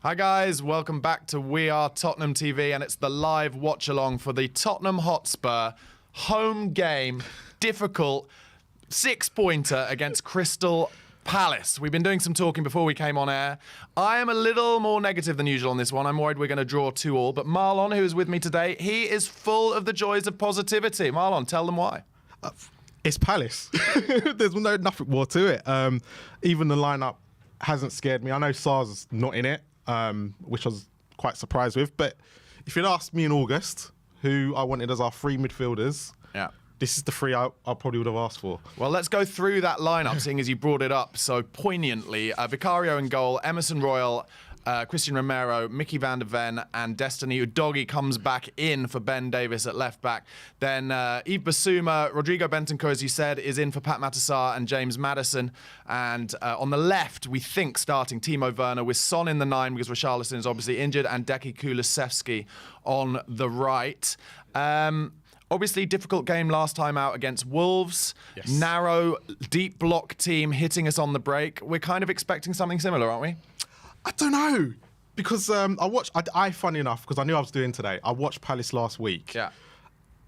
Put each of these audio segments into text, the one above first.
Hi guys, welcome back to We Are Tottenham TV, and it's the live watch along for the Tottenham Hotspur home game, difficult 6-pointer against Crystal Palace. We've been doing some talking before we came on air. I am a little more negative than usual on this one. I'm worried we're going to draw 2-2, but Marlon, who is with me today, he is full of the joys of positivity. Marlon, tell them why. It's Palace. There's nothing more to it. Even the lineup hasn't scared me. I know Sar's is not in it, which I was quite surprised with. But if you'd asked me in August who I wanted as our three midfielders, this is the three I probably would have asked for. Well, let's go through that lineup, seeing as you brought it up so poignantly. Vicario in goal, Emerson Royal, Christian Romero, Mickey van der Ven, and Destiny Udogie comes back in for Ben Davis at left back. Then Yves Bissouma, Rodrigo Bentancur, as you said, is in for Pat Matasar and James Maddison. And on the left, we think starting Timo Werner with Son in the 9 because Richarlison is obviously injured, and Deki Kulusevski on the right. Obviously, difficult game last time out against Wolves. Yes. Narrow, deep block team hitting us on the break. We're kind of expecting something similar, aren't we? I don't know. Because I funny enough, because I knew I was doing today, I watched Palace last week. Yeah.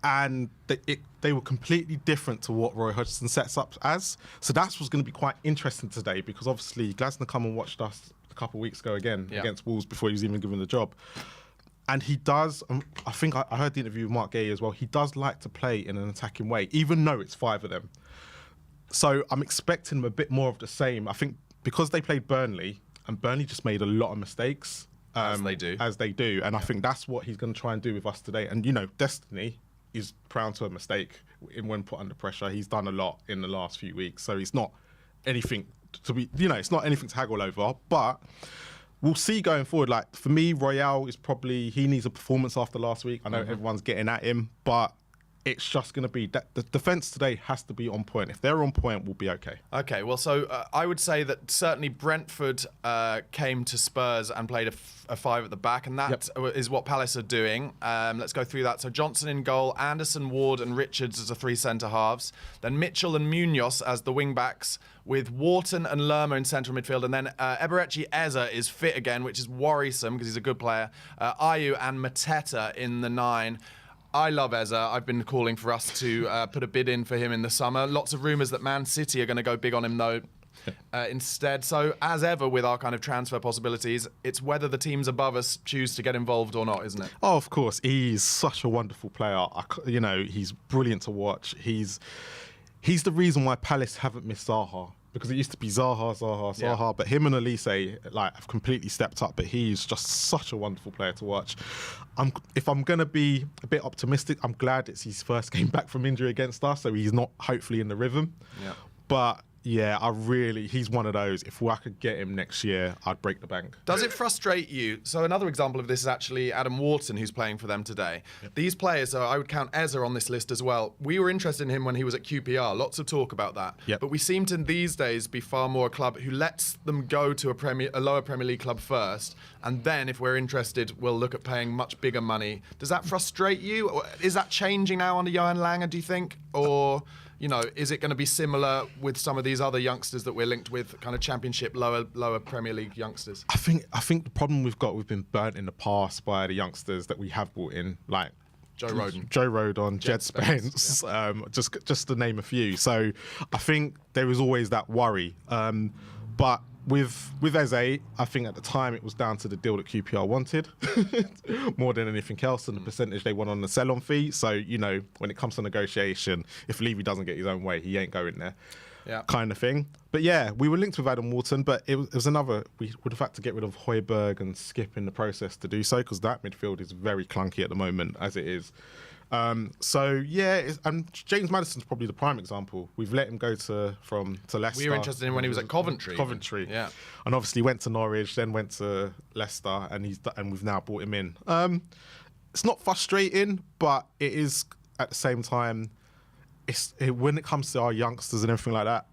And they were completely different to what Roy Hodgson sets up as. So that's what's going to be quite interesting today, because obviously Glasner come and watched us a couple of weeks ago again against Wolves before he was even given the job. And he does, I think I heard the interview with Mark Gay as well, he does like to play in an attacking way, even though it's 5 of them. So I'm expecting him a bit more of the same. I think because they played Burnley, and Burnley just made a lot of mistakes. As they do. And I think that's what he's going to try and do with us today. And, you know, Destiny is prone to a mistake when put under pressure. He's done a lot in the last few weeks. So it's not anything to be, it's not anything to haggle over. But we'll see going forward. Like, for me, Royale is probably, he needs a performance after last week. I know everyone's getting at him, but it's just going to be that the defence today has to be on point. If they're on point, we'll be okay. Okay, well, so I would say that certainly Brentford came to Spurs and played a 5 at the back, and that is what Palace are doing. Let's go through that. So Johnson in goal, Anderson, Ward and Richards as the 3 centre-halves. Then Mitchell and Munoz as the wing-backs, with Wharton and Lerma in central midfield. And then Eberechi Eze is fit again, which is worrisome because he's a good player. Ayew and Mateta in the 9. I love Eze. I've been calling for us to put a bid in for him in the summer. Lots of rumours that Man City are going to go big on him, though, instead. So, as ever with our kind of transfer possibilities, it's whether the teams above us choose to get involved or not, isn't it? Oh, of course. He's such a wonderful player. He's brilliant to watch. He's the reason why Palace haven't missed Zaha. Because it used to be Zaha, but him and Elise have completely stepped up. But he's just such a wonderful player to watch. If I'm going to be a bit optimistic, I'm glad it's his first game back from injury against us, so he's not hopefully in the rhythm. Yeah. But yeah, he's one of those. If I could get him next year, I'd break the bank. Does it frustrate you? So another example of this is actually Adam Wharton, who's playing for them today. Yep. These players, I would count Eze on this list as well. We were interested in him when he was at QPR. Lots of talk about that. Yep. But we seem to these days be far more a club who lets them go to a lower Premier League club first, and then if we're interested, we'll look at paying much bigger money. Does that frustrate you? Or is that changing now under Johan Lange, do you think? Or is it going to be similar with some of these other youngsters that we're linked with, kind of Championship, lower Premier League youngsters? I think the problem we've been burnt in the past by the youngsters that we have brought in, like Joe Rodon, Jed Spence, just to name a few. So I think there is always that worry. But with Eze, I think at the time it was down to the deal that QPR wanted more than anything else, and the percentage they want on the sell-on fee. So, when it comes to negotiation, if Levy doesn't get his own way, he ain't going there, kind of thing. But yeah, we were linked with Adam Wharton, but it was another, we would have had to get rid of Højbjerg and Skip in the process to do so, because that midfield is very clunky at the moment as it is. And James Maddison's probably the prime example. We've let him go to Leicester. We were interested in him when he was at Coventry. Yeah. And obviously went to Norwich, then went to Leicester, and we've now brought him in. It's not frustrating, but it is at the same time. When it comes to our youngsters and everything like that,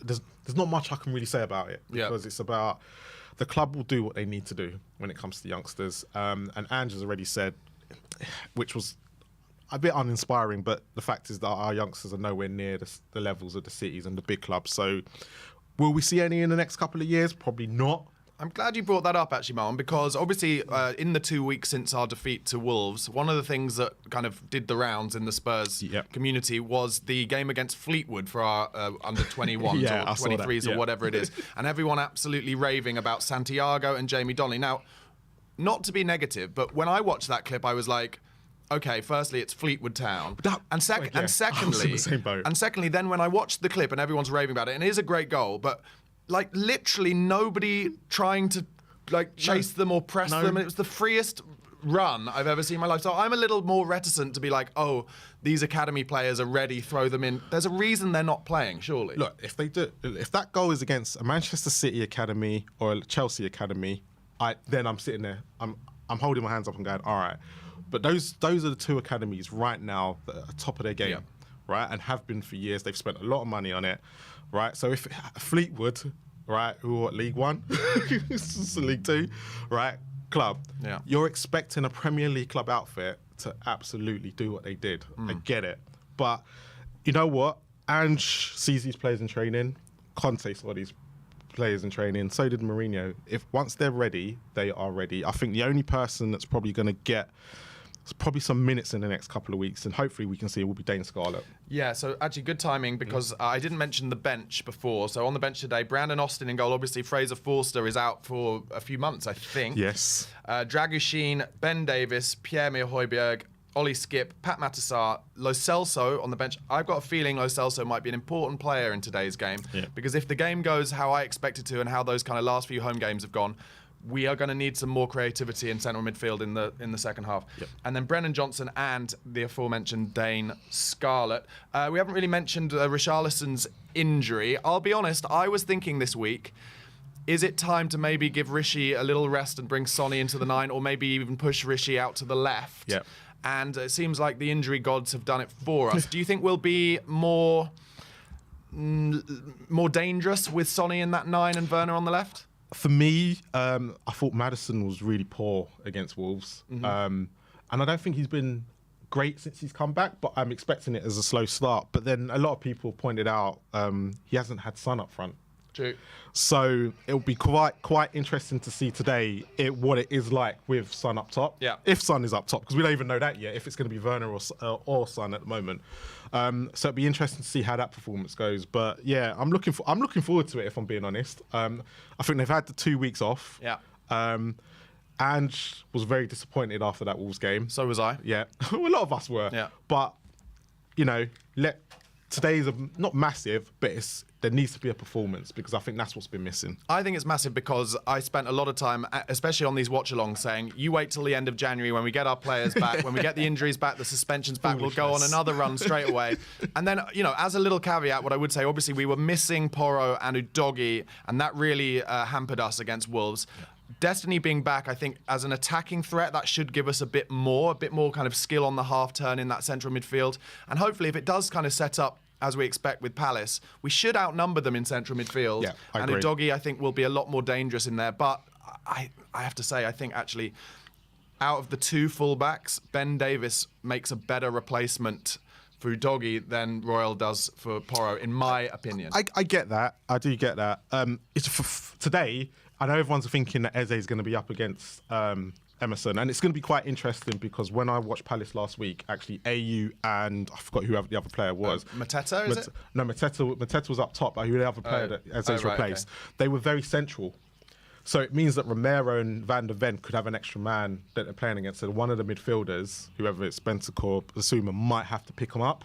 there's not much I can really say about it, because it's about the club will do what they need to do when it comes to youngsters. And Ange has already said, which was a bit uninspiring, but the fact is that our youngsters are nowhere near the levels of the cities and the big clubs. So will we see any in the next couple of years? Probably not. I'm glad you brought that up, actually, Marlon, because obviously in the 2 weeks since our defeat to Wolves, one of the things that kind of did the rounds in the Spurs community was the game against Fleetwood for our under 21s or 23s or whatever it is. And everyone absolutely raving about Santiago and Jamie Donnelly. Now, not to be negative, but when I watched that clip, I was like, okay, firstly, it's Fleetwood Town. And secondly, then when I watched the clip and everyone's raving about it, and it is a great goal, but like literally nobody trying to like chase them or press them. It was the freest run I've ever seen in my life. So I'm a little more reticent to be like, oh, these academy players are ready, throw them in. There's a reason they're not playing, surely. Look, if that goal is against a Manchester City academy or a Chelsea academy, then I'm sitting there, I'm holding my hands up and going, all right. But those are the two academies right now that are top of their game, right, and have been for years. They've spent a lot of money on it, right? So if Fleetwood, right, who are at League One, it's League Two, right, club, you're expecting a Premier League club outfit to absolutely do what they did. I get it. But you know what? Ange sees these players in training. Conte saw these players in training. So did Mourinho. Once they're ready, they are ready. I think the only person that's probably going to get probably some minutes in the next couple of weeks, and hopefully we can see, will be Dane Scarlett. Yeah, so actually good timing, because I didn't mention the bench before. So on the bench today, Brandon Austin in goal. Obviously, Fraser Forster is out for a few months, I think. Yes. Dragushin, Ben Davis, Pierre-Emile Højbjerg, Ollie Skip, Pat Matassar, Lo Celso on the bench. I've got a feeling Lo Celso might be an important player in today's game, because if the game goes how I expect it to and how those kind of last few home games have gone, we are going to need some more creativity in central midfield in the second half. And then Brennan Johnson and the aforementioned Dane Scarlett. We haven't really mentioned Richarlison's injury. I'll be honest, I was thinking this week, is it time to maybe give Rishi a little rest and bring Sonny into the 9, or maybe even push Rishi out to the left? And it seems like the injury gods have done it for us. Do you think we'll be more dangerous with Sonny in that 9 and Werner on the left? For me, I thought Maddison was really poor against Wolves. And I don't think he's been great since he's come back, but I'm expecting it as a slow start. But then a lot of people pointed out he hasn't had Son up front. True. So it'll be quite interesting to see today what it is like with Son up top. If Son is up top, because we don't even know that yet, if it's going to be Werner or Son at the moment. So it'll be interesting to see how that performance goes. But yeah, I'm looking forward to it, if I'm being honest. I think they've had the 2 weeks off. Ange was very disappointed after that Wolves game. So was I. Yeah, a lot of us were. But you know, today's not massive, but there needs to be a performance, because I think that's what's been missing. I think it's massive because I spent a lot of time, especially on these watch-alongs, saying, you wait till the end of January when we get our players back, when we get the injuries back, the suspensions back, we'll go on another run straight away. And then, you know, as a little caveat, what I would say, obviously we were missing Porro and Udogie, and that really hampered us against Wolves. Destiny being back, I think, as an attacking threat, that should give us a bit more kind of skill on the half turn in that central midfield. And hopefully, if it does kind of set up as we expect with Palace, we should outnumber them in central midfield. I agree. Udogie, I think, will be a lot more dangerous in there. But I have to say, I think actually, out of the two fullbacks, Ben Davis makes a better replacement for Udogie than Royal does for Porro, in my opinion. I get that. I do get that. It's for today. I know everyone's thinking that Eze is going to be up against Emerson, and it's going to be quite interesting, because when I watched Palace last week, actually AU and I forgot who the other player was. Mateta, is it? No, Mateta was up top, but who the other player that Eze's replaced. Okay. They were very central. So it means that Romero and Van der Ven could have an extra man that they're playing against. So one of the midfielders, whoever it's Spencer or Basuma, might have to pick them up.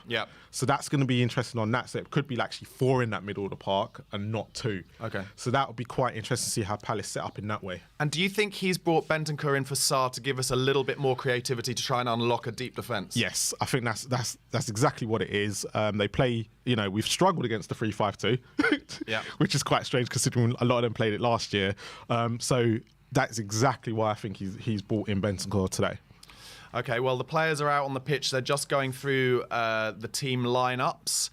So that's going to be interesting on that. So it could be actually 4 in that middle of the park and not 2. Okay. So that would be quite interesting to see how Palace set up in that way. And do you think he's brought Bentancur in for Sarr to give us a little bit more creativity to try and unlock a deep defence? Yes, I think that's exactly what it is. They play, you know, we've struggled against the 3-5-2, which is quite strange considering a lot of them played it last year. So that's exactly why I think he's brought in Bentancur today. Okay, well, the players are out on the pitch. They're just going through the team lineups.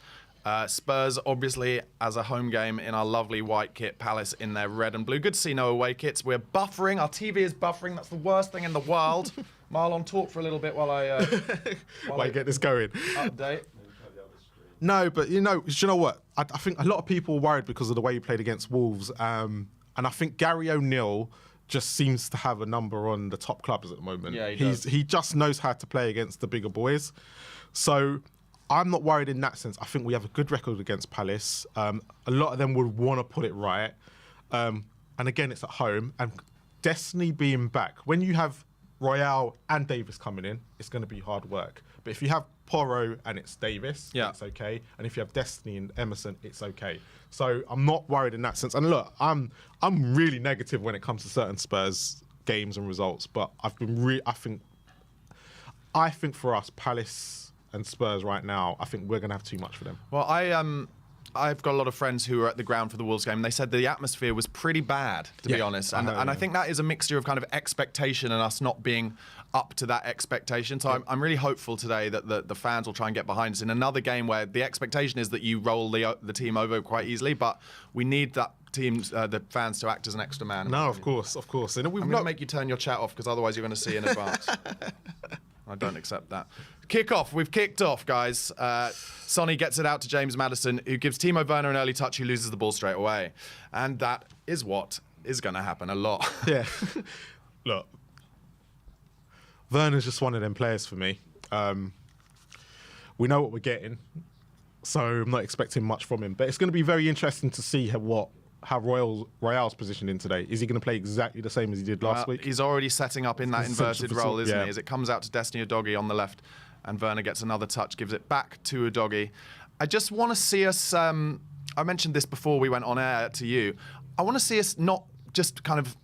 Spurs, obviously, as a home game in our lovely white kit. Palace in their red and blue. Good to see no away kits. We're buffering. Our TV is buffering. That's the worst thing in the world. Marlon, talk for a little bit while I get this going. Update. No, but you know what? I think a lot of people were worried because of the way you played against Wolves. And I think Gary O'Neill just seems to have a number on the top clubs at the moment. Yeah, he just knows how to play against the bigger boys. So I'm not worried in that sense. I think we have a good record against Palace. A lot of them would want to put it right. And again, it's at home. And Destiny being back, when you have Royale and Davis coming in, it's going to be hard work. But if you have Porro and it's Davis, it's okay. And if you have Destiny and Emerson, it's okay. So I'm not worried in that sense. And look, I'm really negative when it comes to certain Spurs games and results. But I think for us, Palace and Spurs right now, I think we're going to have too much for them. Well, I've got a lot of friends who were at the ground for the Wolves game, and they said the atmosphere was pretty bad, to be honest. And I think that is a mixture of kind of expectation and us not being up to that expectation. So I'm really hopeful today that the fans will try and get behind us in another game where the expectation is that you roll the team over quite easily, but we need that the fans to act as an extra man. No, of course. And I'm going to make you turn your chat off because otherwise you're going to see in advance. I don't accept that. Kick-off. We've kicked off, guys. Sonny gets it out to James Maddison, who gives Timo Werner an early touch, who loses the ball straight away. And that is what is going to happen a lot. Yeah. Look, Werner's just one of them players for me. We know what we're getting, so I'm not expecting much from him. But it's going to be very interesting to see how Royale's positioned in today. Is he going to play exactly the same as he did last week? He's already setting up in that inverted role, isn't he? As it comes out to Destiny Udogie on the left, and Werner gets another touch, gives it back to Udogie. I just want to see us, I mentioned this before we went on air to you, I want to see us not just kind of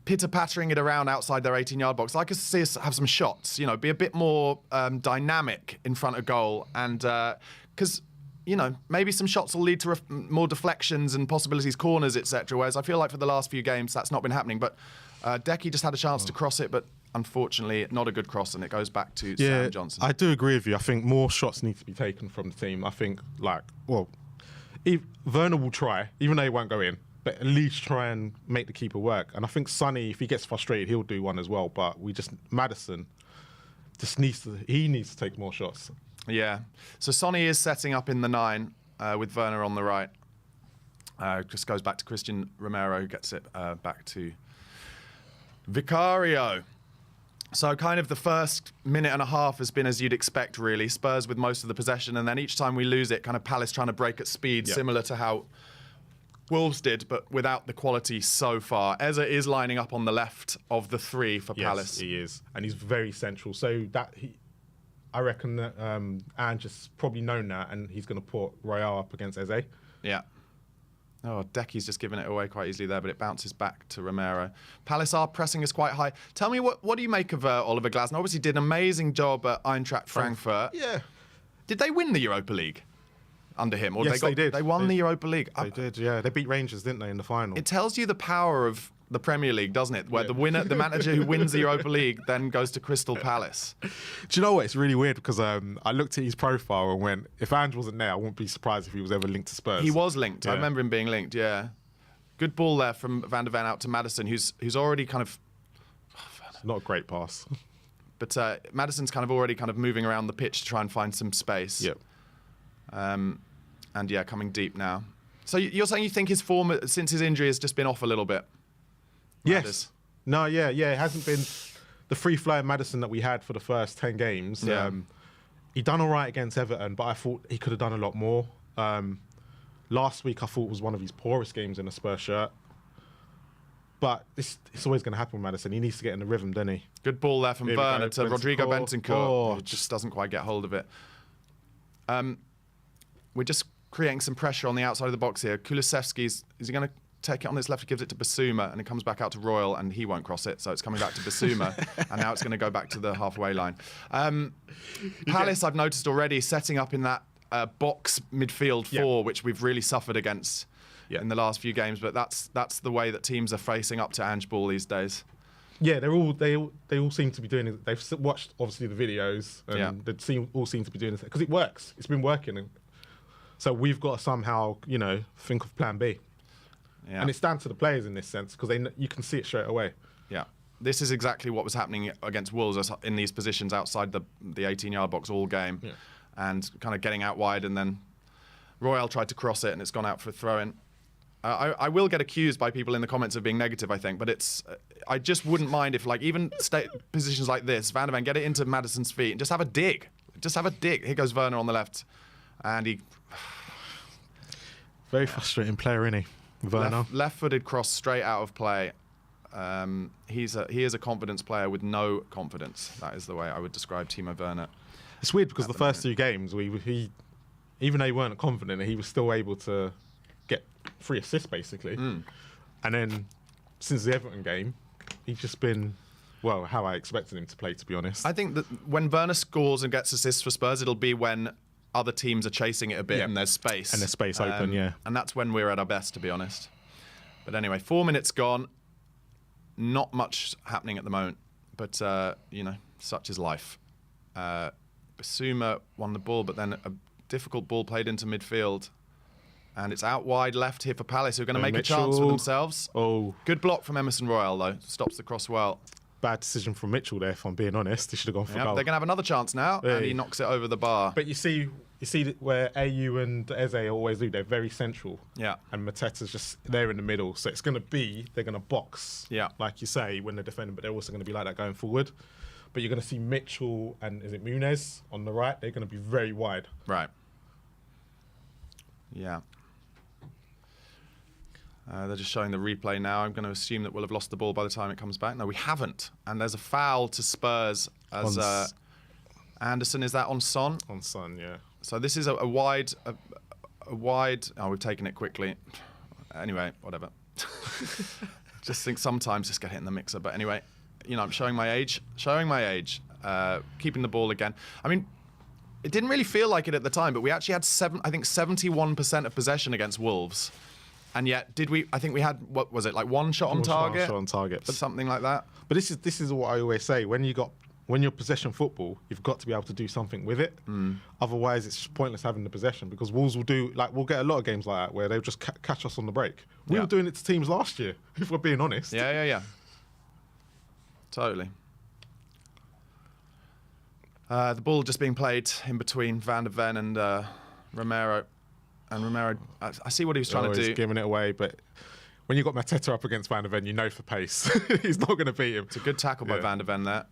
pitter-pattering it around outside their 18-yard box. I'd like to see us have some shots, be a bit more dynamic in front of goal, and because maybe some shots will lead to more deflections and possibilities, corners, etc. Whereas I feel like for the last few games, that's not been happening. But Decky just had a chance to cross it, but unfortunately, not a good cross, and it goes back to Sam Johnson. I do agree with you. I think more shots need to be taken from the team. I think, Werner will try, even though he won't go in, but at least try and make the keeper work. And I think Sonny, if he gets frustrated, he'll do one as well. But Maddison just needs to take more shots. Yeah. So Sonny is setting up in the 9 with Werner on the right. Just goes back to Christian Romero, who gets it back to Vicario. So kind of the first minute and a half has been as you'd expect, really. Spurs with most of the possession, and then each time we lose it, kind of Palace trying to break at speed, similar to how Wolves did, but without the quality so far. Eze is lining up on the left of the 3 for Palace. Yes, he is. And he's very central. So I reckon that Ange has probably known that, and he's going to put Royale up against Eze. Yeah. Oh, Decky's just given it away quite easily there, but it bounces back to Romero. Palace are pressing us quite high. Tell me, what do you make of Oliver Glasner? Obviously did an amazing job at Eintracht Frankfurt. Yeah. Did they win the Europa League under him? Or yes, they did. They won the Europa League. They did, yeah. They beat Rangers, didn't they, in the final? It tells you the power of the Premier League, doesn't it? Where the manager who wins the Europa League then goes to Crystal Palace. Do you know what? It's really weird because I looked at his profile and went, if Ange wasn't there, I wouldn't be surprised if he was ever linked to Spurs. He was linked. Yeah. I remember him being linked, yeah. Good ball there from Van der Ven out to Maddison, who's already kind of... Not a great pass. But Maddison's kind of already kind of moving around the pitch to try and find some space. Yep. And yeah, coming deep now. So you're saying you think his form since his injury has just been off a little bit? Yes. No, yeah. It hasn't been the free-flowing Maddison that we had for the first 10 games. Yeah. He done all right against Everton, but I thought he could have done a lot more. Last week, I thought was one of his poorest games in a Spurs shirt. But it's always going to happen with Maddison. He needs to get in the rhythm, doesn't he? Good ball there from Werner to Rodrigo Bentancur, who just just doesn't quite get hold of it. We're just creating some pressure on the outside of the box here. Kulusevski's, is he going to take it on his left? He gives it to Basuma, and it comes back out to Royal, and he won't cross it, so it's coming back to Basuma, and now it's going to go back to the halfway line. Palace, I've noticed already, setting up in that box midfield 4, which we've really suffered against in the last few games, but that's the way that teams are facing up to Ange Ball these days. Yeah, they all seem to be doing it. They've watched obviously the videos, and they all seem to be doing it because it works. It's been working, so we've got to somehow think of Plan B. Yeah. And it's down to the players in this sense because you can see it straight away. Yeah, this is exactly what was happening against Wolves in these positions outside the 18-yard box all game, and kind of getting out wide, and then Royal tried to cross it, and it's gone out for a throw-in. I will get accused by people in the comments of being negative, I think, but it's I just wouldn't mind if, like, even positions like this, Van de Ven, get it into Maddison's feet and just have a dig. Just have a dig. Here goes Werner on the left, and he very frustrating player, isn't he, Werner? Left-footed cross straight out of play. He is a confidence player with no confidence. That is the way I would describe Timo Werner. It's weird because the first 2 games, he even though he weren't confident, he was still able to get 3 assists basically. And then since the Everton game, he's just been, well, how I expected him to play, to be honest. I think that when Werner scores and gets assists for Spurs, it'll be when other teams are chasing it a bit and there's space. And there's space open, yeah. And that's when we're at our best, to be honest. But anyway, 4 minutes gone. Not much happening at the moment. But, you know, such is life. Basuma won the ball, but then a difficult ball played into midfield. And it's out wide left here for Palace, who are going to make Mitchell. a chance for themselves. Oh. Good block from Emerson Royal, though. Stops the cross well. Bad decision from Mitchell there, if I'm being honest. He should have gone for goal. They're going to have another chance now, and he knocks it over the bar. But you see where AU and Eze always do. They're very central. Yeah. And Mateta's just there in the middle. So it's going to be, they're going to box, like you say, when they're defending, but they're also going to be like that going forward. But you're going to see Mitchell and, is it Muniz on the right? They're going to be very wide. Right. Yeah. They're just showing the replay now. I'm going to assume that we'll have lost the ball by the time it comes back. No, we haven't. And there's a foul to Spurs as Anderson. Is that on Son? On Son, yeah. So this is a wide. Oh, we've taken it quickly. Anyway, whatever. Just think sometimes just get it in the mixer. But anyway, you know, I'm showing my age. Keeping the ball again. I mean, it didn't really feel like it at the time, but we actually had 71% of possession against Wolves. And yet, I think we had, what was it, like one shot on target? One shot on target. But something like that. But this is what I always say. When you're possession football, you've got to be able to do something with it. Otherwise, it's just pointless having the possession, because Wolves will we'll get a lot of games like that where they'll just catch us on the break. We were doing it to teams last year, if we're being honest. Yeah. Totally. The ball just being played in between Van de Ven and Romero. And Romero, I see what he was trying to do. He's giving it away, but when you've got Mateta up against Van de Ven, you know for pace. He's not going to beat him. It's a good tackle by Van de Ven there.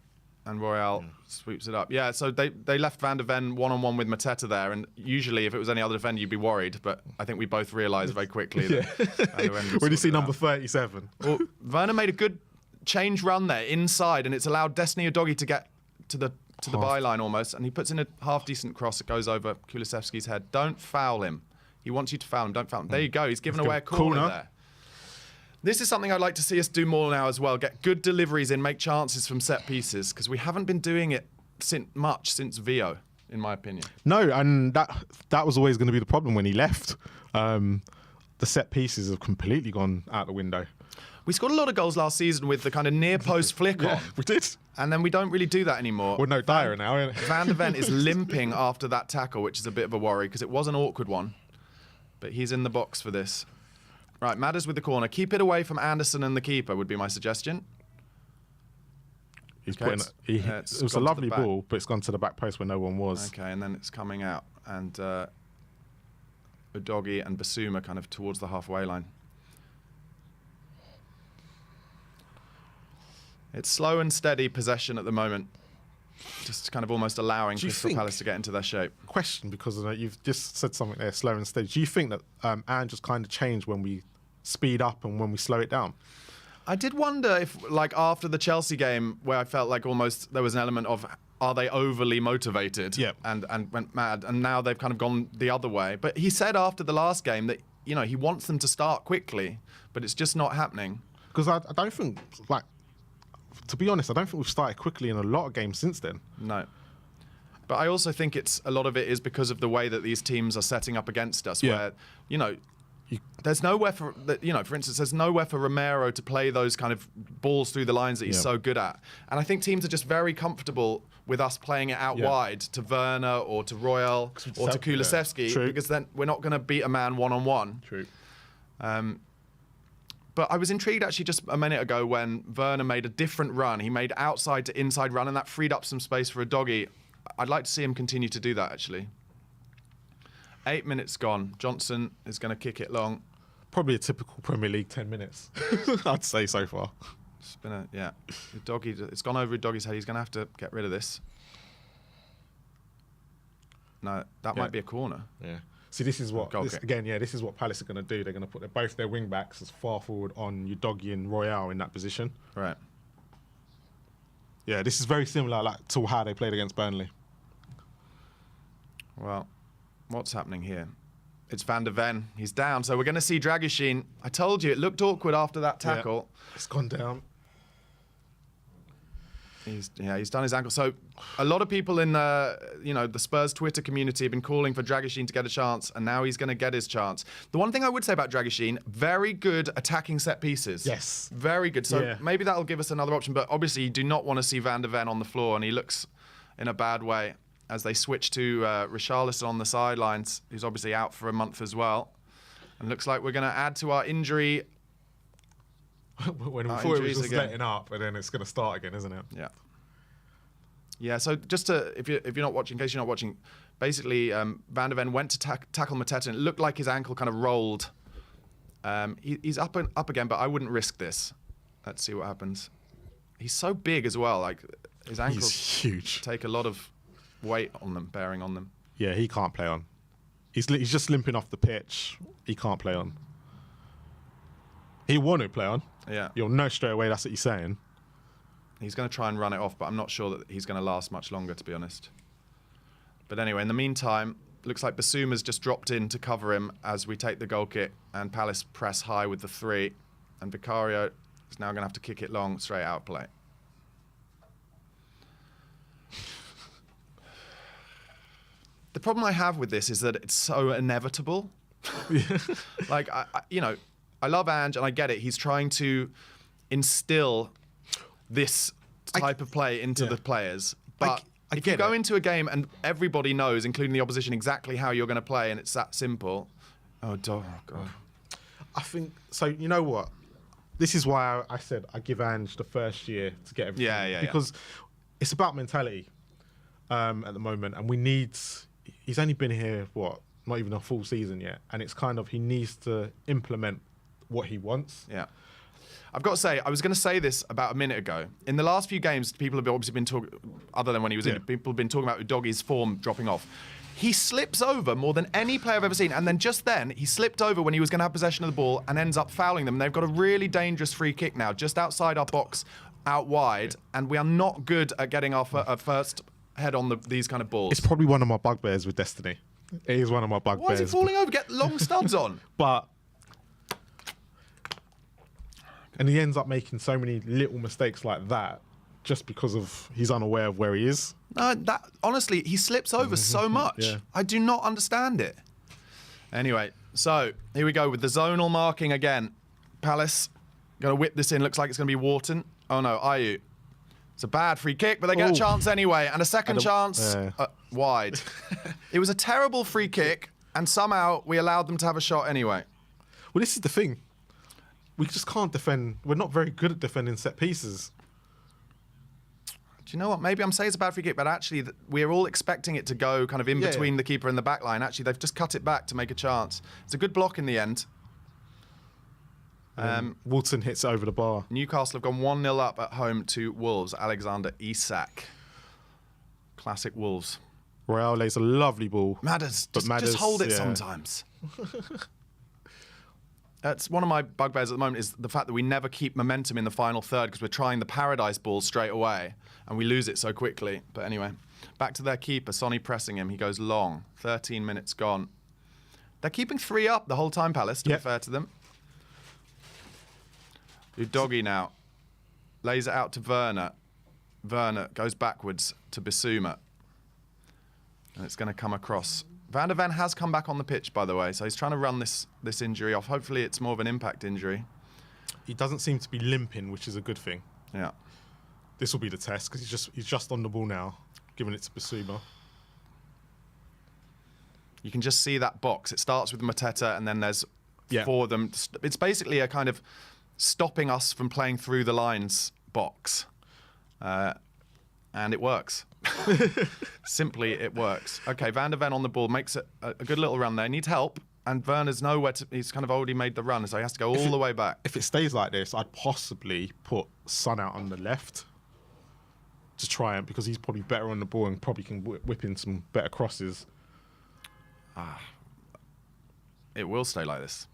And Royal sweeps it up. Yeah, so they left Van de Ven one-on-one with Mateta there. And usually, if it was any other defender, you'd be worried. But I think we both realised very quickly that Van de Ven when you see number 37. Well, Werner made a good change run there inside, and it's allowed Destiny Udogie to get to the byline almost. And he puts in a half-decent cross that goes over Kulusevski's head. Don't foul him. He wants you to foul him. Don't foul him. There you go. He's given away a corner there. This is something I'd like to see us do more now as well. Get good deliveries in, make chances from set pieces, because we haven't been doing it since Vio, in my opinion. No, and that was always going to be the problem when he left. The set pieces have completely gone out the window. We scored a lot of goals last season with the kind of near post flick on. We did. And then we don't really do that anymore. We're no Dyer now, isn't it? Van de Ven is limping after that tackle, which is a bit of a worry, because it was an awkward one. But he's in the box for this. Right, Madders with the corner. Keep it away from Anderson and the keeper would be my suggestion. It was a lovely ball, but it's gone to the back post where no one was. Okay, and then it's coming out. And Udogie and Basuma kind of towards the halfway line. It's slow and steady possession at the moment. Just kind of almost allowing Crystal Palace to get into their shape. Question, because you've just said something there, slow and steady. Do you think that Ange just kind of changed when we speed up and when we slow it down? I did wonder if, like, after the Chelsea game, where I felt like almost there was an element of, are they overly motivated? Yeah. And went mad, and now they've kind of gone the other way. But he said after the last game that, you know, he wants them to start quickly, but it's just not happening. Because I don't think, like, to be honest, I don't think we've started quickly in a lot of games since then. No. But I also think a lot of it is because of the way that these teams are setting up against us, where, you know, there's nowhere for instance, there's nowhere for Romero to play those kind of balls through the lines that he's so good at. And I think teams are just very comfortable with us playing it out wide to Werner or to Royal or to Kulusevski, because then we're not going to beat a man one-on-one. True. But I was intrigued actually just a minute ago when Werner made a different run. He made outside to inside run, and that freed up some space for Udogie. I'd like to see him continue to do that, actually. 8 minutes gone. Johnson is going to kick it long. Probably a typical Premier League 10 minutes, I'd say so far. It's been it's gone over Doggy's head. He's going to have to get rid of this. No, that might be a corner. Yeah. See, this is what, this is what Palace are going to do. They're going to put both their wing backs as far forward on Udogie and Royale in that position. Right. Yeah, this is very similar to how they played against Burnley. Well, what's happening here? It's Van der Ven. He's down, so we're going to see Dragusin. I told you, it looked awkward after that tackle. Yeah, it's gone down. He's done his ankle. So a lot of people in the Spurs Twitter community have been calling for Dragusin to get a chance, and now he's going to get his chance. The one thing I would say about Dragusin, very good attacking set pieces. Yes. Very good. So maybe that'll give us another option, but obviously you do not want to see Van der Ven on the floor, and he looks in a bad way as they switch to Richarlison on the sidelines, who's obviously out for a month as well. And looks like we're going to add to our injury. When we thought it was just letting up, and then it's going to start again, isn't it? Yeah. Yeah, so just to, if you're not watching, in case you're not watching, basically Van der Ven went to tackle Mateta, and it looked like his ankle kind of rolled. He's up again, but I wouldn't risk this. Let's see what happens. He's so big as well. Like, his ankles huge. Take a lot of weight on them, bearing on them. Yeah, he can't play on. He's just limping off the pitch. He can't play on. He want to play on. Yeah. You'll know straight away that's what he's saying. He's going to try and run it off, but I'm not sure that he's going to last much longer, to be honest. But anyway, in the meantime, looks like Bissouma's just dropped in to cover him as we take the goal kick, and Palace press high with the 3. And Vicario is now going to have to kick it long, straight out play. The problem I have with this is that it's so inevitable. Like, I love Ange, and I get it. He's trying to instill this type of play into the players. But if you go into a game and everybody knows, including the opposition, exactly how you're going to play, and it's that simple. Oh, God. I think, so you know what? This is why I said I give Ange the first year to get everything. Yeah. Because it's about mentality at the moment, and we need... He's only been here, not even a full season yet, and it's kind of, he needs to implement what he wants. Yeah. I've got to say, I was going to say this about a minute ago. In the last few games, people have obviously been talking, other than when he was in, people have been talking about Udogie's form dropping off. He slips over more than any player I've ever seen, and then just then, he slipped over when he was going to have possession of the ball and ends up fouling them. They've got a really dangerous free kick now, just outside our box, out wide, and we are not good at getting our first head on these kind of balls. It's probably one of my bugbears with Destiny. It is one of my bugbears. Why is he falling over? Get long studs on. But... And he ends up making so many little mistakes like that just because of he's unaware of where he is. Honestly, he slips over so much. Yeah. I do not understand it. Anyway, so here we go with the zonal marking again. Palace going to whip this in. Looks like it's going to be Wharton. Oh no, Ayew. It's a bad free kick, but they get a chance anyway. And a second chance wide. It was a terrible free kick, and somehow we allowed them to have a shot anyway. Well, this is the thing. We just can't defend. We're not very good at defending set pieces. Do you know what? Maybe I'm saying it's a bad free kick, but actually we're all expecting it to go kind of in between the keeper and the back line. Actually, they've just cut it back to make a chance. It's a good block in the end. Wharton hits it over the bar. Newcastle have gone 1-0 up at home to Wolves. Alexander Isak. Classic Wolves. Royale lays a lovely ball. Madders, just hold it sometimes. That's one of my bugbears at the moment, is the fact that we never keep momentum in the final third because we're trying the paradise ball straight away and we lose it so quickly. But anyway, back to their keeper, Sonny pressing him. He goes long. 13 minutes gone. They're keeping 3 up the whole time, Palace, to be fair to them. Udogie now lays it out to Werner. Werner goes backwards to Bissouma. And it's going to come across. Van der Ven has come back on the pitch, by the way, so he's trying to run this injury off. Hopefully it's more of an impact injury. He doesn't seem to be limping, which is a good thing. Yeah. This will be the test, because he's just on the ball now, giving it to Bissouma. You can just see that box. It starts with Mateta, and then there's 4 of them. It's basically a kind of stopping us from playing through the lines box. And it works. Simply, it works. Okay, Van der Ven on the ball, makes it a good little run there. Needs help. And Werner's nowhere to... He's kind of already made the run, so he has to go all the way back. If it stays like this, I'd possibly put Son out on the left to try him, because he's probably better on the ball and probably can whip in some better crosses. It will stay like this.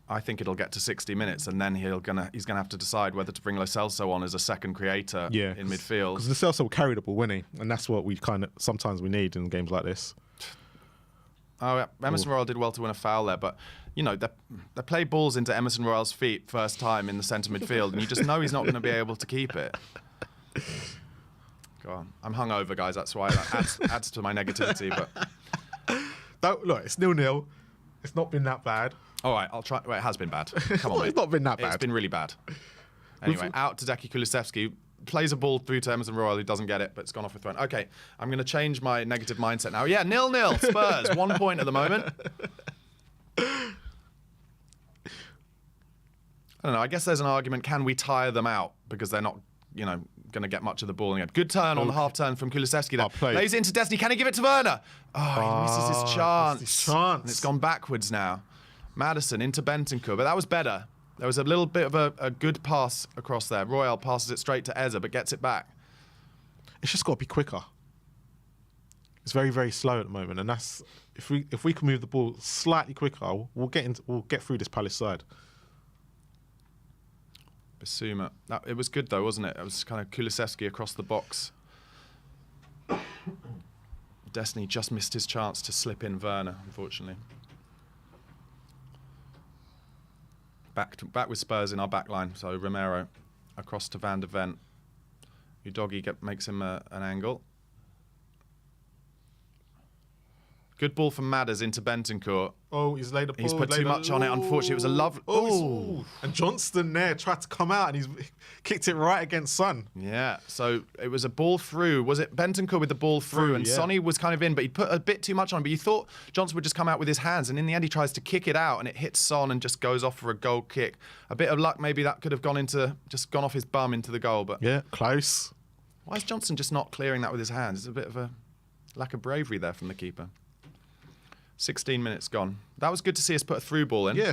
I think it'll get to 60 minutes, and then he's gonna have to decide whether to bring Lo Celso on as a second creator in midfield. Because Lo Celso will carry the ball, won't he? And that's what we sometimes we need in games like this. Oh, yeah. Emerson Royal did well to win a foul there, but you know they play balls into Emerson Royal's feet first time in the centre midfield, and you just know he's not going to be able to keep it. Go on, I'm hungover, guys. That's why that adds to my negativity. But Look, it's 0-0. It's not been that bad. All right, I'll try. Well, it has been bad. Come on, mate. It's not been that bad. It's been really bad. Anyway, out to Deki Kulusevski. Plays a ball through to Emerson Royal, who doesn't get it, but it's gone off with thrown. Okay, I'm going to change my negative mindset now. Yeah, 0-0 Spurs. 1 point at the moment. I don't know. I guess there's an argument. Can we tire them out? Because they're not, going to get much of the ball again. Good turn on the half turn from Kulusevski there. Lays it into Destiny. Can he give it to Werner? Oh, he misses his chance. And it's gone backwards now. Maddison into Bentancur, but that was better. There was a little bit of a good pass across there. Royal passes it straight to Eze, but gets it back. It's just got to be quicker. It's very, very slow at the moment, and that's if we can move the ball slightly quicker, we'll get through this Palace side. Basuma. It was good though, wasn't it? It was kind of Kulusevski across the box. Destiny just missed his chance to slip in Werner, unfortunately. Back with Spurs in our back line. So Romero across to Van de Ven. Udogi makes him an angle. Good ball from Madders into Bentancur. Oh, he's laid a ball. He's put too much on it, unfortunately. It was a lovely... Oh, and Johnston there tried to come out, and he's kicked it right against Son. Yeah, so it was a ball through. Was it Bentancur with the ball through? And Sonny was kind of in, but he put a bit too much on. But you thought Johnston would just come out with his hands, and in the end he tries to kick it out, and it hits Son and just goes off for a goal kick. A bit of luck, maybe that could have gone off his bum into the goal. But yeah, close. Why is Johnston just not clearing that with his hands? It's a bit of a lack of bravery there from the keeper. 16 minutes gone. That was good to see us put a through ball in. Yeah.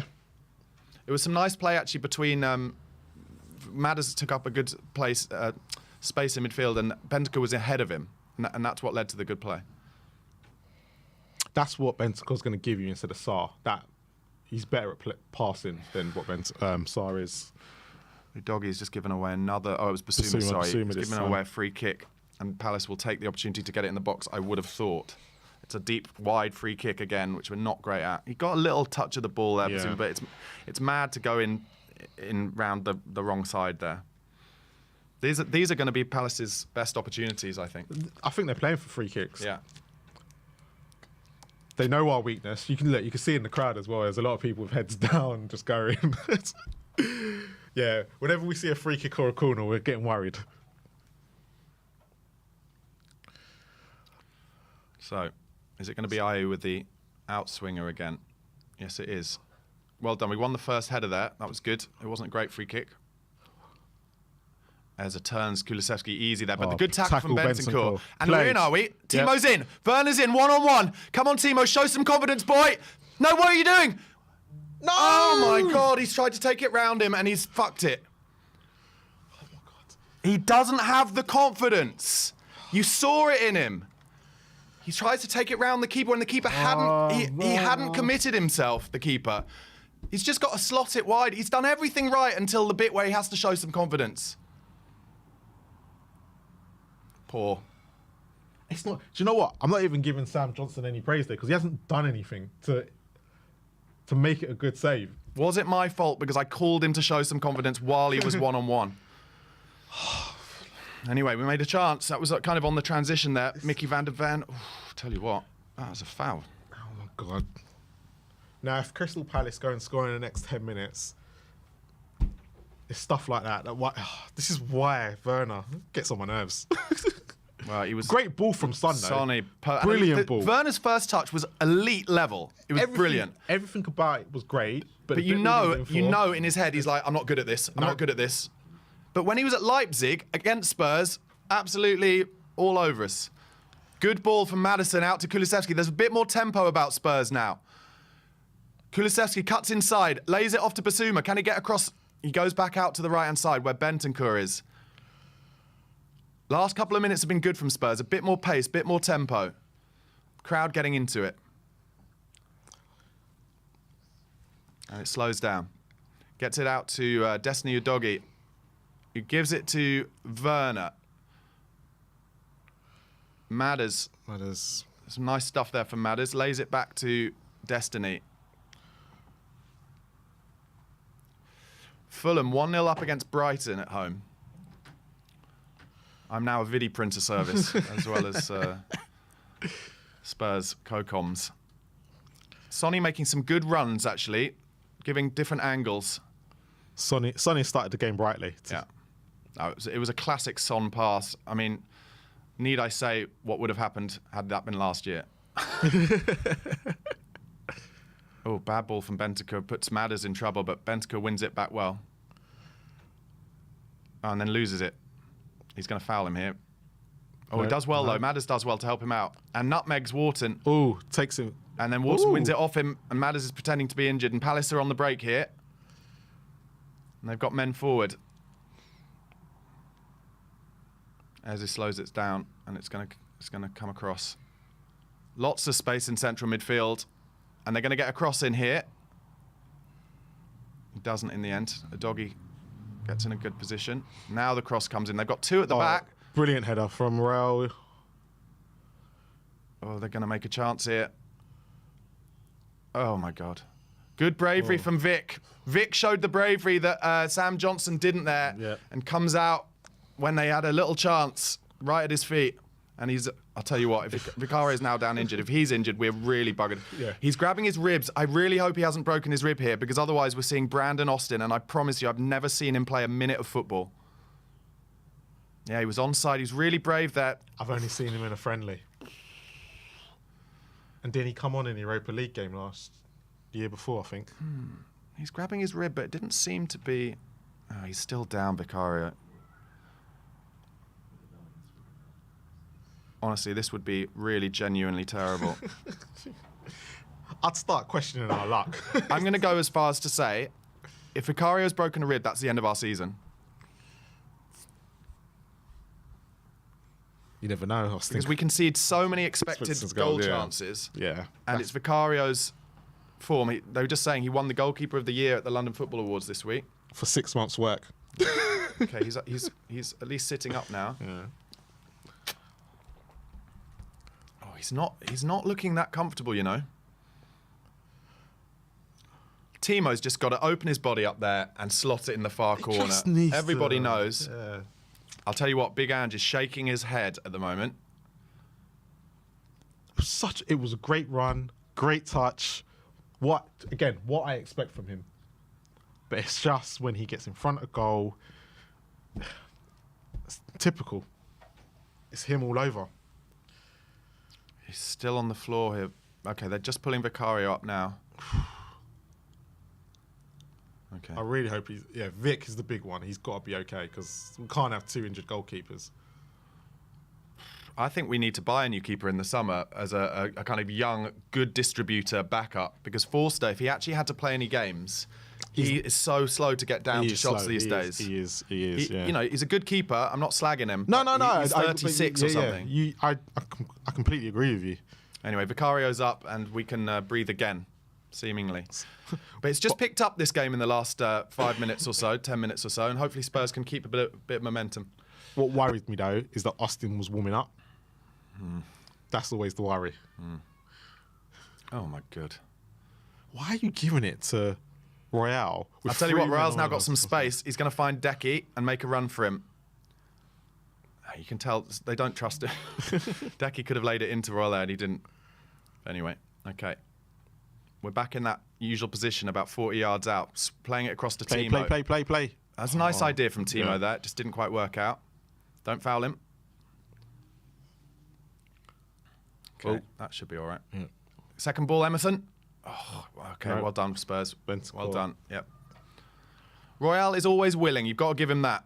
It was some nice play actually between Madders took up a good space in midfield, and Bentancur was ahead of him, and that's what led to the good play. That's what Bentancur's going to give you instead of Sarr. That he's better at passing than what Sarr is. Udogi's just given away another. Oh, it was Basuma. Sorry, he's given away a free kick, and Palace will take the opportunity to get it in the box. I would have thought. It's a deep, wide free kick again, which we're not great at. He got a little touch of the ball there, Basuma, but it's mad to go in round the wrong side there. These are going to be Palace's best opportunities, I think. I think they're playing for free kicks. Yeah. They know our weakness. You can see in the crowd as well. There's a lot of people with heads down just going. Yeah, whenever we see a free kick or a corner, we're getting worried. So, is it going to be Ayew with the outswinger again? Yes, it is. Well done. We won the first header there. That was good. It wasn't a great free kick. As a turns Kulusevski easy there, but the good tackle from Bentancur. And we're in, are we? Timo's in. Werner's in, 1-on-1. Come on, Timo, show some confidence, boy. No, what are you doing? No! Oh my God, he's tried to take it round him and he's fucked it. Oh my God. He doesn't have the confidence. You saw it in him. He tries to take it round the keeper, and the keeper he hadn't committed himself, the keeper. He's just got to slot it wide. He's done everything right until the bit where he has to show some confidence. Poor. It's not. Do you know what? I'm not even giving Sam Johnson any praise there because he hasn't done anything to make it a good save. Was it my fault because I called him to show some confidence while he was 1-on-1? Anyway, we made a chance. That was kind of on the transition there. Mickey van der Ven. Tell you what, that was a foul. Oh my God. Now, if Crystal Palace go and score in the next 10 minutes, it's stuff like that. This is why Werner gets on my nerves. Well, he was great ball from Son, though. Sonny, brilliant ball. Werner's first touch was elite level. It was brilliant. Everything about it was great. But you know in his head, he's like, I'm not good at this. I'm not good at this. But when he was at Leipzig against Spurs, absolutely all over us. Good ball from Maddison out to Kulusevski. There's a bit more tempo about Spurs now. Kulusevski cuts inside, lays it off to Basuma. Can he get across? He goes back out to the right-hand side where Bentancur is. Last couple of minutes have been good from Spurs. A bit more pace, bit more tempo. Crowd getting into it. And it slows down. Gets it out to Destiny Udogie, who gives it to Werner. Madders. Some nice stuff there from Madders. Lays it back to Destiny. Fulham 1-0 up against Brighton at home. I'm now a Vidi printer service as well as Spurs co-coms. Sonny making some good runs, actually, giving different angles. Sonny started the game brightly. Yeah. No, it was a classic Son pass. I mean, need I say what would have happened had that been last year? Oh, bad ball from Bentancur. Puts Madders in trouble, but Bentancur wins it back well. Oh, and then loses it. He's going to foul him here. Oh, no, he does well, though. Madders does well to help him out. And nutmegs Wharton. Oh, takes him. And then Wharton wins it off him, and Madders is pretending to be injured. And Palace are on the break here. And they've got men forward. As he slows it down, and it's going to come across. Lots of space in central midfield. And they're going to get a cross in here. He doesn't in the end. Udogie gets in a good position. Now the cross comes in. They've got two at the back. Brilliant header from Romero. Oh, they're going to make a chance here. Oh, my God. Good bravery from Vic. Vic showed the bravery that Sam Johnson didn't there and comes out when they had a little chance right at his feet. And I'll tell you what, if Vicario is now down injured, if he's injured, we're really buggered. Yeah. He's grabbing his ribs. I really hope he hasn't broken his rib here, because otherwise we're seeing Brandon Austin, and I promise you, I've never seen him play a minute of football. Yeah, he was onside. He was really brave there. I've only seen him in a friendly. And didn't he come on in the Europa League game the year before, I think? He's grabbing his rib, but it didn't seem to be... Oh, he's still down, Vicario. Honestly, this would be really genuinely terrible. I'd start questioning our luck. I'm going to go as far as to say, if Vicario's broken a rib, that's the end of our season. You never know. Because we concede so many expected goal chances. Yeah. And it's Vicario's form. They were just saying he won the Goalkeeper of the Year at the London Football Awards this week. For 6 months' work. Okay, he's at least sitting up now. Yeah. He's not looking that comfortable, you know. Timo's just got to open his body up there and slot it in the far corner. Everybody knows. Yeah. I'll tell you what, Big Ange is shaking his head at the moment. It was a great run, great touch. What I expect from him. But it's just when he gets in front of goal, it's typical. It's him all over. He's still on the floor here. Okay, they're just pulling Vicario up now. Okay. I really hope Vic is the big one. He's got to be okay, because we can't have 2 injured goalkeepers. I think we need to buy a new keeper in the summer as a kind of young, good distributor backup, because Forster, if he actually had to play any games, he is so slow to get down to shots these days. He is. Yeah. You know, he's a good keeper. I'm not slagging him. No. He's 36 or something. Yeah. I completely agree with you. Anyway, Vicario's up, and we can breathe again, seemingly. But it's just picked up this game in the last 5 minutes or so, 10 minutes or so, and hopefully Spurs can keep a bit of momentum. What worried me, though, is that Austin was warming up. That's always the worry. Oh, my God. Why are you giving it to Royale? I'll tell you what, Royale's now got some space. He's going to find Decky and make a run for him. You can tell they don't trust him. Decky could have laid it into Royale and he didn't. Anyway, okay. We're back in that usual position about 40 yards out, playing it across to Timo. Play. That's a nice idea from Timo there. It just didn't quite work out. Don't foul him. Okay, that should be all right. Yeah. Second ball, Emerson. Oh, okay, no. Well done, Spurs. Well done, yep. Royale is always willing. You've got to give him that.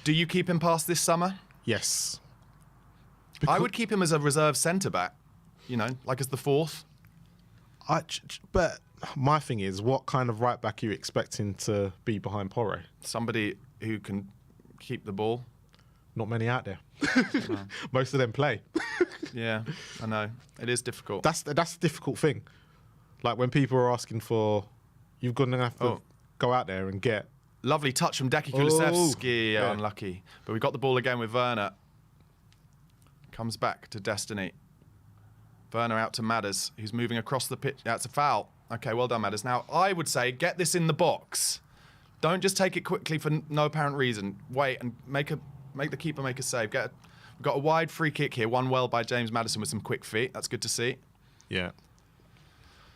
Do you keep him past this summer? Yes. I would keep him as a reserve centre-back, you know, like as the fourth. But my thing is, what kind of right-back are you expecting to be behind Porro? Somebody who can keep the ball. Not many out there. Most of them play. Yeah, I know. It is difficult. That's the difficult thing. Like when people are asking for, you've got to have to go out there and get. Lovely touch from Deki Kulusevski. Yeah. Unlucky. But we got the ball again with Werner. Comes back to Destiny. Werner out to Madders, who's moving across the pitch. That's a foul. Okay, well done, Madders. Now, I would say get this in the box. Don't just take it quickly for no apparent reason. Wait and make the keeper make a save. We've got a wide free kick here, won well by James Maddison with some quick feet. That's good to see. Yeah.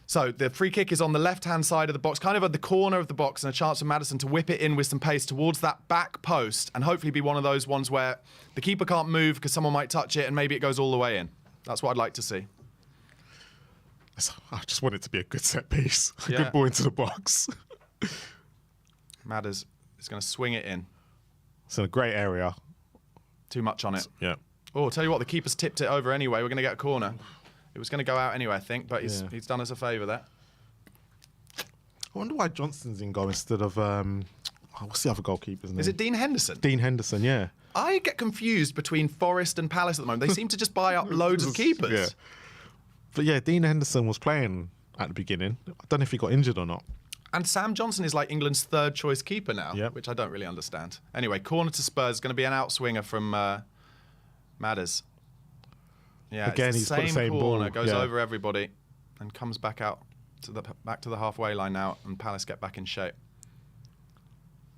So the free kick is on the left-hand side of the box, kind of at the corner of the box, and a chance for Maddison to whip it in with some pace towards that back post and hopefully be one of those ones where the keeper can't move because someone might touch it and maybe it goes all the way in. That's what I'd like to see. I just want it to be a good set piece. A Yeah. good ball into the box. Madders is going to swing it in. It's in a great area. Too much on it. Yeah. Oh, tell you what, the keeper's tipped it over anyway. We're going to get a corner. It was going to go out anyway, I think, but he's done us a favour there. I wonder why Johnson's in goal instead of what's the other goalkeeper's name? Is it Dean Henderson? Dean Henderson, yeah. I get confused between Forest and Palace at the moment. They seem to just buy up loads of keepers. Yeah. But yeah, Dean Henderson was playing at the beginning. I don't know if he got injured or not. And Sam Johnson is like England's third choice keeper now, Yep. which I don't really understand. Anyway, corner to Spurs is going to be an outswinger from Madders. Yeah, Again, it's he's the got the same same corner, ball, goes yeah. over everybody and comes back out to the halfway line now, and Palace get back in shape.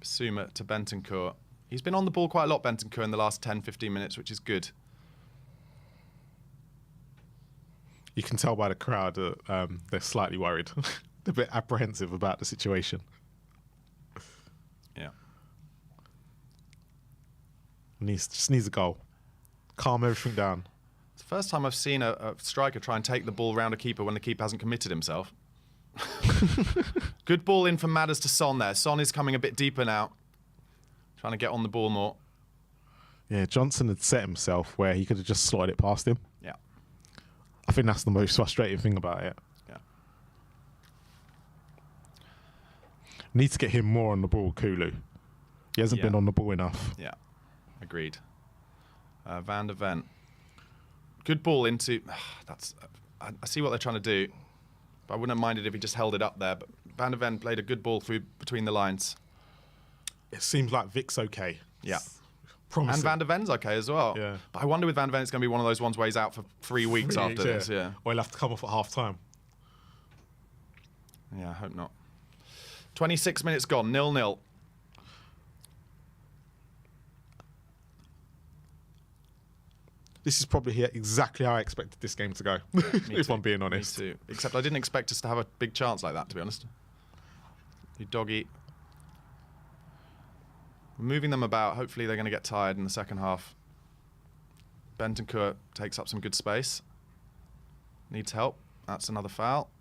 Basuma to Bentancur. He's been on the ball quite a lot, Bentancur, in the last 10-15 minutes, which is good. You can tell by the crowd that they're slightly worried. They're a bit apprehensive about the situation. Yeah. Just needs a goal. Calm everything down. It's the first time I've seen a striker try and take the ball round a keeper when the keeper hasn't committed himself. Good ball in from Madders to Son there. Son is coming a bit deeper now. Trying to get on the ball more. Yeah, Johnson had set himself where he could have just slotted it past him. Yeah. I think that's the most frustrating thing about it. Yeah. Need to get him more on the ball, Kulu. He hasn't been on the ball enough. Yeah. Agreed. Van der Ven. Good ball into... I see what they're trying to do. But I wouldn't have minded if he just held it up there. But Van der Ven played a good ball through between the lines. It seems like Vic's okay. Yeah. Promising. And Van der Ven's okay as well. Yeah. But I wonder with Van der Ven, it's going to be one of those ones where he's out for 3 weeks after this. Yeah. Or he'll have to come off at half time. Yeah, I hope not. 26 minutes gone, 0-0. This is probably exactly how I expected this game to go, if I'm being honest. Me too. Except I didn't expect us to have a big chance like that, to be honest. You doggy. We're moving them about. Hopefully they're going to get tired in the second half. Bentancur takes up some good space. Needs help. That's another foul.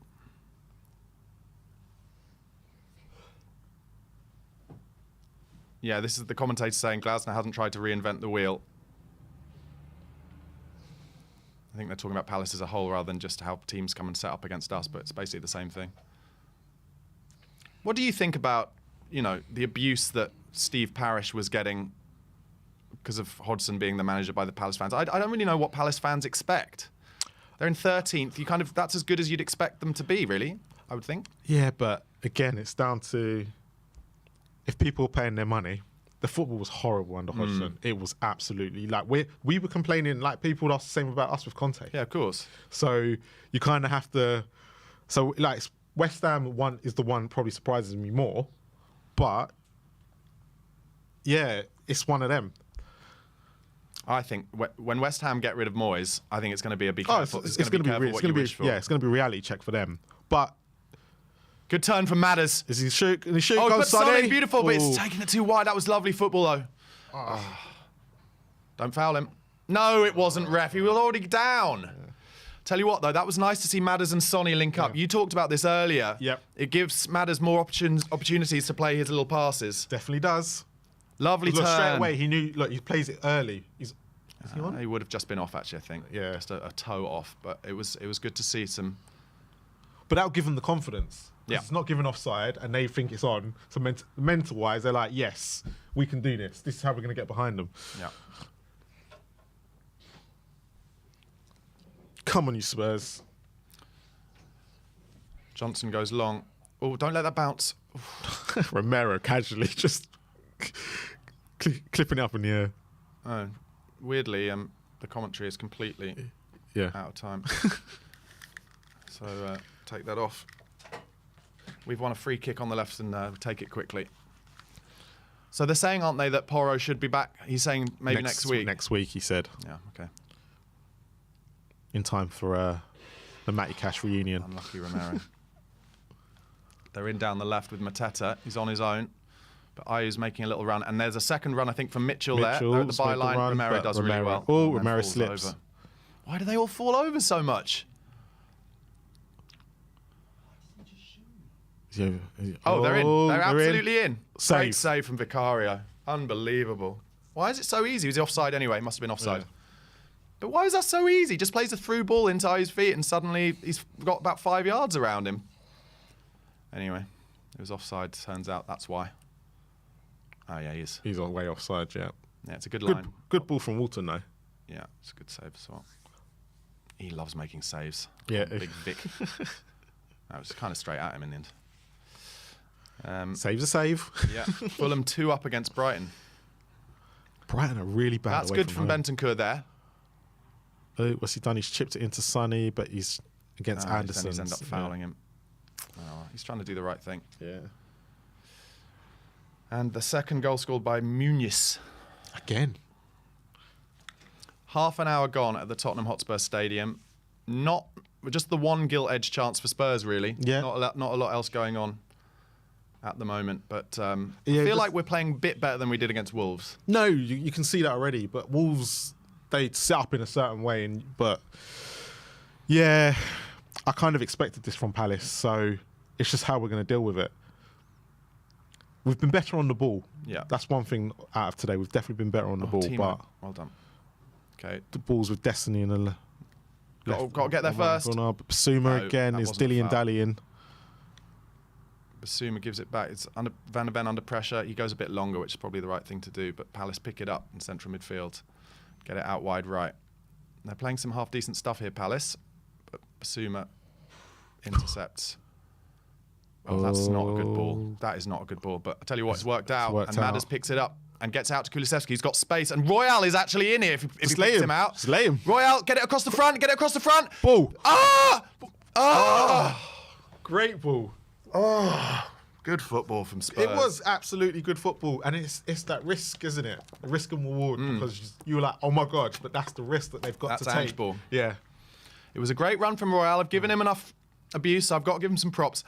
Yeah, this is the commentator saying Glasner hasn't tried to reinvent the wheel. I think they're talking about Palace as a whole rather than just how teams come and set up against us, but it's basically the same thing. What do you think about, you know, the abuse that Steve Parish was getting because of Hodgson being the manager by the Palace fans? I don't really know what Palace fans expect. They're in 13th. That's as good as you'd expect them to be, really, I would think. Yeah, but again, it's down to if people are paying their money. The football was horrible under Hodgson. It was absolutely like we were complaining, like people would ask the same about us with Conte. Yeah, of course. So you kind of have to. So like West Ham is the one probably surprises me more, but yeah, it's one of them. I think when West Ham get rid of Moyes, I think it's going to be a big. It's going to be it's going to be a reality check for them. But good turn from Madders. is he shoot? Can he shoot? Oh, Go but Sonny. Beautiful, but it's Ooh. taking it too wide. That was lovely football, though. Oh. Don't foul him. No, it wasn't, ref. He was already down. Yeah. Tell you what, though, that was nice to see Madders and Sonny link up. You talked about this earlier. Yep. It gives Madders more opportunities to play his little passes. Definitely does. Lovely turn. Look, straight away, he knew. Look, he plays it early. Is he on? He would have just been off, actually, I think. Yeah. Just a toe off. But it was good to see some... But that'll give them the confidence. Yeah. It's not given offside, and they think it's on. So mental-wise, they're like, yes, we can do this. This is how we're going to get behind them. Yeah. Come on, you Spurs. Johnson goes long. Oh, don't let that bounce. Romero casually just clipping it up in the air. Oh, weirdly, the commentary is completely out of time. So take that off. We've won a free kick on the left and take it quickly. So they're saying, aren't they, that Porro should be back? He's saying maybe next week. Next week, he said. Yeah, okay. In time for the Matty Cash reunion. Unlucky Romero. They're in down the left with Mateta. He's on his own. But Ayu's making a little run. And there's a second run, I think, from Mitchell there. They're at the byline. Romero does really well. Oh, Romero slips. Over. Why do they all fall over so much? Oh, they're in. They're absolutely in. Great save from Vicario. Unbelievable. Why is it so easy? Was he offside anyway? Must have been offside. Yeah. But why is that so easy? Just plays a through ball into Ayu's feet and suddenly he's got about 5 yards around him. Anyway, it was offside, turns out. That's why. Oh, yeah, he is. He's on way offside, yeah. Yeah, it's a good line. Good ball from Walton, though. Yeah, it's a good save as well. He loves making saves. Yeah. Big Vic. That was kind of straight at him in the end. Save's a save. Yeah. Fulham 2 up against Brighton. Brighton are really bad. That's good from Bentancur there. Oh, what's he done? He's chipped it into Sonny, but he's against Anderson. He's ended up fouling him. Oh, he's trying to do the right thing. Yeah. And the second goal scored by Muniz. Again. Half an hour gone at the Tottenham Hotspur Stadium. Not just the one gilt-edged chance for Spurs, really. Yeah. Not a lot else going on at the moment. But I feel like we're playing a bit better than we did against Wolves. No, you can see that already. But Wolves, they set up in a certain way. But yeah, I kind of expected this from Palace. So it's just how we're going to deal with it. We've been better on the ball. Yeah. That's one thing out of today. We've definitely been better on the ball. But well done. Okay. The balls with Destiny and the Got to get there first. Basuma again is dilly-dallying. Basuma gives it back. It's Van der Ven under pressure. He goes a bit longer, which is probably the right thing to do. But Palace pick it up in central midfield. Get it out wide right. They're playing some half-decent stuff here, Palace. But Basuma intercepts. Oh, that's not a good ball. That is not a good ball. But I tell you what, it's worked out. And Madders picks it up and gets out to Kulusevski. He's got space. And Royale is actually in here if he picks him out. Just lay him. Royale, get it across the front. Get it across the front. Ball. Ah! Ah! Great ball. Oh, good football from Spurs. It was absolutely good football. And it's that risk, isn't it? The risk and reward. Because you were like, oh my God, but that's the risk that they've got to take. That's handball. Yeah. It was a great run from Royale. I've given him enough abuse, so I've got to give him some props.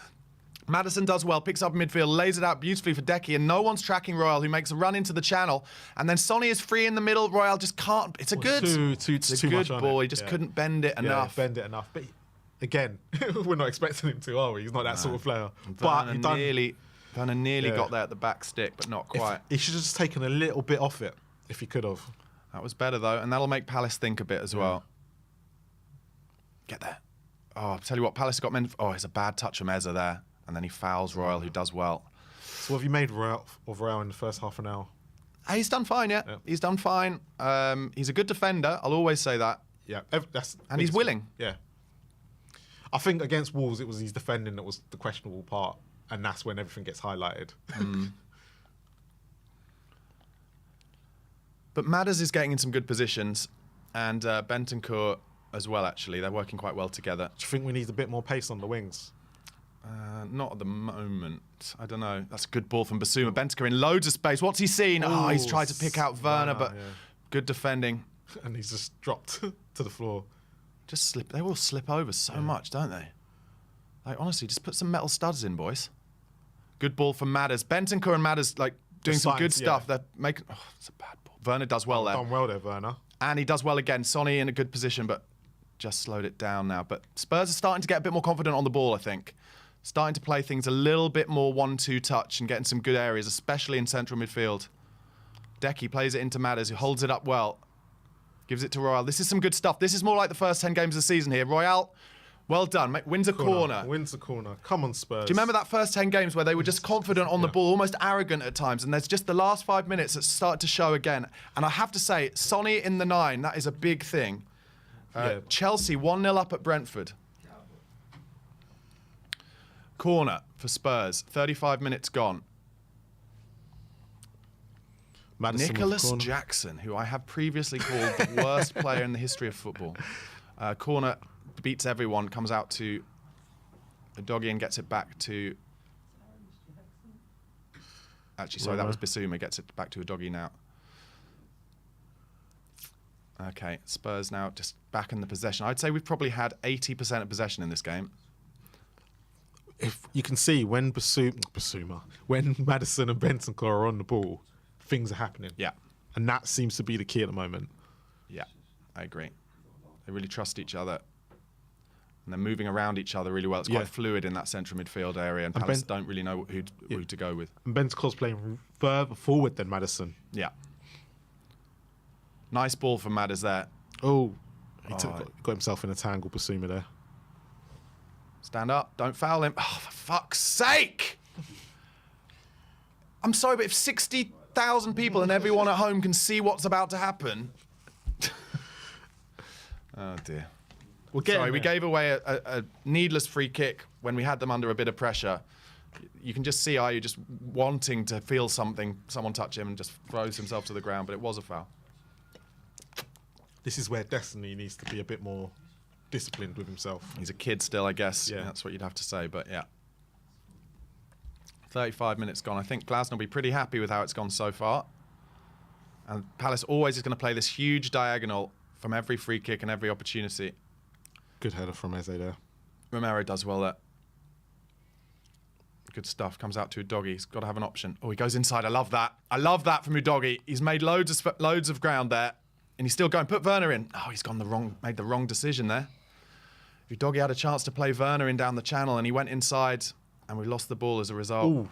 Madison does well, picks up midfield, lays it out beautifully for Decky, and no one's tracking Royale, who makes a run into the channel. And then Sonny is free in the middle. Royale just can't. It's a good ball. He just couldn't bend it enough. Bend it enough. But again, we're not expecting him to, are we? He's not that sort of player. Werner nearly got there at the back stick, but not quite. He should have just taken a little bit off it, if he could have. That was better, though, and that'll make Palace think a bit as well. Get there. Oh, I'll tell you what, Palace got men. Oh, it's a bad touch from Eza there. And then he fouls Royale, who does well. So what have you made of Royale in the first half an hour? He's done fine, yeah. He's done fine. He's a good defender. I'll always say that. Yeah. And he's willing. Yeah. I think against Wolves, it was his defending that was the questionable part. And that's when everything gets highlighted. But Madders is getting in some good positions. And Bentancur as well, actually. They're working quite well together. Do you think we need a bit more pace on the wings? Not at the moment. I don't know. That's a good ball from Basuma. Bentancur in loads of space. What's he seen? Oh, he's tried to pick out Werner, but good defending. And he's just dropped to the floor. Just slip. They will slip over so much, don't they? Like, honestly, just put some metal studs in, boys. Good ball from Madders. Bentancur and Madders, like, doing some good stuff. They're making... Oh, it's a bad ball. Werner does well there. Done well there, Werner. And he does well again. Sonny in a good position, but just slowed it down now. But Spurs are starting to get a bit more confident on the ball, I think. Starting to play things a little bit more 1-2 touch and getting some good areas, especially in central midfield. Decky plays it into Madders, who holds it up well. Gives it to Royale. This is some good stuff. This is more like the first 10 games of the season here. Royale, well done. Wins a corner. Wins a corner. Come on, Spurs. Do you remember that first 10 games where they were just confident on the ball, almost arrogant at times, and there's just the last 5 minutes that started to show again. And I have to say, Sonny in the 9, that is a big thing. Chelsea 1-0 up at Brentford. Corner for Spurs. 35 minutes gone. Maddison Nicholas Jackson, who I have previously called the worst player in the history of football. Corner beats everyone, comes out to a doggy and gets it back to... Actually, sorry, that was Bissouma. Gets it back to a doggy now. Okay, Spurs now just back in the possession. I'd say we've probably had 80% of possession in this game. If you can see when when Maddison and Bentancur are on the ball, things are happening. Yeah. And that seems to be the key at the moment. Yeah, I agree. They really trust each other. And they're moving around each other really well. It's quite fluid in that central midfield area, and Palace don't really know who to go with. And Bentancur's playing further forward than Maddison. Yeah. Nice ball from Madders there. Oh, he got himself in a tangle, Bissouma there. Stand up, don't foul him. Oh, for fuck's sake! I'm sorry, but if 60,000 people and everyone at home can see what's about to happen... Oh, dear. Sorry, we gave away a needless free kick when we had them under a bit of pressure. You can just see Ayew just wanting to feel something, someone touch him and just throws himself to the ground, but it was a foul. This is where Destiny needs to be a bit more disciplined with himself. He's a kid still, I guess. Yeah. That's what you'd have to say, but yeah. 35 minutes gone. I think Glasner will be pretty happy with how it's gone so far. And Palace always is going to play this huge diagonal from every free kick and every opportunity. Good header from Eze there. Romero does well there. Good stuff. Comes out to Udogie. He's got to have an option. Oh, he goes inside. I love that. I love that from Udogie. He's made loads of ground there. And he's still going. Put Werner in. Oh, he's made the wrong decision there. Udogie had a chance to play Werner in down the channel, and he went inside, and we lost the ball as a result. Ooh.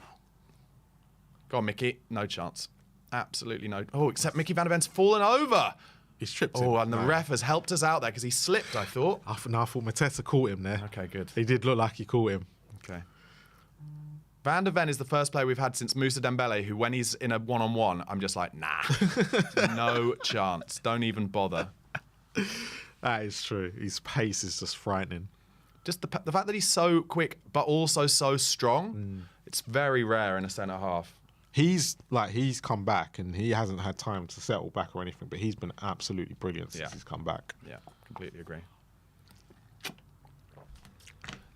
Go on, Mickey. No chance. Absolutely no. Oh, except Mickey van der Ven's fallen over. He's tripped him. Oh, and the ref has helped us out there because he slipped, I thought. I thought Mateta caught him there. Okay, good. He did look like he caught him. Okay. Van der Ven is the first player we've had since Moussa Dembele, who when he's in a one-on-one, I'm just like, nah, no chance. Don't even bother. That is true. His pace is just frightening. Just the fact that he's so quick, but also so strong, it's very rare in a centre-half. He's come back and he hasn't had time to settle back or anything, but he's been absolutely brilliant since he's come back. Yeah, completely agree.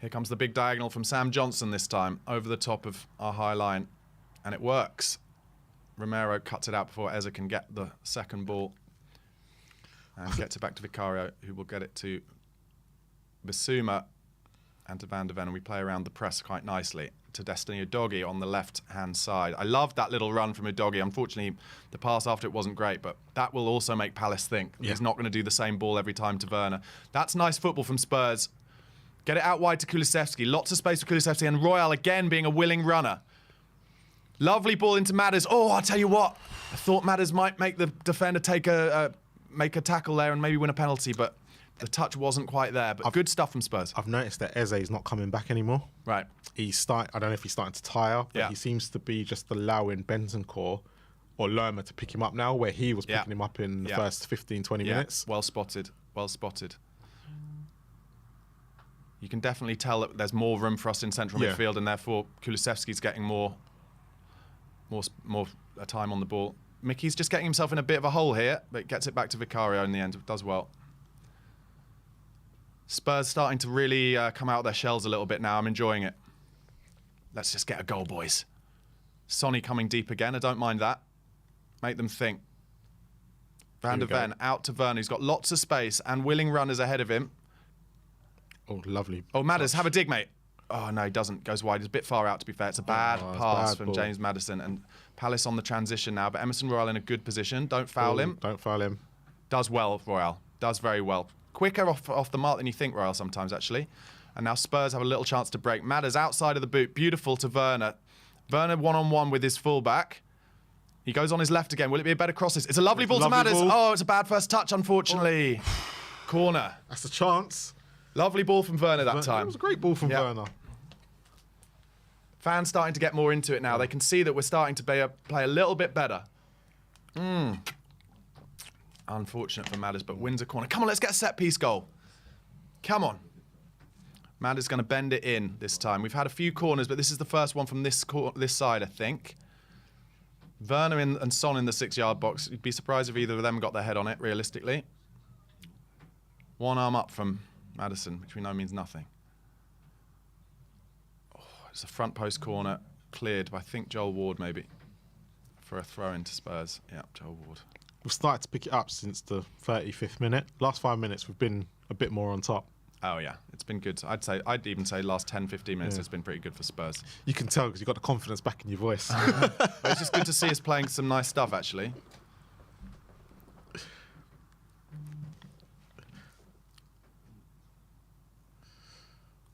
Here comes the big diagonal from Sam Johnson this time, over the top of our high line. And it works. Romero cuts it out before Eze can get the second ball. And gets it back to Vicario, who will get it to Bissouma and to Van der Ven. And we play around the press quite nicely to Destiny Udogie on the left-hand side. I loved that little run from Udogie. Unfortunately, the pass after it wasn't great, but that will also make Palace think. He's not going to do the same ball every time to Werner. That's nice football from Spurs. Get it out wide to Kulusevski. Lots of space for Kulusevski. And Royale again being a willing runner. Lovely ball into Madders. Oh, I'll tell you what. I thought Madders might make the defender make a tackle there and maybe win a penalty, but the touch wasn't quite there. But good stuff from Spurs. I've noticed that Eze is not coming back anymore. Right. I don't know if he's starting to tire, but he seems to be just allowing Bentancur or Lerma to pick him up now, where he was picking him up in the first 15, 20 minutes. Well spotted. Well spotted. You can definitely tell that there's more room for us in central midfield, and therefore Kulusevski's getting more time on the ball. Mickey's just getting himself in a bit of a hole here, but gets it back to Vicario in the end. Does well. Spurs starting to really come out of their shells a little bit now. I'm enjoying it. Let's just get a goal, boys. Sonny coming deep again. I don't mind that. Make them think. Van der Ven out to Werner. He's got lots of space and willing runners ahead of him. Oh, lovely. Oh, Madders, have a dig, mate. Oh, no, he doesn't. Goes wide. He's a bit far out, to be fair. It's a bad pass from James Maddison. And Palace on the transition now. But Emerson Royale in a good position. Don't foul him. Don't foul him. Does well, Royale. Does very well. Quicker off the mark than you think, Royale, sometimes, actually. And now Spurs have a little chance to break. Madders outside of the boot. Beautiful to Werner. Werner one-on-one with his fullback. He goes on his left again. Will it be a better cross? It's a lovely ball to Lovely Madders. ball. Oh, it's a bad first touch, unfortunately. Corner. That's a chance. Lovely ball from Werner that It time. was a great ball from Werner. Fans starting to get more into it now. They can see that we're starting to play a little bit better. Unfortunate for Madders, but wins a corner. Come on, let's get a set-piece goal. Come on. Madders going to bend it in this time. We've had a few corners, but this is the first one from this side, I think. Werner and Son in the 6-yard box. You'd be surprised if either of them got their head on it, realistically. One arm up from Maddison, which we know means nothing. Oh, it's a front post corner, cleared by, I think, Joel Ward, maybe, for a throw into Spurs. Yeah, Joel Ward. We've started to pick it up since the 35th minute. Last 5 minutes, we've been a bit more on top. Oh, yeah. It's been good. I'd even say last 10, 15 minutes, it's been pretty good for Spurs. You can tell because you've got the confidence back in your voice. But it's just good to see us playing some nice stuff, actually.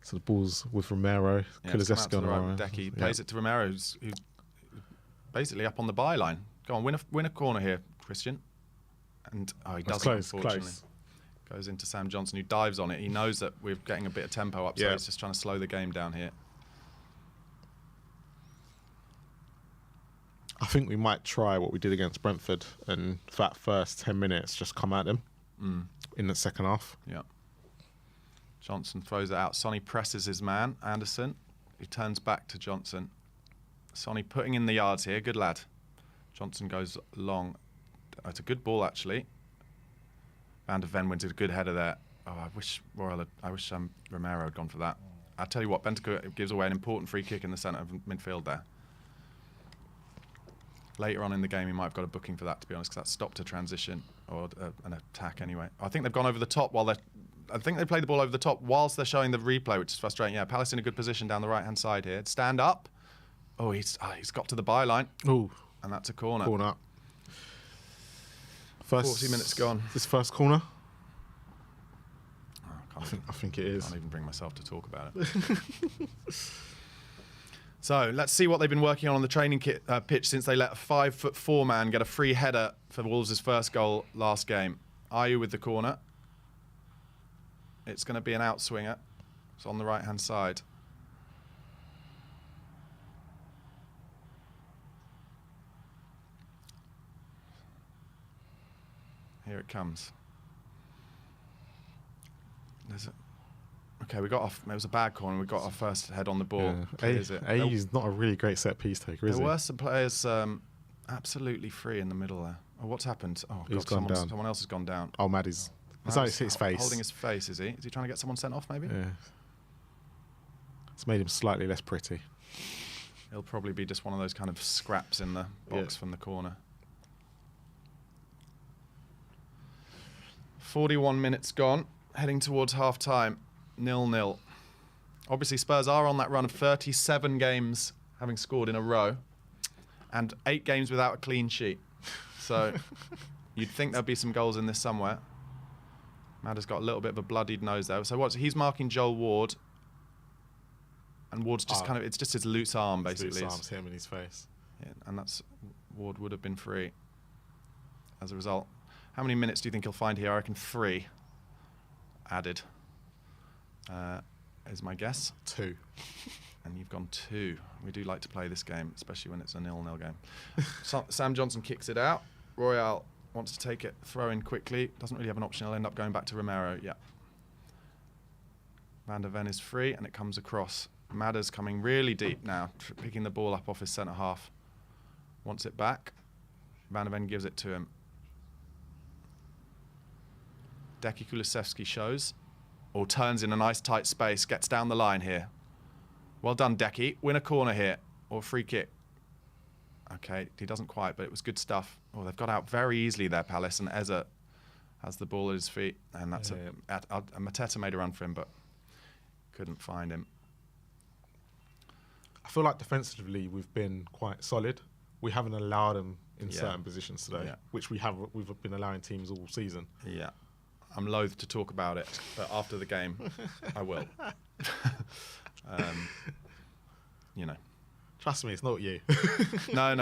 So the ball's with Romero. Kulusevski on the right. Decky plays it to Romero, who's basically up on the byline. Go on, win a corner here, Christian. And he doesn't, unfortunately. Close. Goes into Sam Johnson, who dives on it. He knows that we're getting a bit of tempo up, so he's just trying to slow the game down here. I think we might try what we did against Brentford and for that first 10 minutes just come at them in the second half. Yeah. Johnson throws it out. Sonny presses his man, Anderson. He turns back to Johnson. Sonny putting in the yards here. Good lad. Johnson goes long. It's a good ball, actually. Van der Ven wins a good header there. Oh, I wish Romero had gone for that. I'll tell you what, Bentancur gives away an important free kick in the centre of midfield there. Later on in the game, he might have got a booking for that, to be honest, because that stopped a transition, or an attack anyway. I think they've gone over the top while I think they played the ball over the top whilst they're showing the replay, which is frustrating. Yeah, Palace in a good position down the right-hand side here. Stand up. Oh, he's got to the byline. Ooh. And that's a corner. Corner. First 40 minutes gone. This first corner? Oh, I think it is. I can't even bring myself to talk about it. So let's see what they've been working on the training pitch since they let a 5'4" man get a free header for Wolves' first goal last game. Ayew with the corner. It's going to be an outswinger. It's on the right-hand side. Here it comes. Okay, we got off. It was a bad corner. We got our first head on the ball. He's not a really great set piece taker, is he? There were some players absolutely free in the middle there. Oh, what's happened? Oh, He's God, gone down. someone else has gone down. Oh, Maddie's. It's only his face. Holding his face, is he? Is he trying to get someone sent off, maybe? Yeah. It's made him slightly less pretty. He'll probably be just one of those kind of scraps in the box from the corner. 41 minutes gone, heading towards half-time, 0-0. Obviously, Spurs are on that run of 37 games having scored in a row and 8 games without a clean sheet. So you'd think there'd be some goals in this somewhere. Madder's got a little bit of a bloodied nose there. So he's marking Joel Ward, and Ward's just it's just his loose arm, basically. Loose arm's him in his face. Yeah, and Ward would have been free as a result. How many minutes do you think he'll find here? I reckon 3 added is my guess. 2. And you've gone 2. We do like to play this game, especially when it's a 0-0 game. Sam Johnson kicks it out. Royale wants to take it, throw in quickly. Doesn't really have an option. He'll end up going back to Romero. Yeah. Van der Ven is free, and it comes across. Madder's coming really deep now, picking the ball up off his centre half. Wants it back. Van der Ven gives it to him. Decky Kulusevski shows, or turns in a nice tight space, gets down the line here. Well done, Decky. Win a corner here, or free kick. Okay, he doesn't quite, but it was good stuff. Oh, they've got out very easily there, Palace, and Eza has the ball at his feet, and that's Mateta made a run for him, but couldn't find him. I feel like defensively we've been quite solid. We haven't allowed them in certain positions today, which we've been allowing teams all season. Yeah. I'm loath to talk about it, but after the game, I will. You know. Trust me, it's not you. No.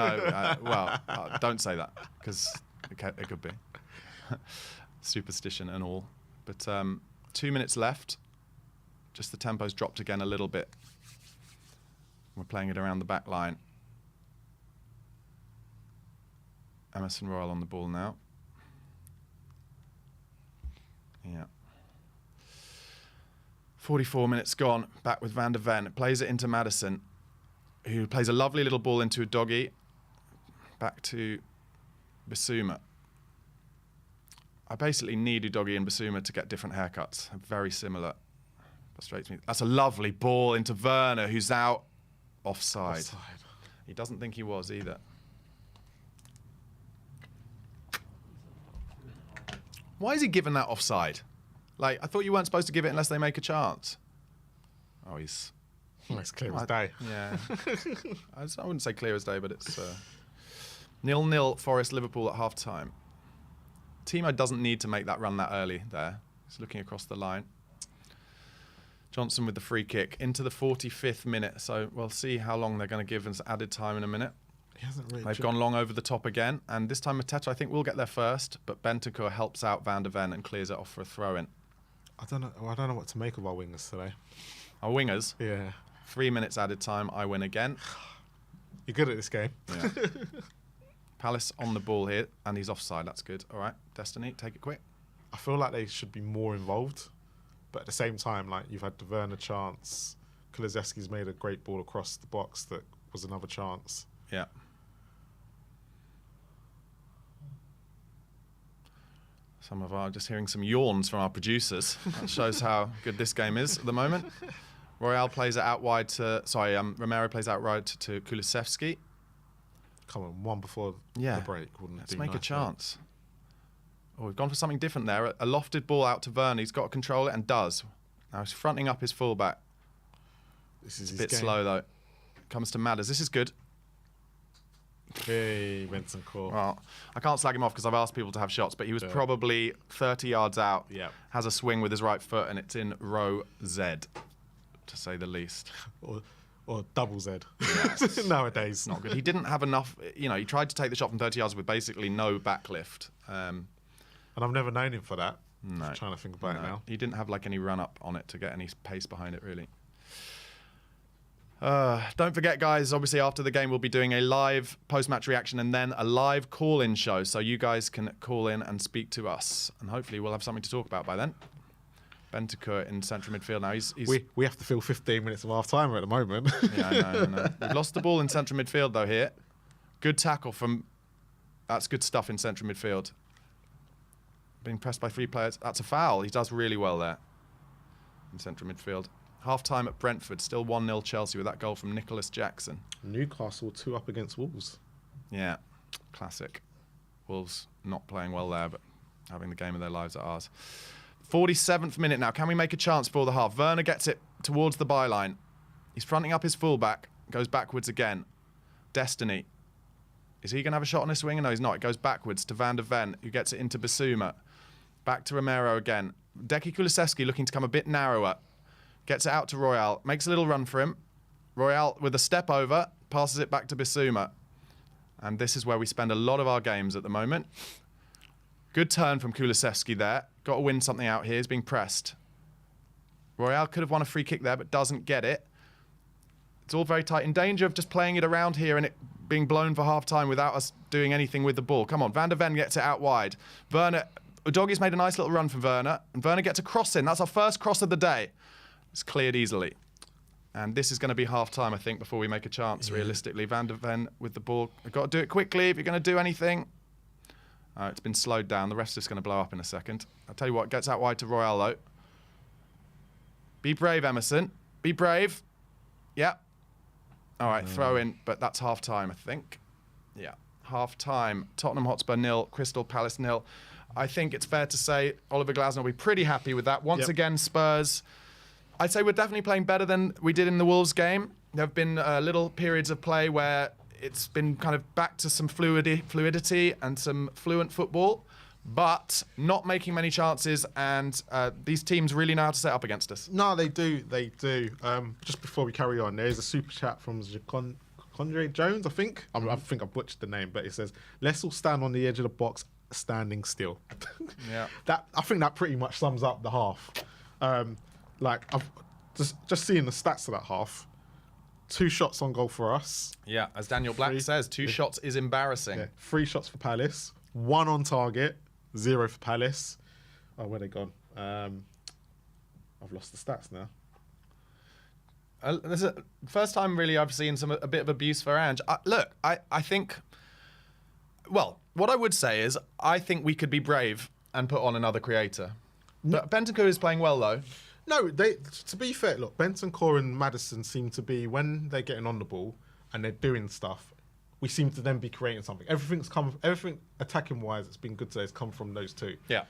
Don't say that, because it could be. Superstition and all. But 2 minutes left. Just the tempo's dropped again a little bit. We're playing it around the back line. Emerson Royal on the ball now. Yeah. 44 minutes gone. Back with Van der Ven. Plays it into Maddison, who plays a lovely little ball into Udogie. Back to Bissouma. I basically need Udogie and Bissouma to get different haircuts. They're very similar. Frustrates me. That's a lovely ball into Werner, who's out. Offside. He doesn't think he was either. Why is he giving that offside? Like, I thought you weren't supposed to give it unless they make a chance. Oh, he's... It's clear as day. Yeah. I wouldn't say clear as day, but it's 0-0 Forest Liverpool at half-time. Timo doesn't need to make that run that early there. He's looking across the line. Johnson with the free kick into the 45th minute. So we'll see how long they're going to give us added time in a minute. He hasn't really They've gone long over the top again. And this time Mateta, I think, will get there first. But Bentancur helps out Van der Ven and clears it off for a throw-in. I don't know what to make of our wingers today. Our wingers? Yeah. 3 minutes added time. I win again. You're good at this game. Yeah. Palace on the ball here. And he's offside. That's good. All right. Destiny, take it quick. I feel like they should be more involved. But at the same time, like, you've had the Werner chance. Kulusevski's made a great ball across the box that was another chance. Yeah. Just hearing some yawns from our producers. That shows how good this game is at the moment. Royal plays it out wide to... Romero plays out wide to Kulusevski. Come on, one before the break. Let's make a chance. Oh, we've gone for something different there. A lofted ball out to Werner. He's got to control it and does. Now he's fronting up his fullback. This is a bit slow, though. Comes to Madders. This is good. Hey, Vincent Core. Well, I can't slag him off because I've asked people to have shots, but he was probably 30 yards out. Yeah. Has a swing with his right foot, and it's in row Z, to say the least. Or double Z. Yeah, nowadays. Not good. He didn't have enough. He tried to take the shot from 30 yards with basically no backlift. And I've never known him for that. No. I'm trying to think about it now. He didn't have like any run up on it to get any pace behind it, really. Don't forget, guys, obviously after the game we'll be doing a live post-match reaction and then a live call-in show, so you guys can call in and speak to us, and hopefully we'll have something to talk about by then. Bentancur in central midfield now. He's we have to fill 15 minutes of half-time at the moment. Yeah, I know. We've lost the ball in central midfield, though, here. Good tackle from... That's good stuff in central midfield. Being pressed by 3 players. That's a foul. He does really well there in central midfield. Half-time at Brentford. Still 1-0 Chelsea with that goal from Nicholas Jackson. Newcastle 2 up against Wolves. Yeah, classic. Wolves not playing well there, but having the game of their lives at ours. 47th minute now. Can we make a chance for the half? Werner gets it towards the byline. He's fronting up his fullback. Goes backwards again. Destiny. Is he going to have a shot on his swing? No, he's not. It goes backwards to Van der Ven, who gets it into Bissouma. Back to Romero again. Decky Kulusevski looking to come a bit narrower. Gets it out to Royal. Makes a little run for him. Royal with a step over. Passes it back to Bissouma. And this is where we spend a lot of our games at the moment. Good turn from Kulusevski there. Got to win something out here. He's being pressed. Royal could have won a free kick there, but doesn't get it. It's all very tight. In danger of just playing it around here and it being blown for half-time without us doing anything with the ball. Come on, Van der Ven gets it out wide. Udogie's made a nice little run from Werner. And Werner gets a cross in. That's our first cross of the day. It's cleared easily. And this is going to be half-time, I think, before we make a chance, realistically. Van der Ven with the ball. We've got to do it quickly if you're going to do anything. It's been slowed down. The ref's just going to blow up in a second. I'll tell you what, gets out wide to Royal, though. Be brave, Emerson. Be brave. Yeah. All right, throw in, but that's half-time, I think. Yeah, half-time. Tottenham Hotspur 0, Crystal Palace 0. I think it's fair to say Oliver Glasner will be pretty happy with that. Once again, Spurs... I'd say we're definitely playing better than we did in the Wolves game. There have been little periods of play where it's been kind of back to some fluidity and some fluent football, but not making many chances, and these teams really know how to set up against us. No, they do. They do. Just before we carry on, there is a super chat from Condre Jones, I think. I think I butchered the name, but it says, let's all stand on the edge of the box, standing still. Yeah. I think that pretty much sums up the half. Like, I've just seeing the stats of that half. 2 shots on goal for us. Yeah, as Daniel Black says, 2 shots is embarrassing. Yeah, 3 shots for Palace. 1 on target, 0 for Palace. Oh, where they gone? I've lost the stats now. This is the first time really I've seen a bit of abuse for Ange. Look, I think, well, what I would say is I think we could be brave and put on another creator. But Bentancur is playing well though. No, to be fair, look, Bentancur and Maddison seem to be, when they're getting on the ball and they're doing stuff, we seem to then be creating something. Everything attacking wise that's been good today has come from those 2. Yeah.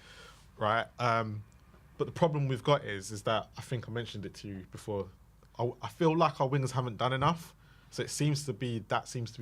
Right? But the problem we've got is that, I think I mentioned it to you before, I feel like our wingers haven't done enough. So it seems to be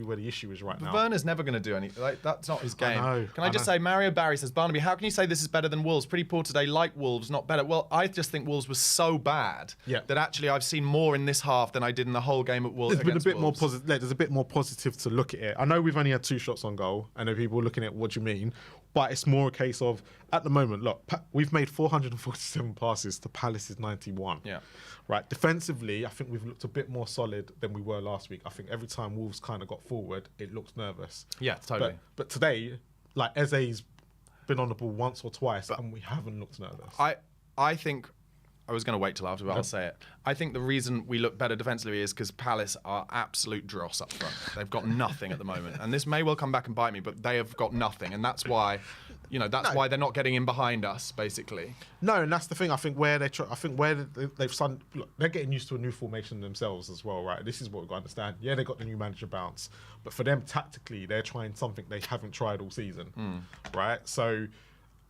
where the issue is right now. Werner's never going to do anything. Like, that's not his game. I know, Can I just say, Mario Barry says, Barnaby, how can you say this is better than Wolves? Pretty poor today, like Wolves, not better. Well, I just think Wolves was so bad that actually I've seen more in this half than I did in the whole game at Wolves. There's been a bit more positive. There's a bit more positive to look at it. I know we've only had 2 shots on goal. I know people are looking at what do you mean, but it's more a case of at the moment. Look, we've made 447 passes to Palace's 91. Yeah. Right. Defensively, I think we've looked a bit more solid than we were last week. I think every time Wolves kind of got forward, it looked nervous. Yeah, totally. But today, like Eze's been on the ball once or twice, and we haven't looked nervous. I think I was going to wait till after, but I'll say it. I think the reason we look better defensively is because Palace are absolute dross up front. They've got nothing at the moment, and this may well come back and bite me, but they have got nothing, and that's why, why they're not getting in behind us, basically. No, and that's the thing. I think they've signed. Look, they're getting used to a new formation themselves as well, right? This is what we've got to understand. Yeah, they got the new manager bounce, but for them tactically, they're trying something they haven't tried all season, right? So.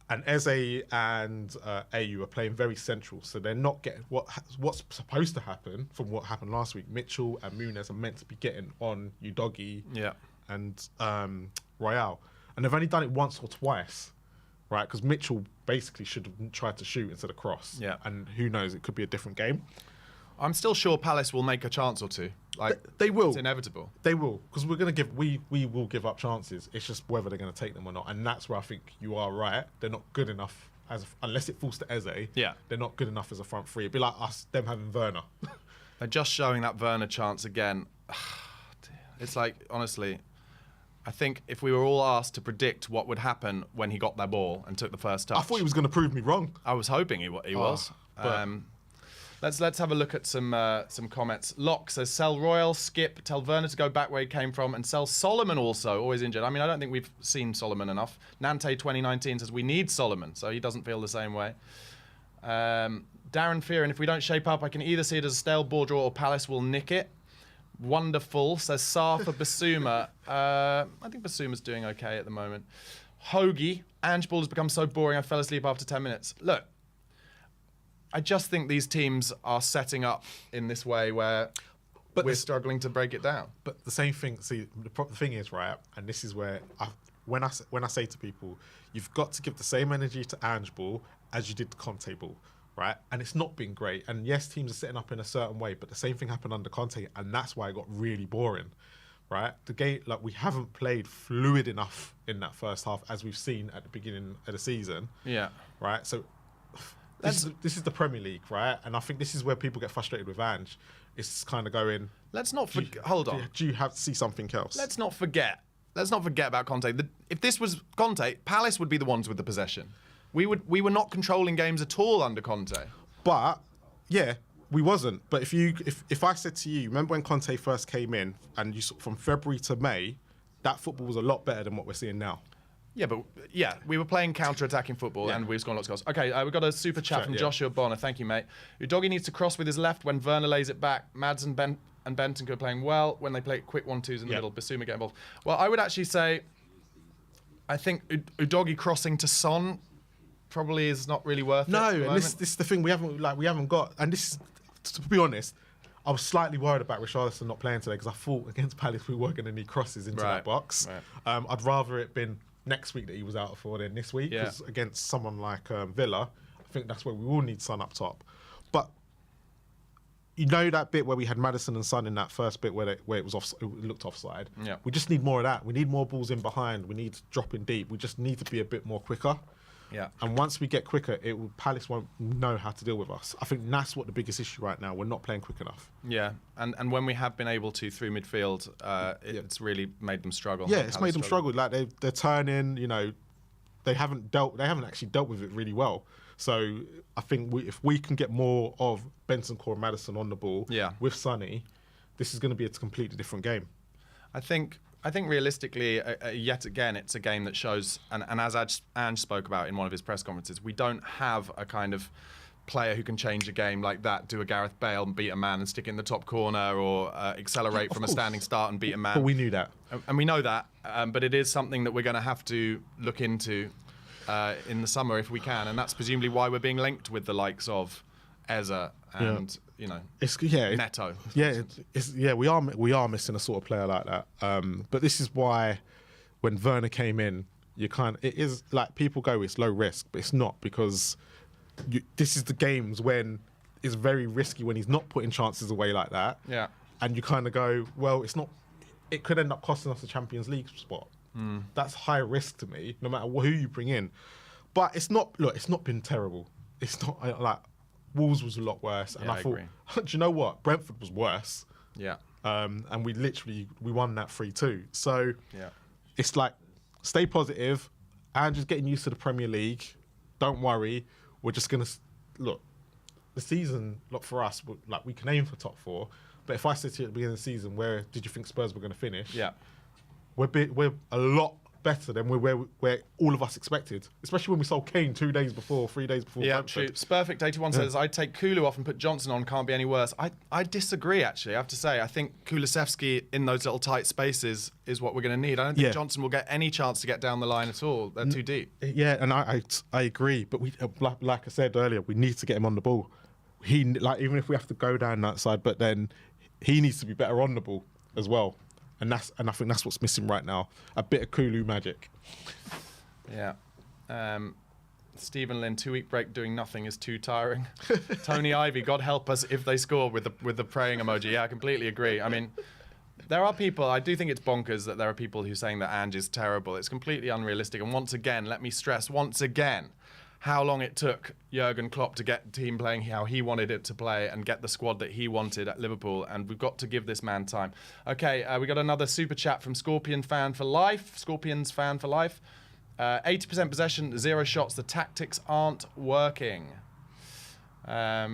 And Eze and AU are playing very central, so they're not getting what's supposed to happen from what happened last week. Mitchell and Muniz are meant to be getting on Udogie and Royale, and they've only done it once or twice, right? Because Mitchell basically should have tried to shoot instead of cross. Yeah, and who knows? It could be a different game. I'm still sure Palace will make a chance or two. Like they will. It's inevitable. They will, because we will give up chances. It's just whether they're going to take them or not, and that's where I think you are right. They're not good enough unless it falls to Eze. Yeah, they're not good enough as a front three. It'd be like them having Werner. They're just showing that Werner chance again. It's like, honestly, I think if we were all asked to predict what would happen when he got that ball and took the first touch, I thought he was going to prove me wrong. I was hoping he was. Let's have a look at some comments. Locke says, sell Royal, skip, tell Werner to go back where he came from, and sell Solomon also, always injured. I mean, I don't think we've seen Solomon enough. Nante 2019 says, we need Solomon, so he doesn't feel the same way. Darren Fearon, if we don't shape up, I can either see it as a stale ball draw or Palace will nick it. Wonderful, says Saar for Basuma. I think Basuma's doing okay at the moment. Hoagie, Ange ball has become so boring I fell asleep after 10 minutes. Look, I just think these teams are setting up in this way where we're struggling to break it down. But the same thing, see, the thing is, right, and this is where, when I say to people, you've got to give the same energy to Ange ball as you did to Conte ball, right? And it's not been great. And yes, teams are setting up in a certain way, but the same thing happened under Conte, and that's why it got really boring, right? The game, like, we haven't played fluid enough in that first half as we've seen at the beginning of the season. Yeah. Right? So this is the Premier League, right? And I think this is where people get frustrated with Ange. It's kind of going, let's not forget. Hold on. Do you have to see something else? Let's not forget about Conte. If this was Conte, Palace would be the ones with the possession. We were not controlling games at all under Conte. But yeah, we wasn't. But if I said to you, remember when Conte first came in, and you saw from February to May, that football was a lot better than what we're seeing now. Yeah, but we were playing counter-attacking football and we were scoring lots of goals. Okay, we've got a super chat from Joshua Bonner. Thank you, mate. Udogie needs to cross with his left when Werner lays it back. Mads and Bentancur are playing well when they play quick 1-2s in the middle. Basuma get involved. Well, I would actually say, I think Udogie crossing to Son probably is not really worth it. No, and this is the thing we haven't got. And this is, to be honest, I was slightly worried about Richarlison not playing today because I thought against Palace we were going to need crosses into that box. Right. I'd rather it been next week that he was out for than this week, because against someone like Villa, I think that's where we will need Son up top. But you know that bit where we had Maddison and Son in that first bit where it was it looked offside. Yeah. We just need more of that. We need more balls in behind. We need to drop in deep. We just need to be a bit more quicker. Yeah. And once we get quicker, Palace won't know how to deal with us. I think that's what the biggest issue right now. We're not playing quick enough. Yeah, and when we have been able to through midfield, it's really made them struggle. Yeah, it's made them struggle. Like they're turning. You know, they haven't actually dealt with it really well. So I think if we can get more of Bentancur and Maddison on the ball with Sonny, this is going to be a completely different game. I think realistically, yet again, it's a game that shows, and as Ange spoke about in one of his press conferences, we don't have a kind of player who can change a game like that, do a Gareth Bale and beat a man and stick it in the top corner, or accelerate from a standing start and beat a man. But we knew that. And we know that, but it is something that we're going to have to look into in the summer if we can, and that's presumably why we're being linked with the likes of Eza and Neto. We are missing a sort of player like that. But this is why when Werner came in, it is like people go it's low risk, but it's not, because this is the games when it's very risky when he's not putting chances away like that. Yeah, and you kind of go, well, it's not. It could end up costing us the Champions League spot. That's high risk to me, no matter who you bring in. But it's not. Look, it's not been terrible. It's not like Wolves was a lot worse, and I thought, do you know what? Brentford was worse. Yeah. And we won that 3-2. So it's like, stay positive, and just getting used to the Premier League. Don't worry. We're just gonna look. The season, look, for us, like, we can aim for top 4. But if I said to you at the beginning of the season, where did you think Spurs were going to finish? Yeah. We're a lot better than where all of us expected, especially when we sold Kane 3 days before. Yeah, true. Spurfict 81 says, I'd take Kulu off and put Johnson on, can't be any worse. I disagree, actually, I have to say. I think Kulusevski in those little tight spaces is what we're going to need. I don't think Johnson will get any chance to get down the line at all. They're too deep. Yeah, and I agree, but we, like I said earlier, we need to get him on the ball. Even if we have to go down that side, but then he needs to be better on the ball as well. And I think that's what's missing right now. A bit of Kulu magic. Yeah. Stephen Lynn, 2-week break doing nothing is too tiring. Tony Ivy, God help us if they score with the praying emoji. Yeah, I completely agree. I mean, there are people, I do think it's bonkers that there are people who are saying that Ange is terrible. It's completely unrealistic. And once again, let me stress once again, how long it took Jurgen Klopp to get the team playing how he wanted it to play and get the squad that he wanted at Liverpool, and we've got to give this man time. Okay, we got another super chat from Scorpions fan for life. 80% possession, 0 shots. The tactics aren't working. Yeah,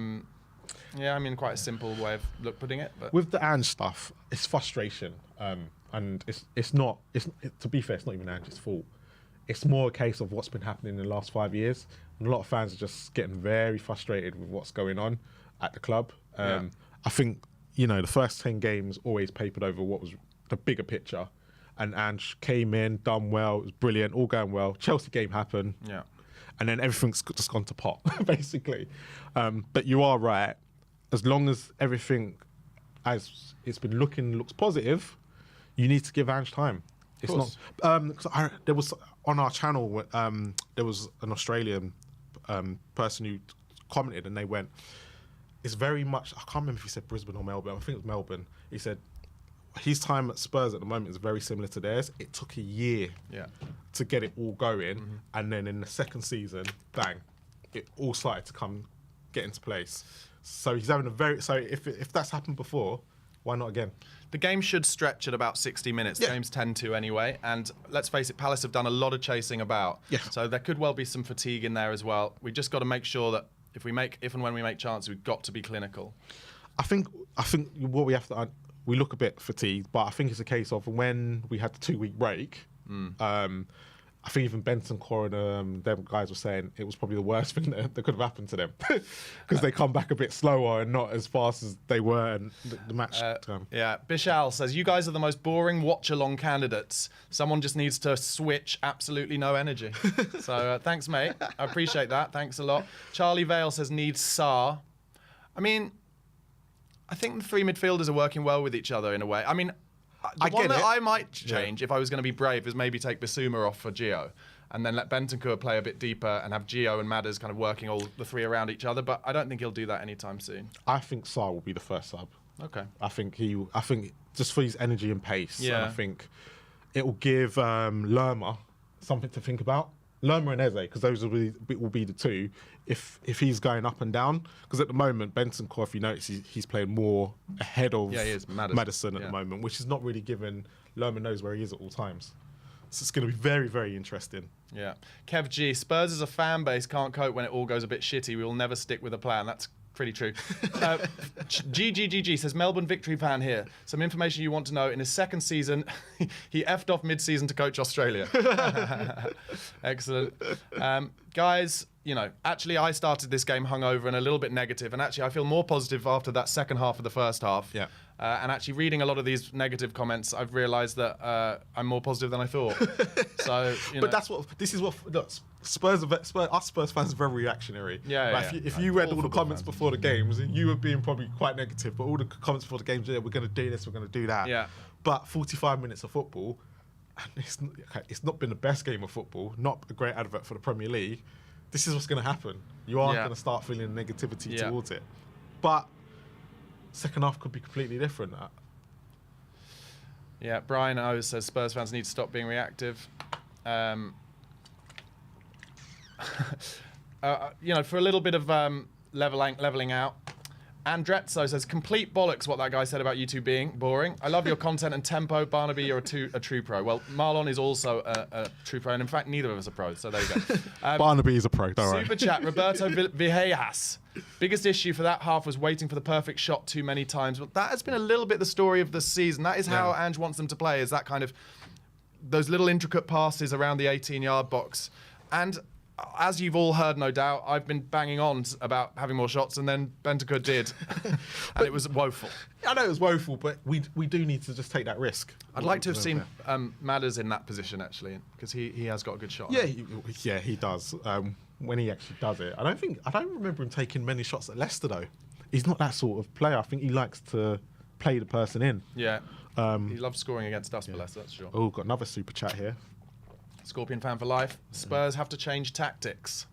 I mean, quite a simple way of putting it. But with the Ange stuff, it's frustration, and it's not. To be fair, it's not even Ange's fault. It's more a case of what's been happening in the last 5 years. And a lot of fans are just getting very frustrated with what's going on at the club. I think, the first 10 games always papered over what was the bigger picture. And Ange came in, done well, it was brilliant, all going well. Chelsea game happened. Yeah. And then everything's just gone to pot, basically. But you are right. As long as everything, as it's been looks positive, you need to give Ange time. It's not. Cause there was on our channel. There was an Australian person who commented, and they went, "It's very much." I can't remember if he said Brisbane or Melbourne. I think it was Melbourne. He said his time at Spurs at the moment is very similar to theirs. It took a year to get it all going, and then in the second season, bang, it all started to get into place. So he's having if that's happened before, why not again? The game should stretch at about 60 minutes. Yeah. Games tend to anyway. And let's face it, Palace have done a lot of chasing about. Yeah. So there could well be some fatigue in there as well. We just got to make sure that if and when we make chances, we've got to be clinical. I think what we have to, we look a bit fatigued, but I think it's a case of when we had the 2-week break, I think even Bentancur and them guys were saying it was probably the worst thing that could have happened to them because they come back a bit slower and not as fast as they were in the match time. Yeah, Bishal says, you guys are the most boring watch-along candidates. Someone just needs to switch absolutely no energy. So thanks, mate. I appreciate that. Thanks a lot. Charlie Vale says, needs Sarr. I mean, I think the three midfielders are working well with each other in a way. I mean, I might change if I was going to be brave is maybe take Bissouma off for Gio and then let Bentancur play a bit deeper and have Gio and Madders kind of working all the three around each other. But I don't think he'll do that anytime soon. I think Sarr will be the first sub. Okay. I think just for his energy and pace. Yeah. And I think it will give Lerma something to think about. Lerma and Eze, because those will be the two. If he's going up and down, because at the moment Bentancur, if you notice, he's playing more ahead of he is. Maddison at the moment, which is not really given Lerma knows where he is at all times. So it's going to be very, very interesting. Yeah. Kev G, Spurs as a fan base can't cope when it all goes a bit shitty. We will never stick with a plan. That's pretty true. GGGG says, Melbourne victory fan here. Some information you want to know. In his second season, he effed off mid-season to coach Australia. Excellent. Guys, you know, actually I started this game hungover and a little bit negative, and actually I feel more positive after that second half of the first half. Yeah. And actually reading a lot of these negative comments, I've realised that I'm more positive than I thought. So, this is what look, Spurs fans are very reactionary. Yeah, like yeah. If you read all the comments before the games, you were being probably quite negative, but all the comments before the games, we're going to do this, we're going to do that. Yeah. But 45 minutes of football, and it's not been the best game of football, not a great advert for the Premier League. This is what's going to happen. You are going to start feeling negativity towards it. But second half could be completely different. Yeah, Brian O says Spurs fans need to stop being reactive. You know, for a little bit of leveling out. Andrezzo says, complete bollocks what that guy said about you two being boring. I love your content and tempo. Barnaby, you're a true pro. Well, Marlon is also a true pro, and in fact, neither of us are pros, so there you go. Barnaby is a pro, don't worry. Super chat, Roberto Villejas. Biggest issue for that half was waiting for the perfect shot too many times. Well, that has been a little bit the story of the season. That is how Ange wants them to play, is that kind of those little intricate passes around the 18-yard box. And as you've all heard, no doubt, I've been banging on about having more shots, and then Bentancur did, and it was woeful. I know it was woeful, but we do need to just take that risk. I'd like to have seen Madders in that position, actually, because he has got a good shot. Yeah, he does. When he actually does it, I don't remember him taking many shots at Leicester though. He's not that sort of player. I think he likes to play the person in. Yeah, he loves scoring against us for Leicester, that's sure. Oh, got another super chat here. Scorpion fan for life. Spurs have to change tactics.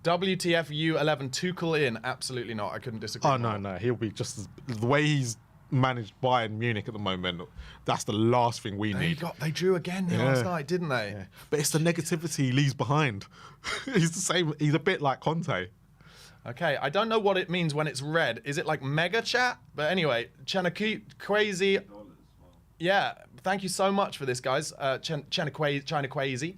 WTF U11 Tuchel in? Absolutely not. I couldn't disagree. Oh no, he'll be just the way he's managed Bayern Munich at the moment. That's the last thing we need. They drew again last night, didn't they? Yeah. But it's the negativity he leaves behind. He's the same. He's a bit like Conte. Okay, I don't know what it means when it's red. Is it like mega chat? But anyway, Chanakwezi. Yeah, thank you so much for this, guys. Chanakwezi.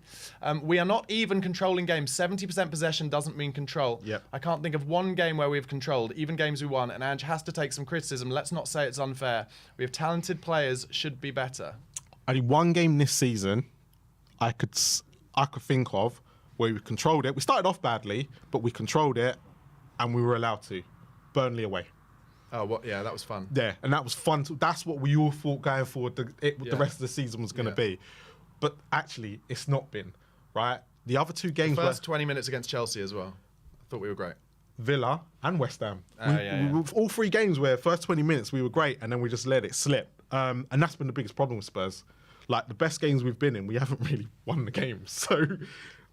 We are not even controlling games. 70% possession doesn't mean control. Yep. I can't think of one game where we've controlled, even games we won, and Ange has to take some criticism. Let's not say it's unfair. We have talented players, should be better. Only one game this season I could think of where we controlled it. We started off badly, but we controlled it, and we were allowed to. Burnley away. Oh, yeah, that was fun. Yeah, and that was fun. That's what we all thought going forward, the rest of the season was going to be. But actually, it's not been, right? The other two games First 20 minutes against Chelsea as well. I thought we were great. Villa and West Ham. All three games where first 20 minutes we were great, and then we just let it slip. And that's been the biggest problem with Spurs. Like, the best games we've been in, we haven't really won the games. So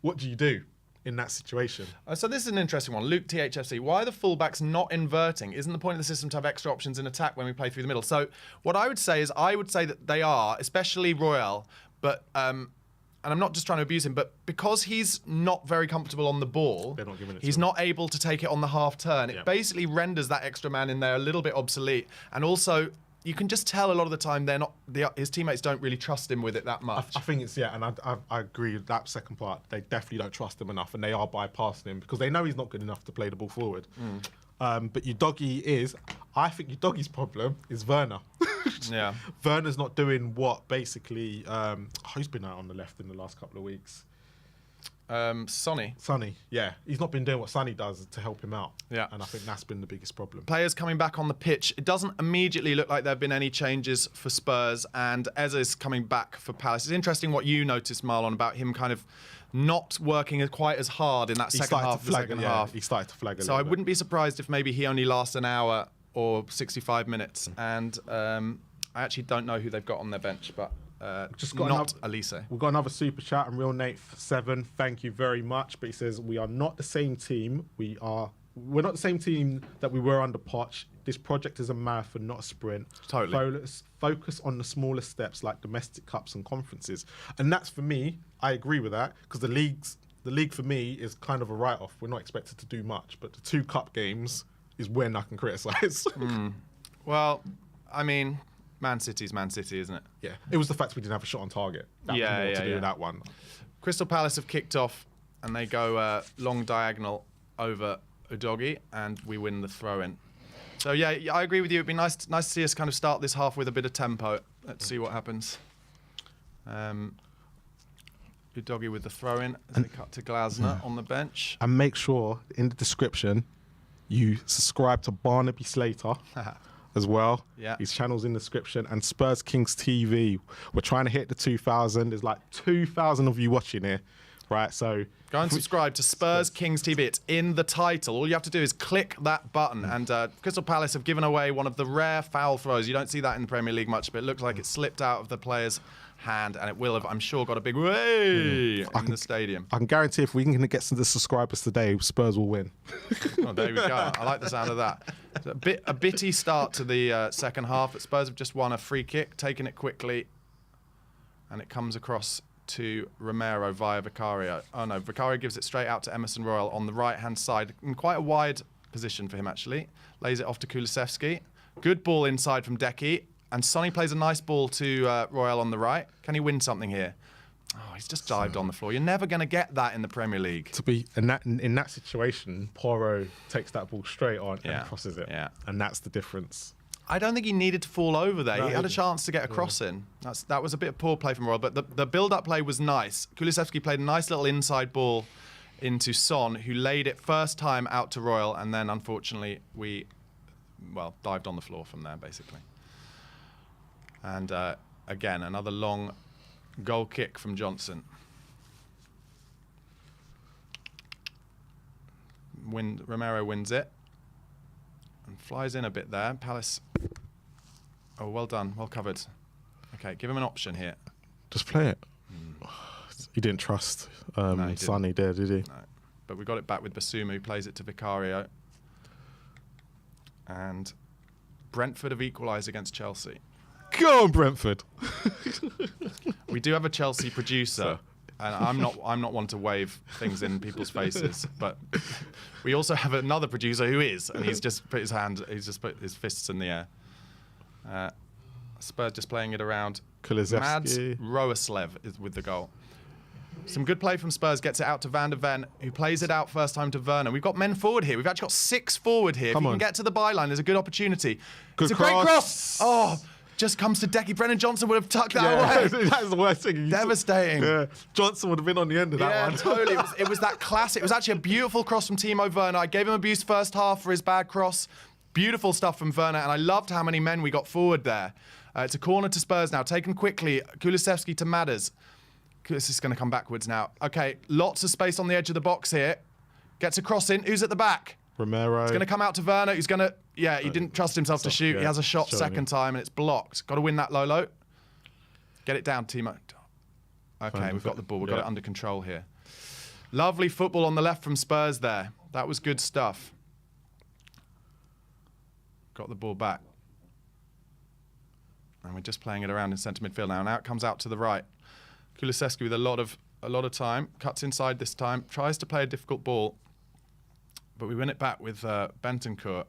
what do you do in that situation? So this is an interesting one. Luke THFC, why are the fullbacks not inverting? Isn't the point of the system to have extra options in attack when we play through the middle? So what I would say is that they are, especially Royal, but and I'm not just trying to abuse him, but because he's not very comfortable on the ball, They're not giving it to he's him. not able to take it on the half turn. It basically renders that extra man in there a little bit obsolete. And also, you can just tell a lot of the time his teammates don't really trust him with it that much. I think it's, and I agree with that second part. They definitely don't trust him enough, and they are bypassing him because they know he's not good enough to play the ball forward. But I think Udogie's problem is Werner. Yeah. Werner's not doing what basically, who's been out on the left in the last couple of weeks? Sonny, yeah. He's not been doing what Sonny does to help him out. Yeah. And I think that's been the biggest problem. Players coming back on the pitch. It doesn't immediately look like there have been any changes for Spurs, and Eze's coming back for Palace. It's interesting what you noticed, Marlon, about him kind of not working quite as hard in that second half. He started to flag a little So I bit. wouldn't be surprised if maybe he only lasts an hour or 65 minutes. And I actually don't know who they've got on their bench, but Just got not Elise. We've got another super chat and Real Nate 7. Thank you very much. But he says, we are not the same team. We're not the same team that we were under Poch. This project is a marathon, not a sprint. Totally. Focus on the smaller steps like domestic cups and conferences. And that's, for me, I agree with that, because the league for me is kind of a write-off. We're not expected to do much, but the 2 cup games is when I can criticise. Well, I mean, Man City's Man City, isn't it? Yeah. It was the fact we didn't have a shot on target. That was more to do with that one. Crystal Palace have kicked off, and they go long diagonal over Udogie, and we win the throw-in. So yeah, I agree with you. It'd be nice to see us kind of start this half with a bit of tempo. Let's see what happens. Udogie with the throw-in as they cut to Glasner on the bench. And make sure in the description you subscribe to Barnaby Slater as well. Yeah. His channel's in the description. And Spurs Kings TV. We're trying to hit the 2,000. There's like 2,000 of you watching here. Right, so go and subscribe to Spurs Kings TV. It's in the title. All you have to do is click that button. And Crystal Palace have given away one of the rare foul throws. You don't see that in the Premier League much, but it looks like it slipped out of the player's hand, and it will have, I'm sure, got a big way in the stadium. I can guarantee if we can get some of the subscribers today, Spurs will win. Oh, there we go. I like the sound of that. So a bitty start to the second half, but Spurs have just won a free kick, taken it quickly, and it comes across to Romero via Vicario. Oh no, Vicario gives it straight out to Emerson Royal on the right-hand side, in quite a wide position for him actually. Lays it off to Kulusevski. Good ball inside from Decky, and Sonny plays a nice ball to Royal on the right. Can he win something here? Oh, he's just dived on the floor. You're never going to get that in the Premier League. To be in that situation, Porro takes that ball straight on and crosses it, and that's the difference. I don't think he needed to fall over there. No, he had a chance to get a cross in. That was a bit of poor play from Royal, but the build-up play was nice. Kulusevski played a nice little inside ball into Son, who laid it first time out to Royal, and then unfortunately we, dived on the floor from there, basically. And again, another long goal kick from Johnson. Romero wins it. And flies in a bit there. Palace. Oh, well done. Well covered. Okay, give him an option here. Just play it. He didn't trust Sonny there, did he? No. But we got it back with Basuma, who plays it to Vicario. And Brentford have equalised against Chelsea. Go on, Brentford. We do have a Chelsea producer. And I'm not one to wave things in people's faces, but we also have another producer who is, and he's just put his fists in the air. Spurs just playing it around. Mads Roeslev is with the goal. Some good play from Spurs, gets it out to Van der Ven, who plays it out first time to Werner. We've got men forward here. We've actually got 6 forward here. If you can get to the byline, there's a good opportunity. It's a great cross. Oh. Just comes to Decky. Brennan Johnson would have tucked that away. That's the worst thing. Devastating. Yeah. Johnson would have been on the end of that one. Yeah, totally. It was that classic. It was actually a beautiful cross from Timo Werner. I gave him abuse first half for his bad cross. Beautiful stuff from Werner, and I loved how many men we got forward there. It's a corner to Spurs now, taken quickly. Kulusevski to Madders. This is going to come backwards now. Okay, lots of space on the edge of the box here. Gets a cross in. Who's at the back? Romero. It's going to come out to Werner. He's going to... Yeah, he didn't trust himself to shoot. He has a shot second time, and it's blocked. Got to win that, Lolo. Get it down, Timo. Okay, we've got the ball. We've got it under control here. Lovely football on the left from Spurs there. That was good stuff. Got the ball back. And we're just playing it around in centre midfield now. Now it comes out to the right. Kulusevski with a lot of time. Cuts inside this time. Tries to play a difficult ball. But we win it back with Bentancur.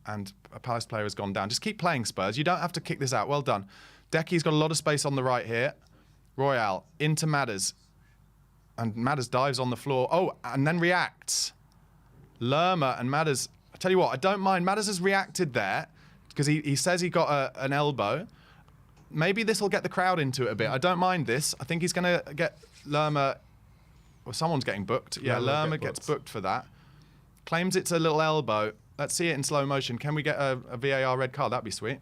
And a Palace player has gone down. Just keep playing, Spurs. You don't have to kick this out. Well done. Decky's got a lot of space on the right here. Royal into Madders. And Madders dives on the floor. Oh, and then reacts. Lerma and Madders. I tell you what, I don't mind. Madders has reacted there because he says he got an elbow. Maybe this will get the crowd into it a bit. I don't mind this. I think he's going to get Lerma... Well, someone's getting booked. Yeah, Lerma gets booked for that. Claims it's a little elbow. Let's see it in slow motion. Can we get a VAR red card? That'd be sweet.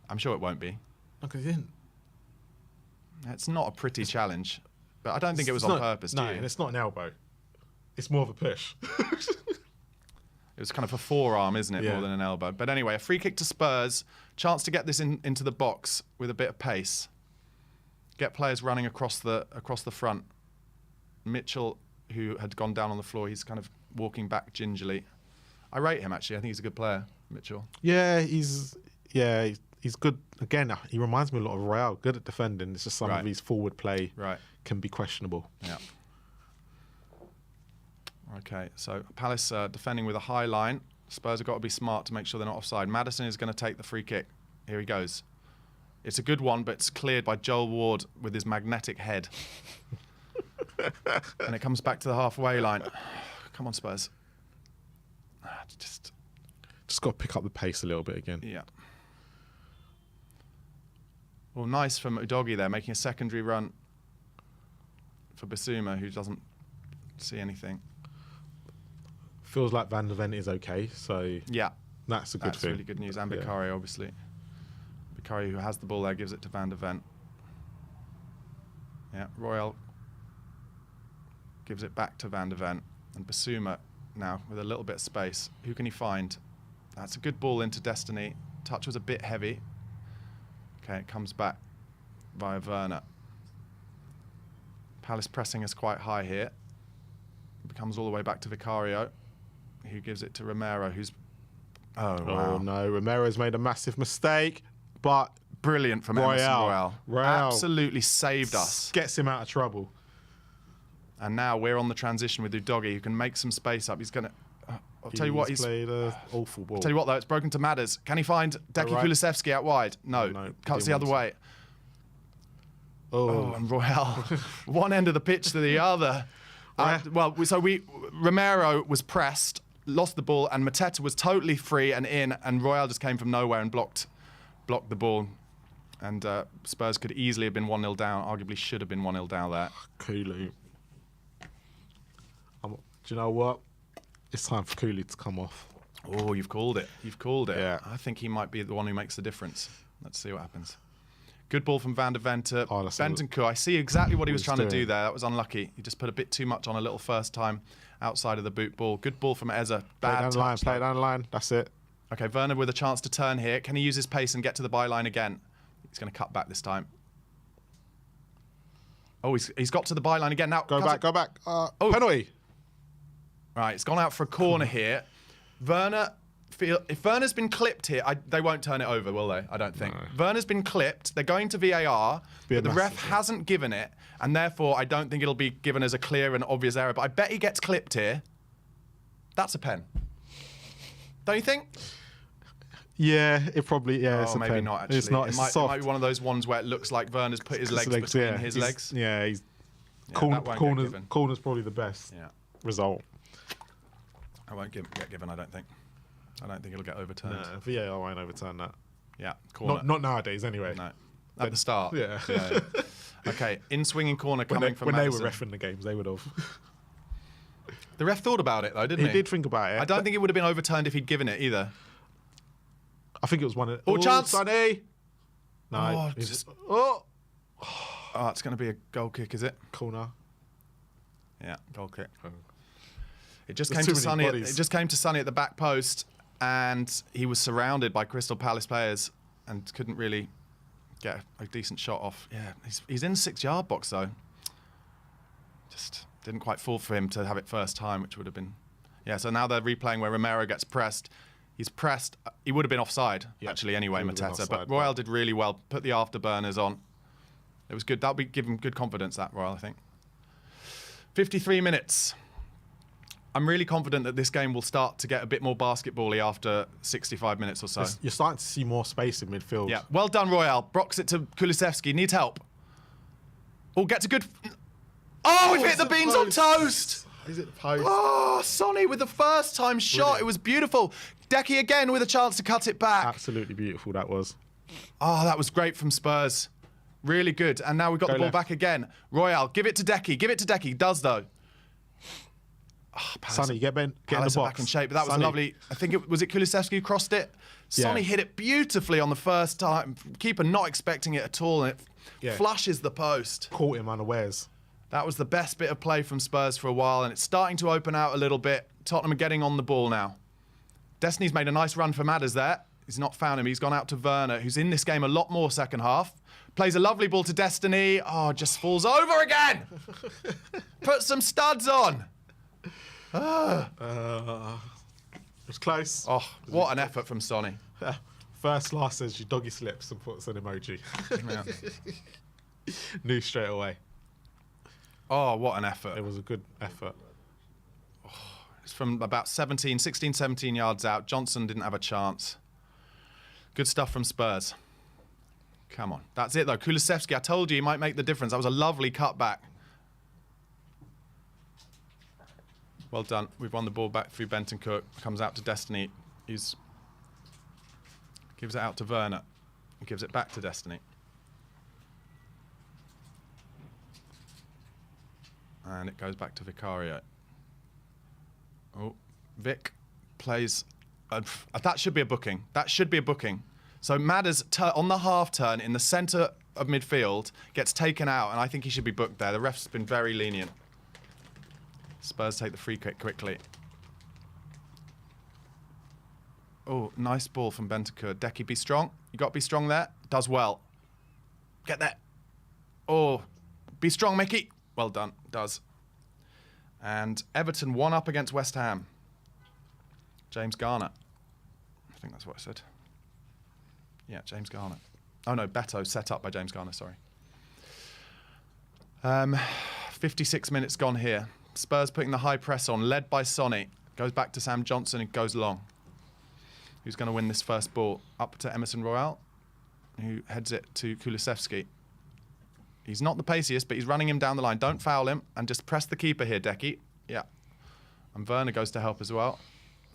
I'm sure it won't be. Okay, didn't. It's not a pretty challenge, but I don't think it was on purpose. No, and it's not an elbow. It's more of a push. It was kind of a forearm, isn't it, more than an elbow? But anyway, a free kick to Spurs. Chance to get this into the box with a bit of pace. Get players running across the front. Mitchell, who had gone down on the floor, he's kind of walking back gingerly. I rate him, actually. I think he's a good player, Mitchell. Yeah, he's good. Again, he reminds me a lot of Royale. Good at defending. It's just some of his forward play can be questionable. Yeah. Okay, so Palace defending with a high line. Spurs have got to be smart to make sure they're not offside. Maddison is going to take the free kick. Here he goes. It's a good one, but it's cleared by Joel Ward with his magnetic head. And it comes back to the halfway line. Come on, Spurs. Just got to pick up the pace a little bit again. Yeah. Well, nice from Udogie there, making a secondary run for Bissouma, who doesn't see anything. Feels like Van der Ven is okay, so yeah, that's a good thing. That's really good news. And Vicario, obviously. Vicario, who has the ball there, gives it to Van der Ven. Yeah, Royal gives it back to Van der Ven. And Bissouma now with a little bit of space. Who can he find? That's a good ball into Destiny. Touch was a bit heavy. Okay, it comes back via Werner. Palace pressing us quite high here. It comes all the way back to Vicario, who gives it to Romero, who's... Oh, wow. Oh, no. Romero's made a massive mistake, but... Brilliant from Emerson Royal. Absolutely saved us. Gets him out of trouble. And now we're on the transition with Udogie, who can make some space up. He's going to... I'll tell you what, he's played an awful ball. I'll tell you what, though, it's broken to Madders. Can he find Deki Kulusevski out wide? No. Cuts the other way. Oh, and Royal. One end of the pitch to the other. Romero was pressed, lost the ball, and Mateta was totally free and in, and Royal just came from nowhere and blocked the ball. And Spurs could easily have been 1-0 down, arguably should have been 1-0 down there. Cooley. Do you know what? It's time for Cooley to come off. Oh, you've called it. You've called it. Yeah. I think he might be the one who makes the difference. Let's see what happens. Good ball from Van der Ven to Bentancur. I see exactly what he was trying to do there. That was unlucky. He just put a bit too much on a little first time outside of the boot ball. Good ball from Eza. Play down the line. Play down the line. That's it. Okay, Werner with a chance to turn here. Can he use his pace and get to the byline again? He's going to cut back this time. Oh, he's got to the byline again. Now Go back. Penalty. Right, it's gone out for a corner here. If Werner's been clipped here, they won't turn it over, will they? I don't think. No. Werner's been clipped. They're going to VAR, but the ref hasn't given it, and therefore I don't think it'll be given as a clear and obvious error. But I bet he gets clipped here. That's a pen. Don't you think? Yeah, it probably, it's a maybe pen. not, actually. It's not, it might be one of those ones where it looks like Werner's put his legs between his legs. Yeah, corner's probably the best result. I won't get given, I don't think. I don't think it'll get overturned. No, VAR won't overturn that. Yeah, corner. Not nowadays, anyway. No. At the start. Yeah. Okay, in-swinging corner coming from When Maddison. they were reffing the games, they would have. The ref thought about it, though, didn't he? He did think about it. I don't think it would have been overturned if he'd given it, either. I think it was one of... Chance! Sonny! No. It's going to be a goal kick, is it? Corner. Yeah, goal kick. It just came to Sonny. It just came to Sonny at the back post, and he was surrounded by Crystal Palace players and couldn't really get a decent shot off. Yeah, he's in the 6-yard box though. Just didn't quite fall for him to have it first time, which would have been. Yeah. So now they're replaying where Romero gets pressed. He's pressed. He would have been offside actually anyway, Mateta. But Royal did really well. Put the afterburners on. It was good. That'll be give him good confidence. That Royal, I think. 53 minutes. I'm really confident that this game will start to get a bit more basketball-y after 65 minutes or so. You're starting to see more space in midfield. Yeah. Well done, Royal. Brocks it to Kulusevski. Needs help. Oh, gets a good... Oh, we've hit the beans on toast! Is it the post? Oh, Sonny with the first time shot. Brilliant. It was beautiful. Deki again with a chance to cut it back. Absolutely beautiful, that was. Oh, that was great from Spurs. Really good. And now we've got the ball back again. Royal, give it to Deki. Give it to Deki. Does, though. Oh, Sonny, get in the box. Back in shape, but that was lovely. I think it was Kulusevski who crossed it. Sonny hit it beautifully on the first time. Keeper not expecting it at all, and it flushes the post. Caught him unawares. That was the best bit of play from Spurs for a while, and it's starting to open out a little bit. Tottenham are getting on the ball now. Destiny's made a nice run for Madders there. He's not found him. He's gone out to Werner, who's in this game a lot more second half. Plays a lovely ball to Destiny. Oh, just falls over again. Put some studs on. It was close. Oh, what an effort from Sonny. First last says she doggy slips and puts an emoji. Yeah. Knew straight away. Oh, what an effort. It was a good effort. It's from about 16, 17 yards out. Johnson didn't have a chance. Good stuff from Spurs. Come on. That's it, though. Kulusevski, I told you he might make the difference. That was a lovely cutback. Well done. We've won the ball back through Benton Cook. Comes out to Destiny. Gives it out to Werner. He gives it back to Destiny. And it goes back to Vicario. Oh, Vic plays. That should be a booking. That should be a booking. So Madders on the half turn in the centre of midfield gets taken out, and I think he should be booked there. The ref's been very lenient. Spurs take the free kick quickly. Oh, nice ball from Bentancur. Decky, be strong. You got to be strong there. Does well. Get there. Oh, be strong, Mickey. Well done. Does. And Everton 1-up against West Ham. James Garner. I think that's what I said. Yeah, James Garner. Oh no, Beto set up by James Garner, sorry. 56 minutes gone here. Spurs putting the high press on, led by Sonny. Goes back to Sam Johnson and goes long. Who's going to win this first ball? Up to Emerson Royal, who heads it to Kulusevski. He's not the paciest, but he's running him down the line. Don't foul him, and just press the keeper here, Decky. Yeah. And Werner goes to help as well.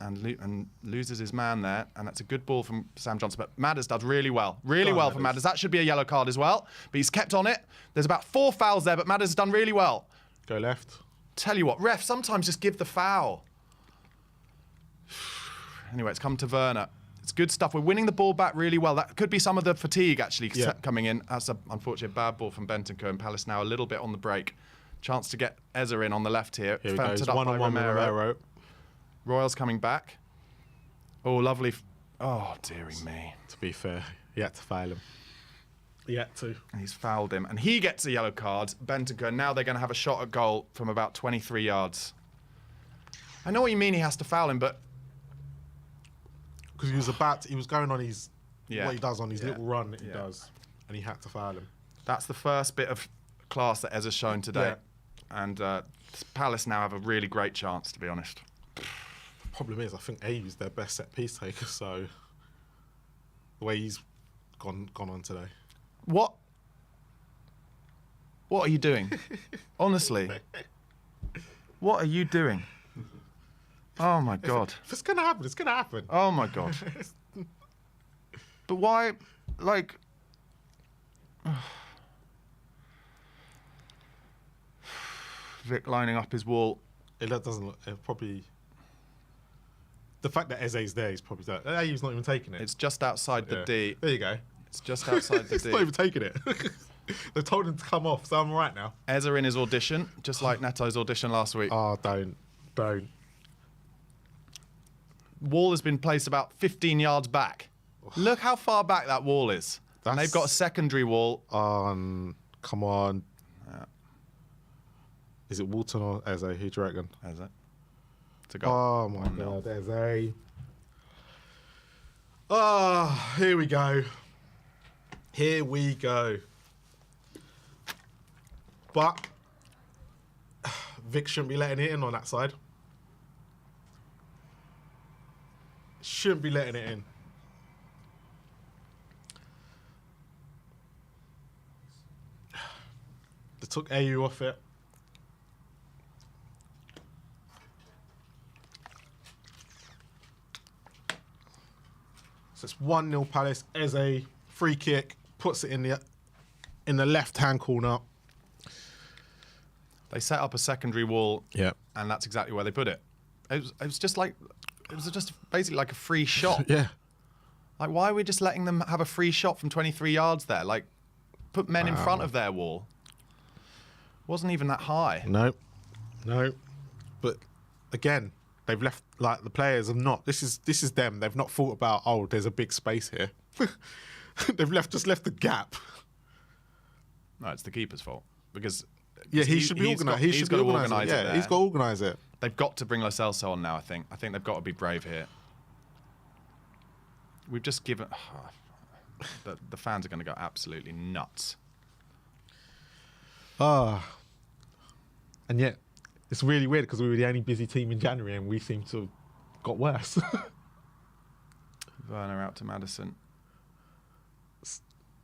And loses his man there, and that's a good ball from Sam Johnson. But Madders does really well. Really well for Madders. That should be a yellow card as well, but he's kept on it. There's about 4 fouls there, but Madders has done really well. Go left. Tell you what, ref, sometimes just give the foul. Anyway, it's come to Werner. It's good stuff. We're winning the ball back really well. That could be some of the fatigue, actually, coming in. That's an unfortunate bad ball from Bentancur, and Palace now a little bit on the break. Chance to get Eze in on the left here. Here he goes, one-on-one with Romero. Royal's coming back. Oh, lovely. Oh, dearie me. To be fair, he had to foul him. He had to. And he's fouled him. And he gets a yellow card. Bentancur. Now they're going to have a shot at goal from about 23 yards. I know what you mean he has to foul him, but... Because he was going on his... What he does on his little run that he does. And he had to foul him. That's the first bit of class that Eze's shown today. Yeah. And Palace now have a really great chance, to be honest. Problem is, I think AU's their best set piece taker, so the way he's gone on today. What are you doing? Honestly. What are you doing? Oh my God. If it's gonna happen, it's gonna happen. Oh my God. But why, like... Vic lining up his wall. It doesn't look... It probably... The fact that Eze's there, he's probably there. AU's not even taking it. It's just outside the D. There you go. It's just outside the He's D. not even taking it. They've told him to come off, so I'm all right now. Eze in his audition, just like Neto's audition last week. Oh, don't. Wall has been placed about 15 yards back. Look how far back that wall is. And they've got a secondary wall. Come on. Yeah. Is it Walton or Eze? Who do you reckon? Eze. To go. Oh my God, Eze. Oh, here we go. Here we go. But Vic shouldn't be letting it in on that side. Shouldn't be letting it in. They took AU off it. So it's 1-0 Palace. Eze, free kick, puts it in the left-hand corner. They set up a secondary wall, Yeah. and that's exactly where they put it. It was just basically like a free shot. Yeah. Like, why are we just letting them have a free shot from 23 yards there? Like, put men in front of their wall. Wasn't even that high. No. But again, they've left, like, the players have not. This is them. They've not thought about, oh, there's a big space here. They've just left the gap. No, it's the keeper's fault because he should be organised. He should got to organise organise it. Yeah, he's got to organise it. They've got to bring Lo Celso on now. I think they've got to be brave here. We've just given. The fans are going to go absolutely nuts. And yet, it's really weird because we were the only busy team in January and we seem to have got worse. Werner out to Maddison.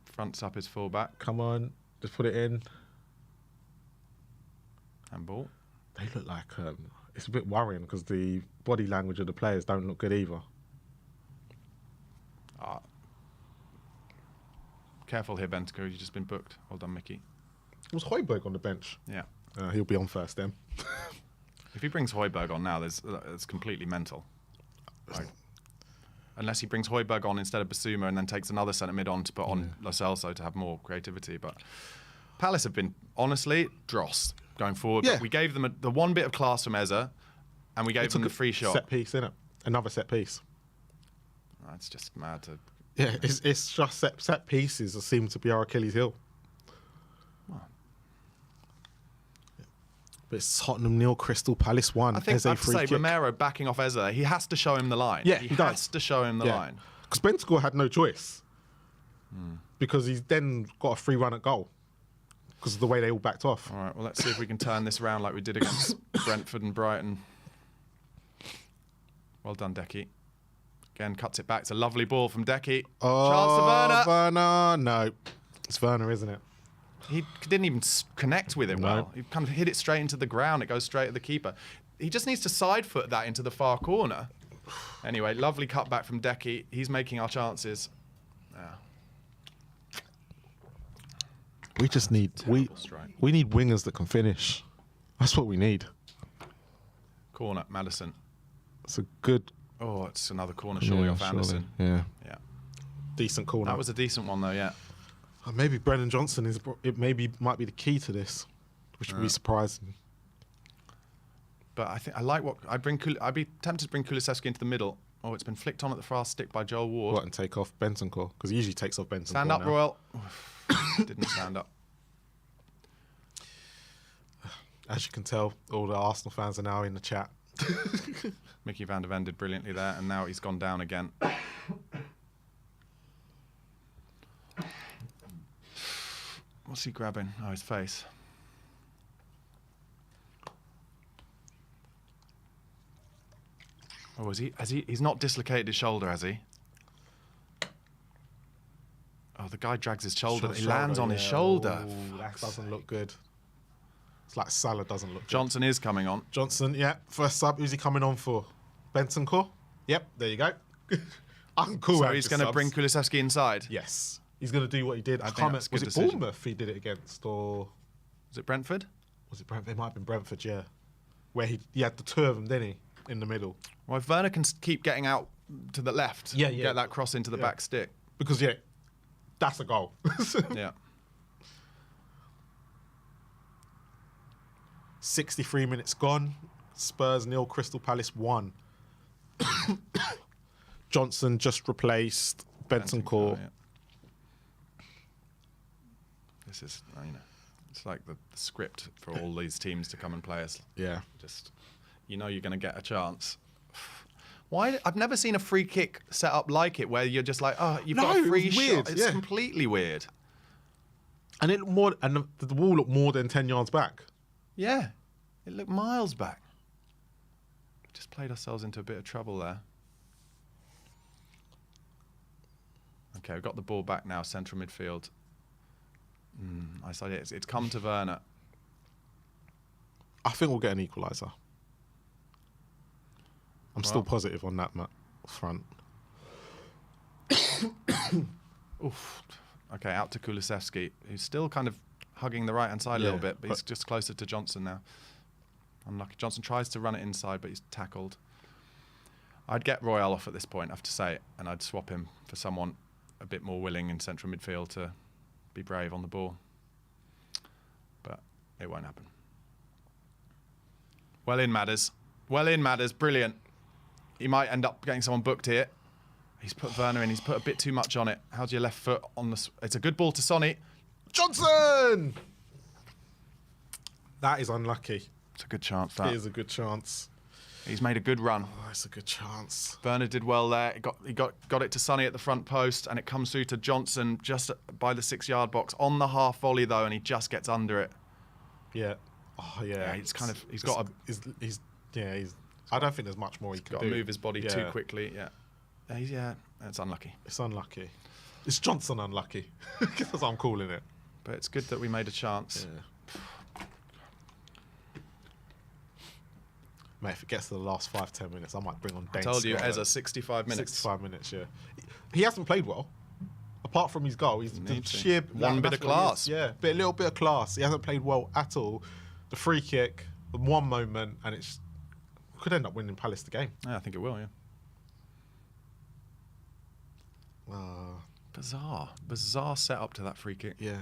Fronts up his fullback. Come on, just put it in. Handball. They look like it's a bit worrying because the body language of the players don't look good either. Careful here, Bentancur. You've just been booked. Well done, Mickey. Was Højbjerg on the bench? Yeah. He'll be on first then. If he brings Højbjerg on now, it's completely mental. Like, unless he brings Højbjerg on instead of Basuma and then takes another centre mid on to put on Lo Celso to have more creativity. But Palace have been, honestly, dross going forward. Yeah. But we gave them the one bit of class from Eze and we gave them the free shot. Set piece, innit? Another set piece. It's just mad to... Yeah, it's just set pieces that seem to be our Achilles heel. Wow. But it's Tottenham 0, Crystal Palace 1. I think I have to say, Romero backing off Eze, he has to show him the line. Yeah, he has to show him the line. Because Bentancur had no choice. Because he's then got a free run at goal. Because of the way they all backed off. All right, well, let's see if we can turn this around like we did against Brentford and Brighton. Well done, Decky. Again, cuts it back. It's a lovely ball from Decky. Oh, Chance to Werner. Werner. No. It's Werner, isn't it? He didn't even connect with it well. He kind of hit it straight into the ground. It goes straight at the keeper. He just needs to side foot that into the far corner. Anyway, lovely cutback from Decky. He's making our chances. We just need we need wingers that can finish. That's what we need. Corner, Maddison. It's a good. Oh, it's another corner surely off Anderson. Yeah. Yeah. Decent corner. That was a decent one though, yeah. Maybe Brennan Johnson might be the key to this, which would be surprising. But I think I like what I'd be tempted to bring Kulusevski into the middle. Oh, it's been flicked on at the far stick by Joel Ward. What, and take off Bentancur? Because he usually takes off Bentancur. Stand up, now. Royal. Didn't stand up. As you can tell, all the Arsenal fans are now in the chat. Mickey van der Ven did brilliantly there, and now he's gone down again. What's he grabbing? Oh, his face. Oh, he's not dislocated his shoulder, has he? Oh, the guy drags his shoulder. He lands on his shoulder. Oh, that doesn't look good. It's like Salah doesn't look good. Johnson is coming on. Johnson, yeah. First sub, who's he coming on for? Bentancur? Yep, there you go. I'm cool. So he's going to bring Kulusevski inside? Yes. He's going to do what he did. Was it Bournemouth he did it against? Or was it Brentford? Was it Brentford? It might have been Brentford, yeah. Where he had the two of them, didn't he? In the middle. Well, if Werner can keep getting out to the left, get that cross into the back stick. Because, that's a goal. Yeah. 63 minutes gone. Spurs 0, Crystal Palace 1. Johnson just replaced Bentancur. Yeah. This is, it's like the script for all these teams to come and play us. Yeah. Just, you're going to get a chance. Why? I've never seen a free kick set up like it, where you're just like, oh, you've got a free shot. It's completely weird. And the wall looked more than 10 yards back. Yeah, it looked miles back. Just played ourselves into a bit of trouble there. Okay, we've got the ball back now, central midfield. I said it's come to Werner. I think we'll get an equaliser. I'm still positive on that front. Oof. Okay, out to Kulusevski, who's still kind of hugging the right-hand side a little bit, but he's just closer to Johnson now. Unlucky. Johnson tries to run it inside, but he's tackled. I'd get Royal off at this point, I have to say, and I'd swap him for someone a bit more willing in central midfield to be brave on the ball. But it won't happen. Well in, Madders. Well in, Madders. Brilliant. He might end up getting someone booked here. He's put Werner in. He's put a bit too much on it. How's your left foot on the... It's a good ball to Sonny. Johnson! That is unlucky. It's a good chance, that. It is a good chance. He's made a good run. Oh, it's a good chance. Bernard did well there. He got it to Sonny at the front post, and it comes through to Johnson just by the 6-yard box on the half volley though, and he just gets under it. Yeah. Oh yeah. Yeah, he's got to. I don't think there's much more he can do. Got to move his body too quickly. Yeah. It's unlucky. It's unlucky. It's Johnson unlucky. That's what I'm calling it. But it's good that we made a chance. Yeah. Mate, if it gets to the last 5-10 minutes, I might bring on Dane. I told you, Ezra, 65 minutes. 65 minutes, yeah. He hasn't played well. Apart from his goal, he's the sheer one bit of class. Yeah, a little bit of class. He hasn't played well at all. The free kick, the one moment, and it's could end up winning Palace the game. Yeah, I think it will. Yeah. Bizarre setup to that free kick. Yeah.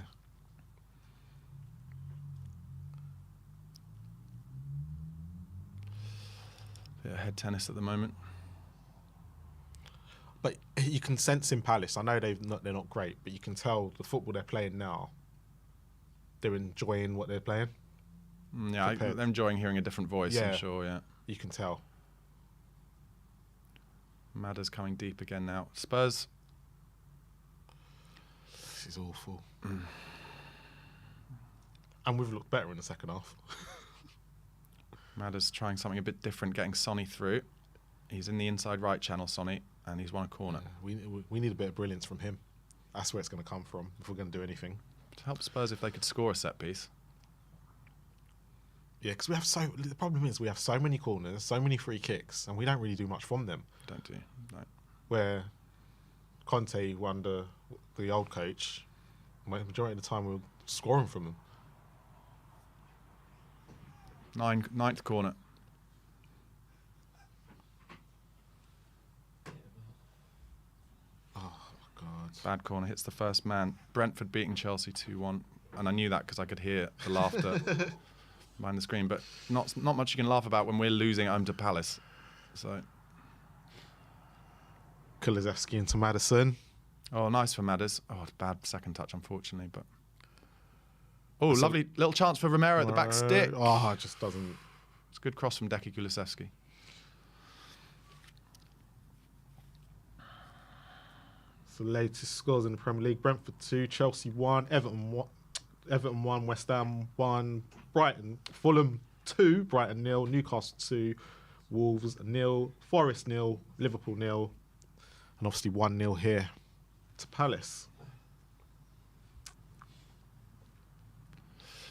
Bit of head tennis at the moment. But you can sense in Palace. I know they're not great, but you can tell the football they're playing now. They're enjoying what they're playing. Yeah, they're enjoying hearing a different voice. I'm sure. Yeah, you can tell. Madder's coming deep again now. Spurs. This is awful. And we've looked better in the second half. Madder's trying something a bit different, getting Sonny through. He's in the inside right channel, Sonny, and he's won a corner. Yeah, we need a bit of brilliance from him. That's where it's going to come from if we're going to do anything. To help Spurs if they could score a set piece. Yeah, because the problem is we have so many corners, so many free kicks, and we don't really do much from them. Don't do, no. Where Conte, under the old coach, majority of the time we were scoring from them. Ninth corner. Oh, my God. Bad corner, hits the first man. Brentford beating Chelsea 2-1. And I knew that because I could hear the laughter behind the screen. But not much you can laugh about when we're losing at home to Palace. So. Kulusevski into Maddison. Oh, nice for Madders. Oh, bad second touch, unfortunately. But lovely little chance for Romero at the back stick. Oh, it just doesn't. It's a good cross from Deki Kulusevski. So the latest scores in the Premier League: Brentford 2, Chelsea 1, Everton 1, West Ham 1, Fulham 2, Brighton 0, Newcastle 2, Wolves 0, Forest 0, Liverpool 0, and obviously 1-0 here to Palace.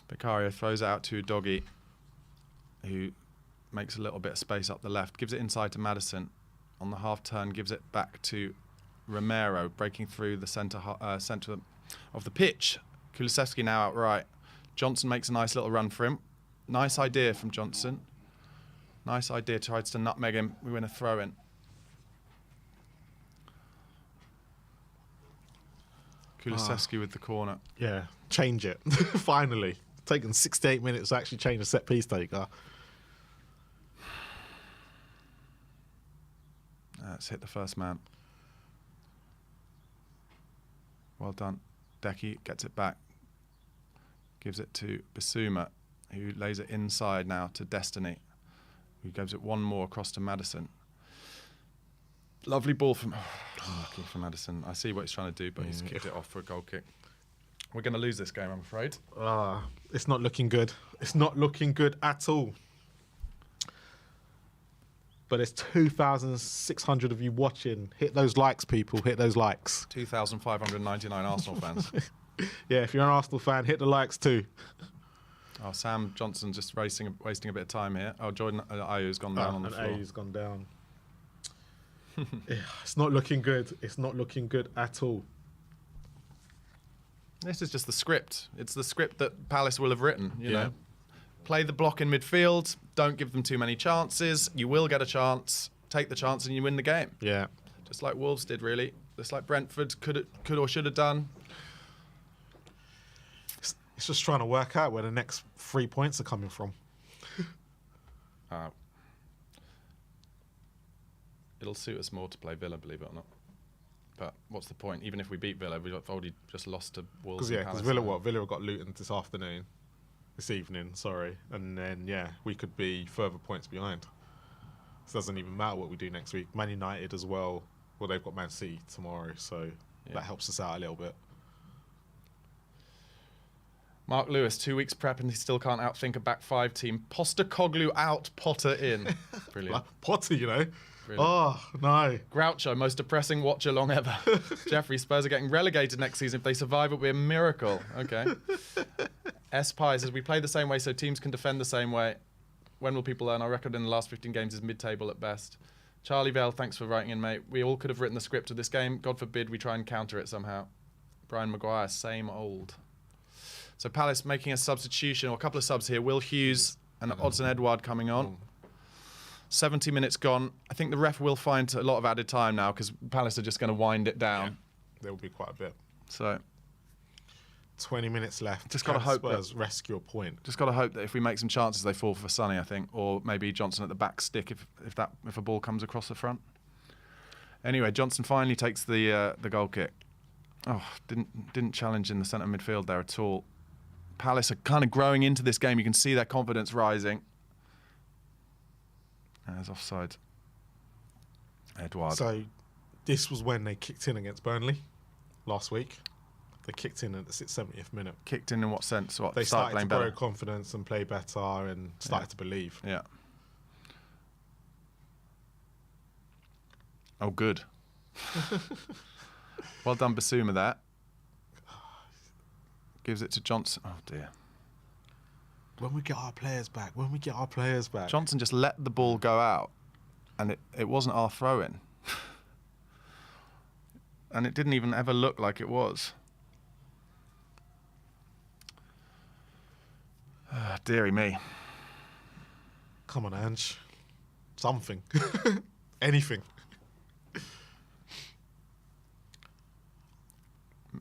Vicario throws it out to Doggy, who makes a little bit of space up the left, gives it inside to Maddison. On the half turn, gives it back to Romero, breaking through the centre of the pitch. Kulusevski now out right. Johnson makes a nice little run for him. Nice idea from Johnson. Nice idea, tries to nutmeg him. We win a throw-in. Kulusevski with the corner. Yeah, change it. Finally. Taken 68 minutes to actually change a set piece taker. Let's hit the first man. Well done. Deki gets it back. Gives it to Bissouma, who lays it inside now to Destiny, who gives it one more across to Maddison. Lovely ball from... lucky for Maddison. I see what he's trying to do, but he's kicked it off for a goal kick. We're going to lose this game, I'm afraid. It's not looking good. It's not looking good at all. But there's 2,600 of you watching. Hit those likes, people. Hit those likes. 2,599 Arsenal fans. Yeah, if you're an Arsenal fan, hit the likes too. Oh, Sam Johnson just wasting a bit of time here. Oh, Jordan Ayew's gone down on the floor. Ayew's gone down. It's not looking good. It's not looking good at all. This is just the script. It's the script that Palace will have written, you know. Play the block in midfield. Don't give them too many chances. You will get a chance. Take the chance and you win the game. Yeah. Just like Wolves did, really. Just like Brentford could or should have done. It's just trying to work out where the next 3 points are coming from. It'll suit us more to play Villa, believe it or not. But what's the point? Even if we beat Villa, we've already just lost to Wolves. Because Villa got Luton this evening, sorry. And then, we could be further points behind. So it doesn't even matter what we do next week. Man United as well. Well, they've got Man City tomorrow, so that helps us out a little bit. Mark Lewis, 2 weeks prep and he still can't outthink a back five team. Postecoglou out, Potter in. Brilliant. Potter, Brilliant. Oh, no. Groucho, most depressing watch along ever. Jeffrey, Spurs are getting relegated next season. If they survive, it'll be a miracle. Okay. S-Pie says, we play the same way so teams can defend the same way. When will people learn? Our record in the last 15 games is mid-table at best. Charlie Vale, thanks for writing in, mate. We all could have written the script of this game. God forbid we try and counter it somehow. Brian Maguire, same old. So Palace making a substitution, or a couple of subs here. Will Hughes and Odsonne Edouard coming on. 70 minutes gone. I think the ref will find a lot of added time now because Palace are just going to wind it down. Yeah, there will be quite a bit. So 20 minutes left. Just got to hope Spurs rescue a point. Just got to hope that if we make some chances, they fall for Sonny, I think, or maybe Johnson at the back stick if a ball comes across the front. Anyway, Johnson finally takes the goal kick. Oh, didn't challenge in the centre midfield there at all. Palace are kind of growing into this game. You can see their confidence rising. There's offside. Edouard. So this was when they kicked in against Burnley last week. They kicked in at the 70th minute. Kicked in what sense? What, they started playing to grow better? Confidence and play better and started to believe. Yeah. Oh, good. Well done, Basuma, that. Gives it to Johnson. Oh, dear. When we get our players back. Johnson just let the ball go out, and it wasn't our throw-in. And it didn't even ever look like it was. Dearie me. Come on, Ange. Something. Anything.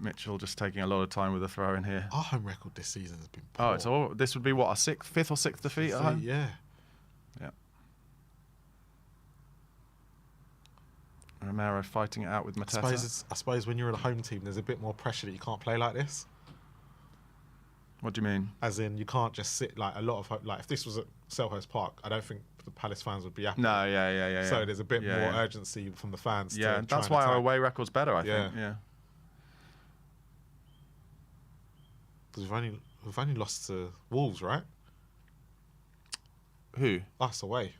Mitchell just taking a lot of time with the throw in here. Our home record this season has been poor. This would be what, our fifth or sixth defeat at home? Yeah. Yeah. Romero fighting it out with Mateta. I suppose when you're at a home team, there's a bit more pressure that you can't play like this. What do you mean? As in, you can't just sit like a lot of if this was at Selhurst Park, I don't think the Palace fans would be happy. No, yeah. So there's a bit more urgency from the fans. Yeah, that's why our away record's better, I think. Yeah. Because we've only lost to Wolves, right? Who? Us away.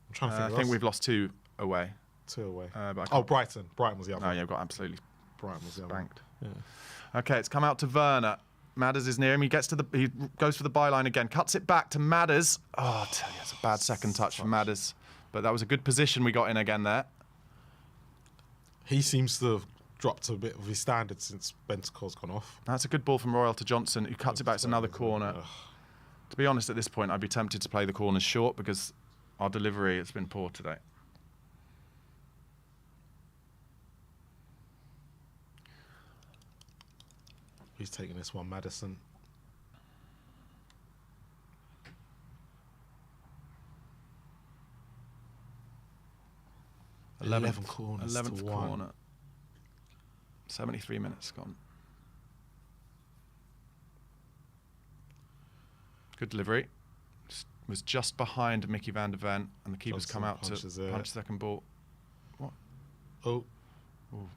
I'm trying to think. I think we've lost 2 away. 2 away. Brighton. Brighton was the other. Oh, yeah, we've got absolutely Brighton was the other. spanked. Yeah. Okay, it's come out to Werner. Madders is near him. He goes for the byline again. Cuts it back to Madders. Oh, I tell you, it's a bad second touch from Madders. But that was a good position we got in again there. He seems to have dropped a bit of his standards since Bentancur's gone off. That's a good ball from Royal to Johnson, who cuts it back to another corner. To be honest, at this point, I'd be tempted to play the corners short because our delivery has been poor today. He's taking this one, Maddison. Eleventh corners. 11th corner. 73 minutes gone. Good delivery. Was just behind Mickey van der Ven, and the keeper's come out to punch second ball. What? Oh. Oh.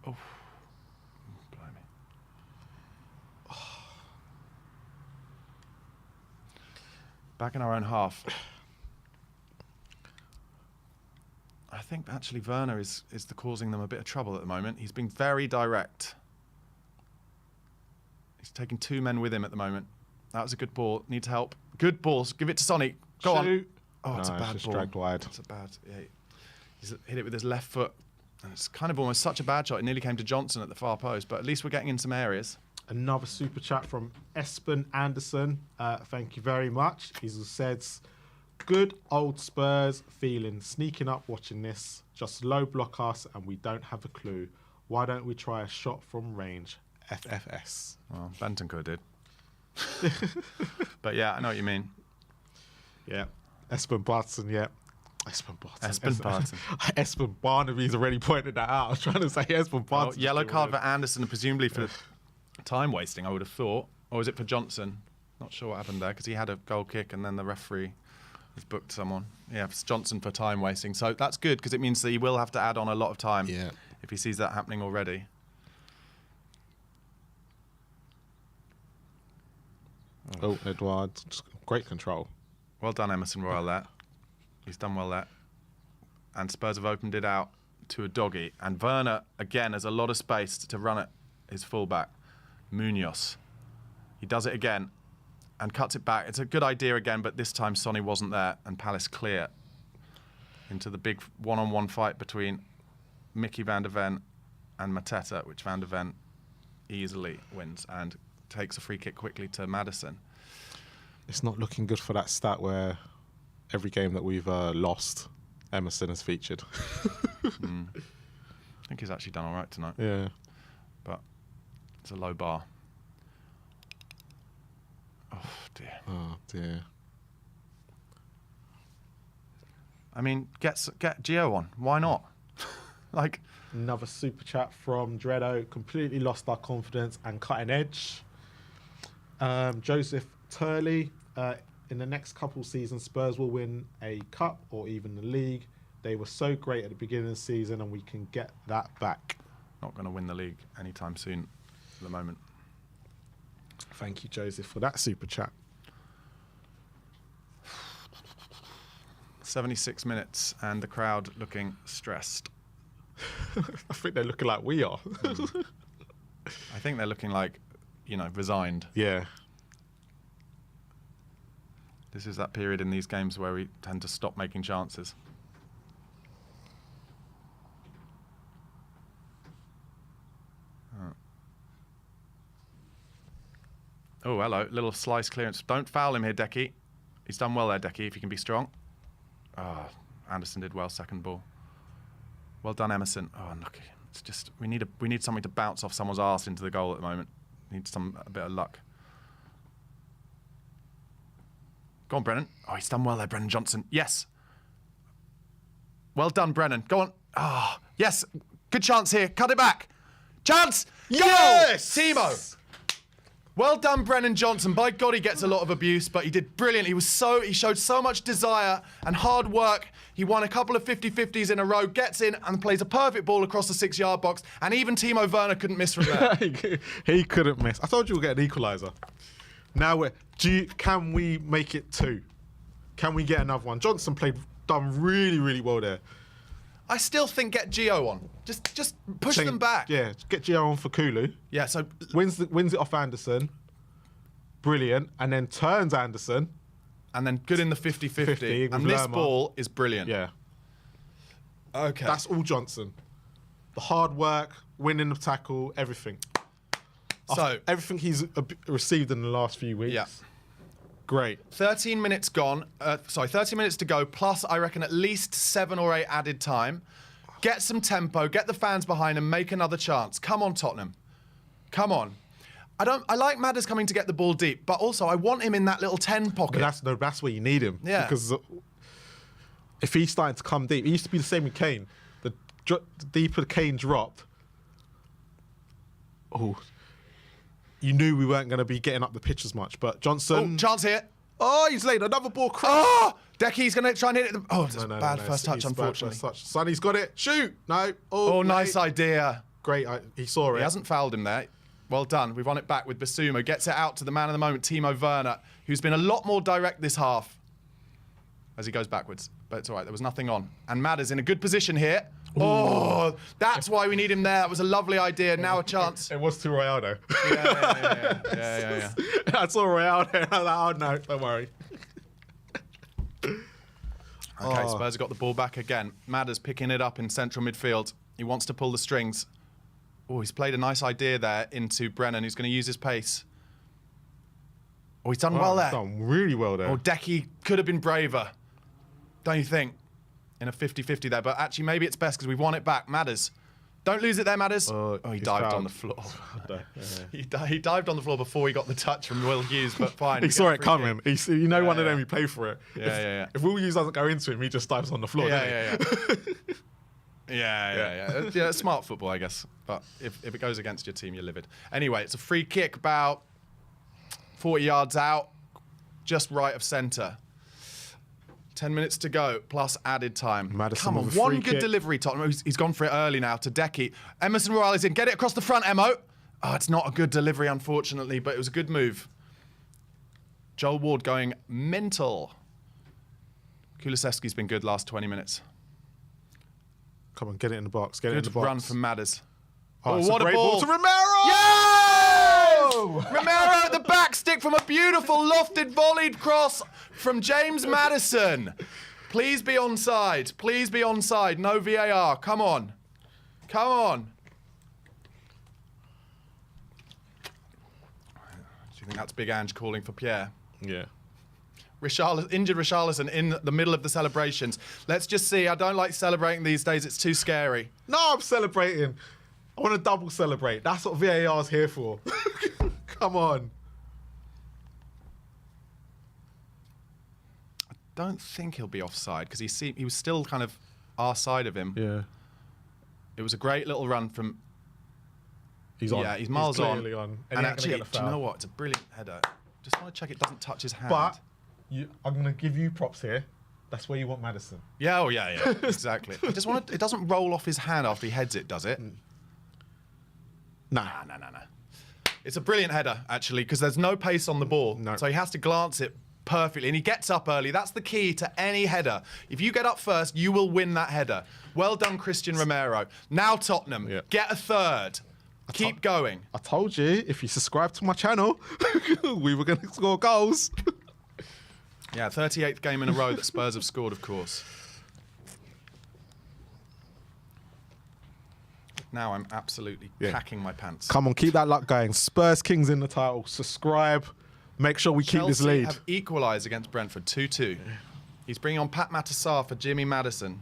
Oh. Blimey. Back in our own half. I think actually Werner is causing them a bit of trouble at the moment. He's being very direct. He's taking 2 men with him at the moment. That was a good ball. Needs help. Good balls. Give it to Sonny. Go on. Oh, it's a bad ball. Dragged wide. It's a bad. Yeah. He's hit it with his left foot. And it's kind of almost such a bad shot. It nearly came to Johnson at the far post, but at least we're getting in some areas. Another super chat from Espen Anderson. Thank you very much. He says, good old Spurs feeling, sneaking up watching this. Just low block us and we don't have a clue. Why don't we try a shot from range? FFS. Well, Bentancur did. But yeah, I know what you mean. Yeah. Espen Barton, yeah. Espen Barton. Espen Barnaby's already pointed that out. I was trying to say Espen Barton. Oh, yellow card for Anderson, presumably for time wasting, I would have thought. Or was it for Johnson? Not sure what happened there because he had a goal kick and then the referee has booked someone. Yeah, it's Johnson for time wasting. So that's good because it means that he will have to add on a lot of time if he sees that happening already. Oh, Edouard. Great control. Well done, Emerson Royal, there. He's done well there. And Spurs have opened it out to a doggy. And Werner, again, has a lot of space to run at his fullback, Munoz. He does it again and cuts it back. It's a good idea again, but this time Sonny wasn't there and Palace clear into the big one-on-one fight between Mickey van der Ven and Mateta, which van der Ven easily wins and takes a free kick quickly to Maddison. It's not looking good for that stat where every game that we've lost, Emerson has featured. I think he's actually done all right tonight. Yeah. But it's a low bar. Oh, dear. Oh, dear. I mean, get Gio on. Why not? Like, another super chat from Dreddo. Completely lost our confidence and cutting edge. Joseph Turley. In the next couple seasons, Spurs will win a cup or even the league. They were so great at the beginning of the season, and we can get that back. Not going to win the league anytime soon at the moment. Thank you, Joseph, for that super chat. 76 minutes, and the crowd looking stressed. I think they're looking like we are. I think they're looking like, resigned. Yeah. This is that period in these games where we tend to stop making chances. Oh, hello. Little slice clearance. Don't foul him here, Decky. He's done well there, Decky, if you can be strong. Anderson did well, second ball. Well done, Emerson. Oh, unlucky. It's just, we need something to bounce off someone's arse into the goal at the moment. Need a bit of luck. Go on, Brennan. Oh, he's done well there, Brennan Johnson. Yes. Well done, Brennan. Go on. Oh, yes. Good chance here. Cut it back. Chance. Yes! Goal! Timo. Well done, Brennan Johnson. By God, he gets a lot of abuse, but he did brilliant. He showed so much desire and hard work. He won a couple of 50-50s in a row, gets in and plays a perfect ball across the 6-yard box. And even Timo Werner couldn't miss from there. He couldn't miss. I told you we'll get an equaliser. Now, can we make it 2? Can we get another one? Johnson done really, really well there. I still think get Gio on. Just push them back. Yeah, get Gio on for Kulu. Yeah, so wins it off Anderson. Brilliant. And then turns Anderson. And then good in the 50-50. And this ball is brilliant. Yeah. Okay. That's all Johnson. The hard work, winning the tackle, everything. So everything he's received in the last few weeks. Yeah. Great. 13 minutes gone. 30 minutes to go, plus I reckon at least 7 or 8 added time. Get some tempo, get the fans behind him, make another chance. Come on, Tottenham. Come on. I like Madders coming to get the ball deep, but also I want him in that little 10 pocket. That's where you need him. Yeah. Because if he's starting to come deep, it used to be the same with Kane. The deeper Kane dropped, you knew we weren't going to be getting up the pitch as much. But Johnson... Oh, chance here. Oh, he's laid another ball. Oh! Decky's going to try and hit it. Oh, it's a bad no, first touch, unfortunately. Bad first touch. Sonny's got it. Shoot. No. Oh, nice idea. Great. He saw it. He hasn't fouled him there. Well done. We've won it back with Basuma. Gets it out to the man of the moment, Timo Werner, who's been a lot more direct this half as he goes backwards. But it's all right. There was nothing on. And Madders in a good position here. Ooh. Oh, that's why we need him there. That was a lovely idea. Now a chance. It was to Ronaldo. Yeah. I saw Ronaldo. I was like, oh, no, don't worry. Okay, Spurs have got the ball back again. Madders picking it up in central midfield. He wants to pull the strings. Oh, he's played a nice idea there into Brennan, who's going to use his pace. Oh, he's done well there. He's done really well there. Oh, Decky could have been braver, don't you think? In a 50-50 there. But actually, maybe it's best because we've won it back. Madders. Don't lose it there, Madders. He he's dived fouled. on the floor. Yeah. He dived on the floor before he got the touch from Will Hughes, but fine. He saw it coming. One of them, he paid for it. Yeah. If Will Hughes doesn't go into him, he just dives on the floor. Yeah, smart football, I guess. But if it goes against your team, you're livid. Anyway, it's a free kick about 40 yards out, just right of centre. 10 minutes to go, plus added time. Maddison Come on, with a one free good kick. delivery, Tottenham. He's gone for it early now to Decky. Emerson Royale is in. Get it across the front, Emo. Oh, it's not a good delivery, unfortunately, but it was a good move. Joel Ward going mental. Kulusevski's been good last 20 minutes. Come on, get it in the box. Get it in the Good box. run from Madders. Oh, what a great ball to Romero! Yes! Romero at the back stick from a beautiful lofted volleyed cross from James Maddison. Please be onside. Please be onside. No VAR. Come on. Come on. Do you think that's Big Ange calling for Pierre? Yeah. Injured Richarlison in the middle of the celebrations. Let's just see. I don't like celebrating these days. It's too scary. No, I'm celebrating. I want to double celebrate. That's what VAR's here for. Come on. I don't think he'll be offside because he was still kind of our side of him. Yeah. It was a great little run from. He's on. Yeah, he's miles clearly on. on. And he ain't actually, gonna get the do you know foul. what? It's a brilliant header. Just want to check it doesn't touch his hand. But I'm going to give you props here. That's where you want Maddison. Yeah, yeah, exactly. I just want it doesn't roll off his hand after he heads it, does it? Nah. No. It's a brilliant header, actually, because there's no pace on the ball. No. So he has to glance it perfectly. And he gets up early. That's the key to any header. If you get up first, you will win that header. Well done, Christian Romero. Now Tottenham, get a third. Keep going. I told you, if you subscribe to my channel, we were going to score goals. Yeah, 38th game in a row that Spurs have scored, of course. Now I'm absolutely packing my pants. Come on, keep that luck going. Spurs Kings in the title. Subscribe. Make sure we keep this lead. Chelsea have equalised against Brentford 2-2. He's bringing on Pat Matasar for Jimmy Maddison.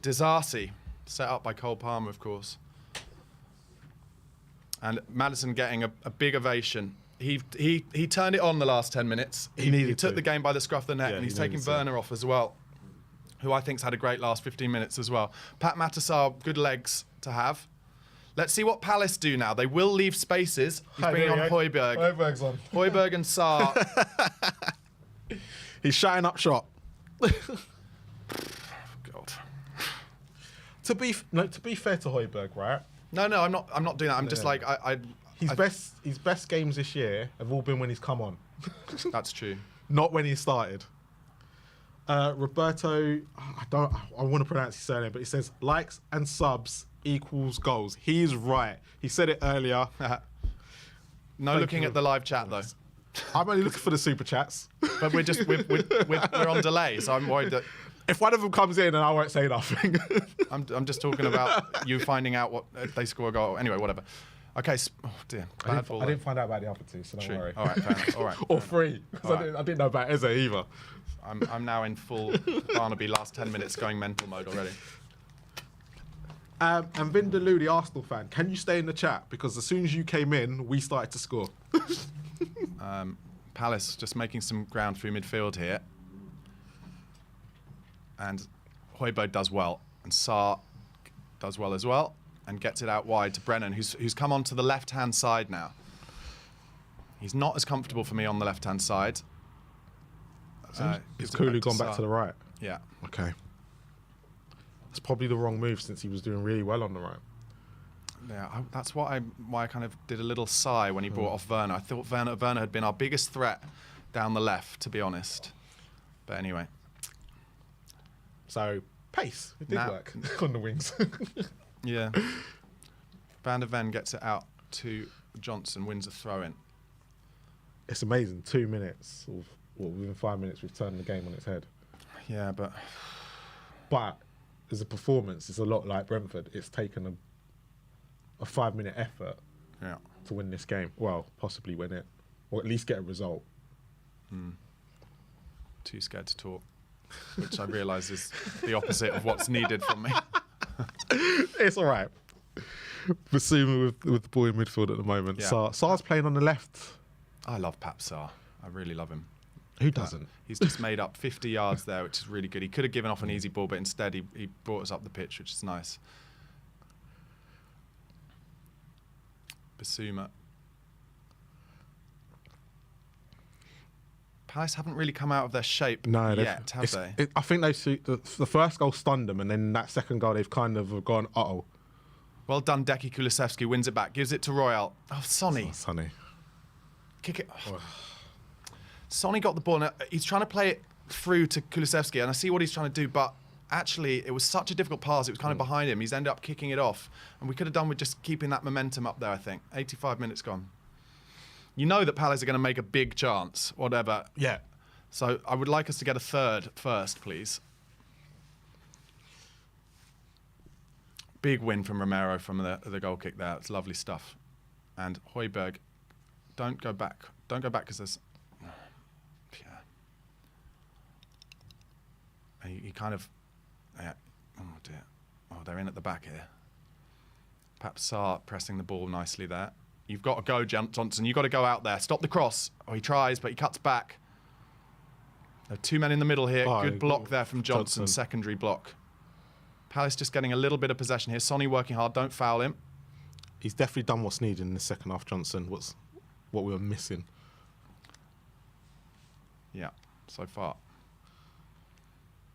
Disasi, set up by Cole Palmer, of course. And Maddison getting a big ovation. He turned it on the last 10 minutes. He took the game by the scruff of the neck, and he's taking Werner off as well, who I think's had a great last 15 minutes as well. Pat Matasar, good legs to have. Let's see what Palace do now. They will leave spaces. He's bringing on Højbjerg. Højbjerg's on. Højbjerg and Sarr. He's shutting up shop. God. To be fair to Højbjerg, right? No, I'm not doing that. I'm just like His best games this year have all been when he's come on. That's true. Not when he started. Roberto, I want to pronounce his surname, but he says likes and subs equals goals. He's right. He said it earlier. No looking at the live chat though. I'm only looking for the super chats. But we're on delay, so I'm worried that if one of them comes in, then I won't say nothing. I'm just talking about you finding out what if they score a goal. Anyway, whatever. Okay. Oh dear. I didn't find out about the other two, so don't worry. All right. Fair enough. All right. Or three, because I didn't know about Eze either. I'm now in full Barnaby last 10 minutes going mental mode already. And Vindaloo, the Arsenal fan, can you stay in the chat? Because as soon as you came in, we started to score. Palace just making some ground through midfield here. And Højbjerg does well. And Sarr does well as well. And gets it out wide to Brennan, who's come onto the left-hand side now. He's not as comfortable for me on the left-hand side. Is Kulu gone back to the right? Yeah. Okay. That's probably the wrong move since he was doing really well on the right. Yeah, that's why I kind of did a little sigh when he brought off Werner. I thought Werner had been our biggest threat down the left, to be honest. But anyway. So, pace. It did work on the wings. Yeah. Van der Ven gets it out to Johnson, wins a throw-in. It's amazing. 2 minutes. Within 5 minutes, we've turned the game on its head. Yeah, but as a performance, it's a lot like Brentford. It's taken a 5-minute effort to win this game. Well, possibly win it, or at least get a result. Too scared to talk, which I realise is the opposite of what's needed from me. It's all right. Basuma with the ball in midfield at the moment. Yeah. Sarr's playing on the left. I love Pap Sarr. I really love him. Who doesn't? He's just made up 50 yards there, which is really good. He could have given off an easy ball, but instead he brought us up the pitch, which is nice. Basuma. Palace haven't really come out of their shape yet, have they? I think the first goal stunned them, and then that second goal they've kind of gone, uh-oh. Well done, Deki Kulusevski wins it back, gives it to Royal. Oh, Sonny. Sonny. Kick it. Oh. Sonny got the ball. Now, he's trying to play it through to Kulusevski, and I see what he's trying to do, but actually it was such a difficult pass. It was kind of behind him. He's ended up kicking it off, and we could have done with just keeping that momentum up there, I think. 85 minutes gone. You know that Palace are going to make a big chance, whatever. Yeah. So I would like us to get a third first, please. Big win from Romero from the goal kick there. It's lovely stuff. And Højbjerg, don't go back. Don't go back because there's... Yeah. He kind of... Yeah. Oh, dear. Oh, they're in at the back here. Perhaps Sarr pressing the ball nicely there. You've got to go, Johnson. You've got to go out there. Stop the cross. Oh, he tries, but he cuts back. There are two men in the middle here. Oh, good block there from Johnson. Secondary block. Palace just getting a little bit of possession here. Sonny working hard. Don't foul him. He's definitely done what's needed in the second half, Johnson. What we were missing. Yeah, so far.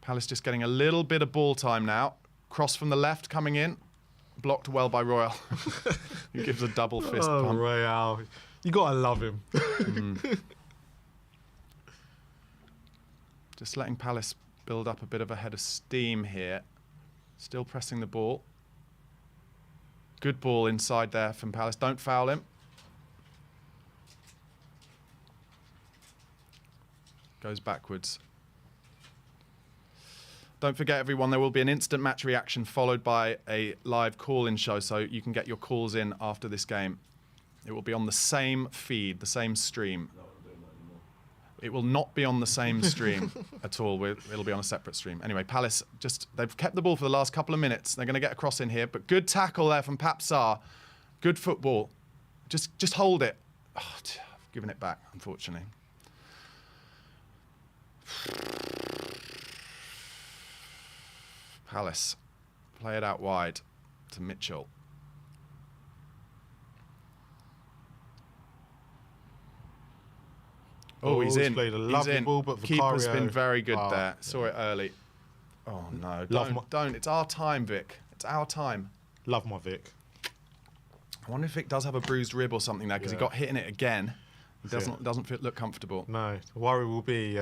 Palace just getting a little bit of ball time now. Cross from the left coming in. Blocked well by Royal. He gives a double fist pump. Royal. You got to love him. Just letting Palace build up a bit of a head of steam here. Still pressing the ball. Good ball inside there from Palace. Don't foul him. Goes backwards. Don't forget, everyone, there will be an instant match reaction followed by a live call-in show, so you can get your calls in after this game. It will be on the same feed, the same stream. It will not be on the same stream at all. It'll be on a separate stream. Anyway, Palace, they've kept the ball for the last couple of minutes. They're going to get a cross in here, but good tackle there from Pap Sarr. Good football. Just hold it. Oh, I've given it back, unfortunately. Palace play it out wide to Mitchell. Oh, he's in. Played a lovely ball, but Keeper's Vicario, been very good there. Saw it early. Oh no! Don't! It's our time, Vic. It's our time. Love my Vic. I wonder if Vic does have a bruised rib or something there because he got hit in it again. It doesn't look comfortable. No, the worry will be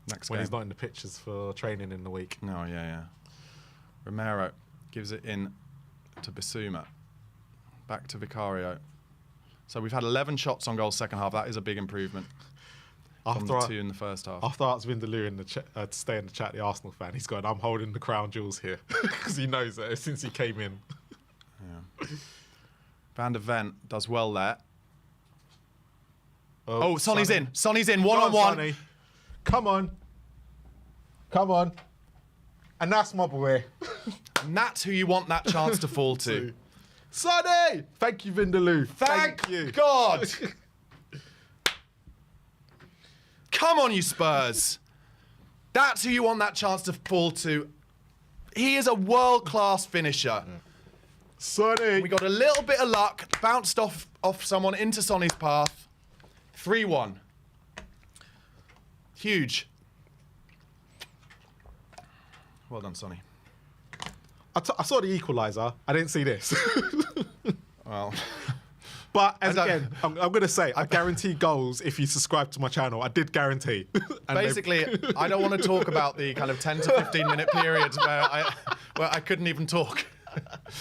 next when game. he's not in the pictures for training in the week. No, yeah. Romero gives it in to Basuma. Back to Vicario. So we've had 11 shots on goal second half. That is a big improvement from the 2 in the first half. After Arts Vindaloo in the to stay in the chat, the Arsenal fan, he's going, I'm holding the crown jewels here because he knows that since he came in. Yeah. Van der Ven does well there. Oh, Sonny's in. Sonny's in. One-on-one. Sonny. Come on. And that's my boy. And that's who you want that chance to fall to. Sonny! Thank you, Vindaloo. Thank you. God. Come on, you Spurs. That's who you want that chance to fall to. He is a world-class finisher. Sonny. We got a little bit of luck, bounced off someone into Sonny's path. 3-1. Huge. Well done, Sonny. I saw the equalizer. I didn't see this. Well, but I'm going to say, I guarantee goals if you subscribe to my channel. I did guarantee. Basically, I don't want to talk about the kind of 10 to 15 minute periods where I couldn't even talk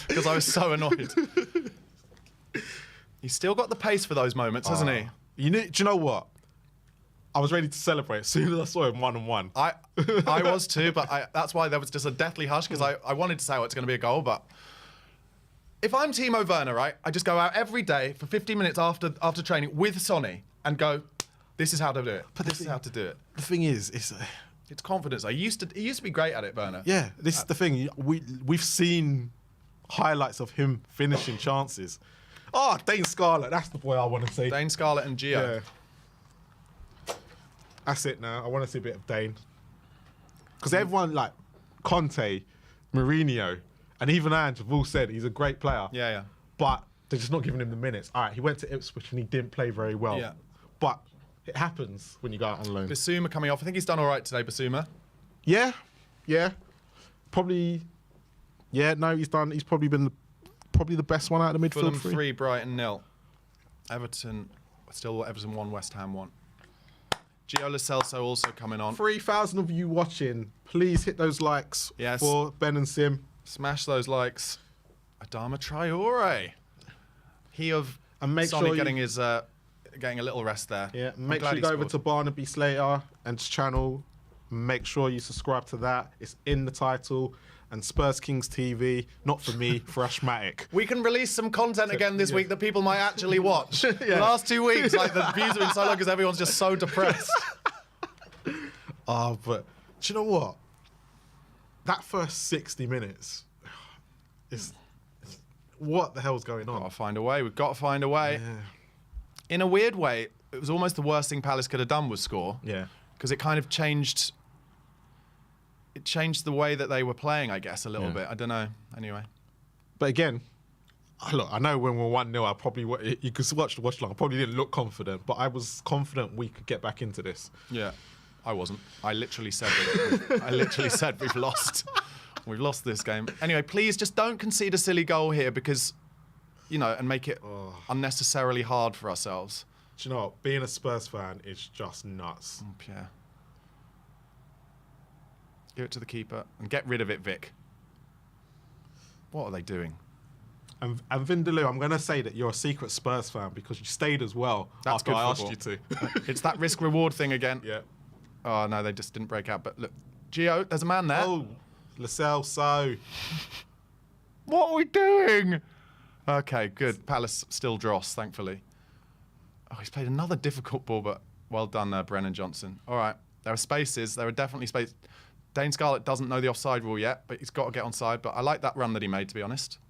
because I was so annoyed. He's still got the pace for those moments, hasn't he? Do you know what? I was ready to celebrate as soon as I saw him one-on-one. I was too, but that's why there was just a deathly hush because I wanted to say, oh, it's going to be a goal, but if I'm Timo Werner, right, I just go out every day for 15 minutes after training with Sonny and go, this is how to do it. This is how to do it. The thing is, It's confidence. He used to be great at it, Werner. Yeah, this is the thing. We've seen highlights of him finishing chances. Oh, Dane Scarlett, that's the boy I want to see. Dane Scarlett and Gio. Yeah. That's it now. I want to see a bit of Dane. Because everyone, like Conte, Mourinho, and even Ange have all said he's a great player. Yeah, yeah. But they're just not giving him the minutes. All right, he went to Ipswich and he didn't play very well. Yeah. But it happens when you go out on loan. Basuma coming off. I think he's done all right today, Basuma. Yeah, yeah. Probably, yeah, no, he's done. He's probably been probably the best one out of the midfield. Fulham 3, Brighton 0. Everton 1, West Ham 1. Gio Lo Celso also coming on. 3,000 of you watching, please hit those likes for Ben and Sim. Smash those likes. Adama Traore. He of And make Sonny sure getting his getting a little rest there. Yeah, I'm make glad sure he you go over scored. to Barnaby Slater and his channel. Make sure you subscribe to that. It's in the title. And Spurs Kings TV, not for me, for Ashmatic. We can release some content again this week that people might actually watch. The last 2 weeks, like the views have been so low because everyone's just so depressed. Oh, but do you know what? That first 60 minutes is what the hell's going on? Got to find a way. We've got to find a way. Yeah. In a weird way, it was almost the worst thing Palace could have done was score. Yeah. Because it kind of changed. It changed the way that they were playing, I guess, a little bit. I don't know. Anyway. But again, look, I know when we're 1-0, I probably, you could watch the watch long, I probably didn't look confident, but I was confident we could get back into this. Yeah. I wasn't. I literally said we've lost. We've lost this game. Anyway, please just don't concede a silly goal here because, you know, and make it unnecessarily hard for ourselves. Do you know what? Being a Spurs fan is just nuts. Oh, Pierre. Give it to the keeper and get rid of it, Vic. What are they doing? And Vindaloo, I'm going to say that you're a secret Spurs fan because you stayed as well That's after good I football. asked you to. It's that risk-reward thing again. Yeah. Oh, no, they just didn't break out. But look, Gio, there's a man there. Oh, Lascelles, so. What are we doing? Okay, good. Palace still dross, thankfully. Oh, he's played another difficult ball, but well done there, Brennan Johnson. All right, there are spaces. There are definitely spaces. Dane Scarlett doesn't know the offside rule yet, but he's got to get onside. But I like that run that he made, to be honest.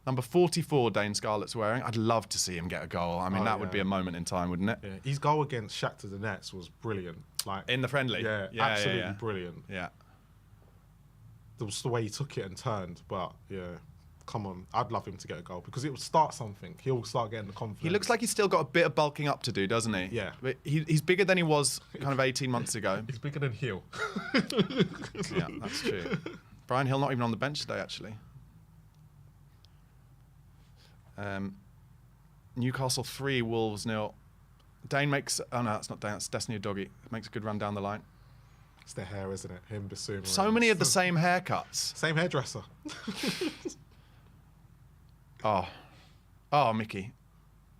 Number 44, Dane Scarlett's wearing. I'd love to see him get a goal. I mean, that would be a moment in time, wouldn't it? Yeah. His goal against Shakhtar Donetsk was brilliant. Like In the friendly? Yeah, absolutely brilliant. Yeah. It was the way he took it and turned, but yeah. Come on, I'd love him to get a goal because it will start something. He'll start getting the confidence. He looks like he's still got a bit of bulking up to do, doesn't he? Yeah. But he's bigger than he was kind of 18 months ago. He's bigger than Hill. Yeah, that's true. Brian Hill not even on the bench today, actually. Newcastle 3, Wolves 0. Dane makes... Oh, no, that's not Dane. That's Destiny Doggy. Makes a good run down the line. It's the hair, isn't it? Him, Basuma. So many of the same haircuts. Same hairdresser. Oh, Mickey.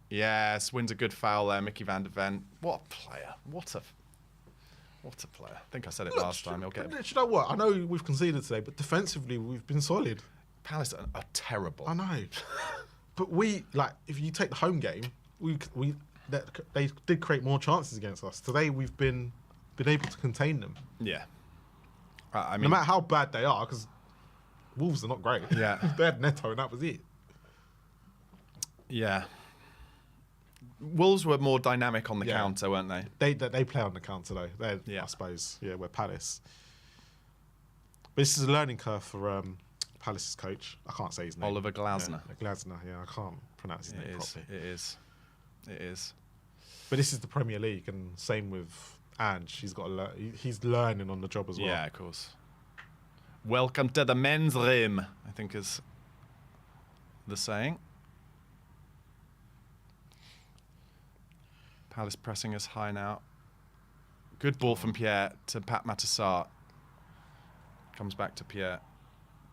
Yes, wins a good foul there, Mickey van der Ven. What a player. What a player. I think I said it last time. He'll get Do you know what? I know we've conceded today, but defensively we've been solid. Palace are terrible. I know. But if you take the home game, they did create more chances against us. Today we've been able to contain them. Yeah. I mean, no matter how bad they are, because Wolves are not great. Yeah. They had Neto and that was it. Yeah. Wolves were more dynamic on the counter, weren't they? They play on the counter though. Yeah. I suppose. Yeah, we're Palace. But this is a learning curve for Palace's coach. I can't say his name. Oliver Glasner. Yeah, Glasner. Yeah, I can't pronounce his name properly. It is. But this is the Premier League, and same with Ange. He's got to learn. He's learning on the job as well. Yeah, of course. Welcome to the men's room, I think is the saying. Palace pressing us high now. Good ball from Pierre to Pat Matassar. Comes back to Pierre.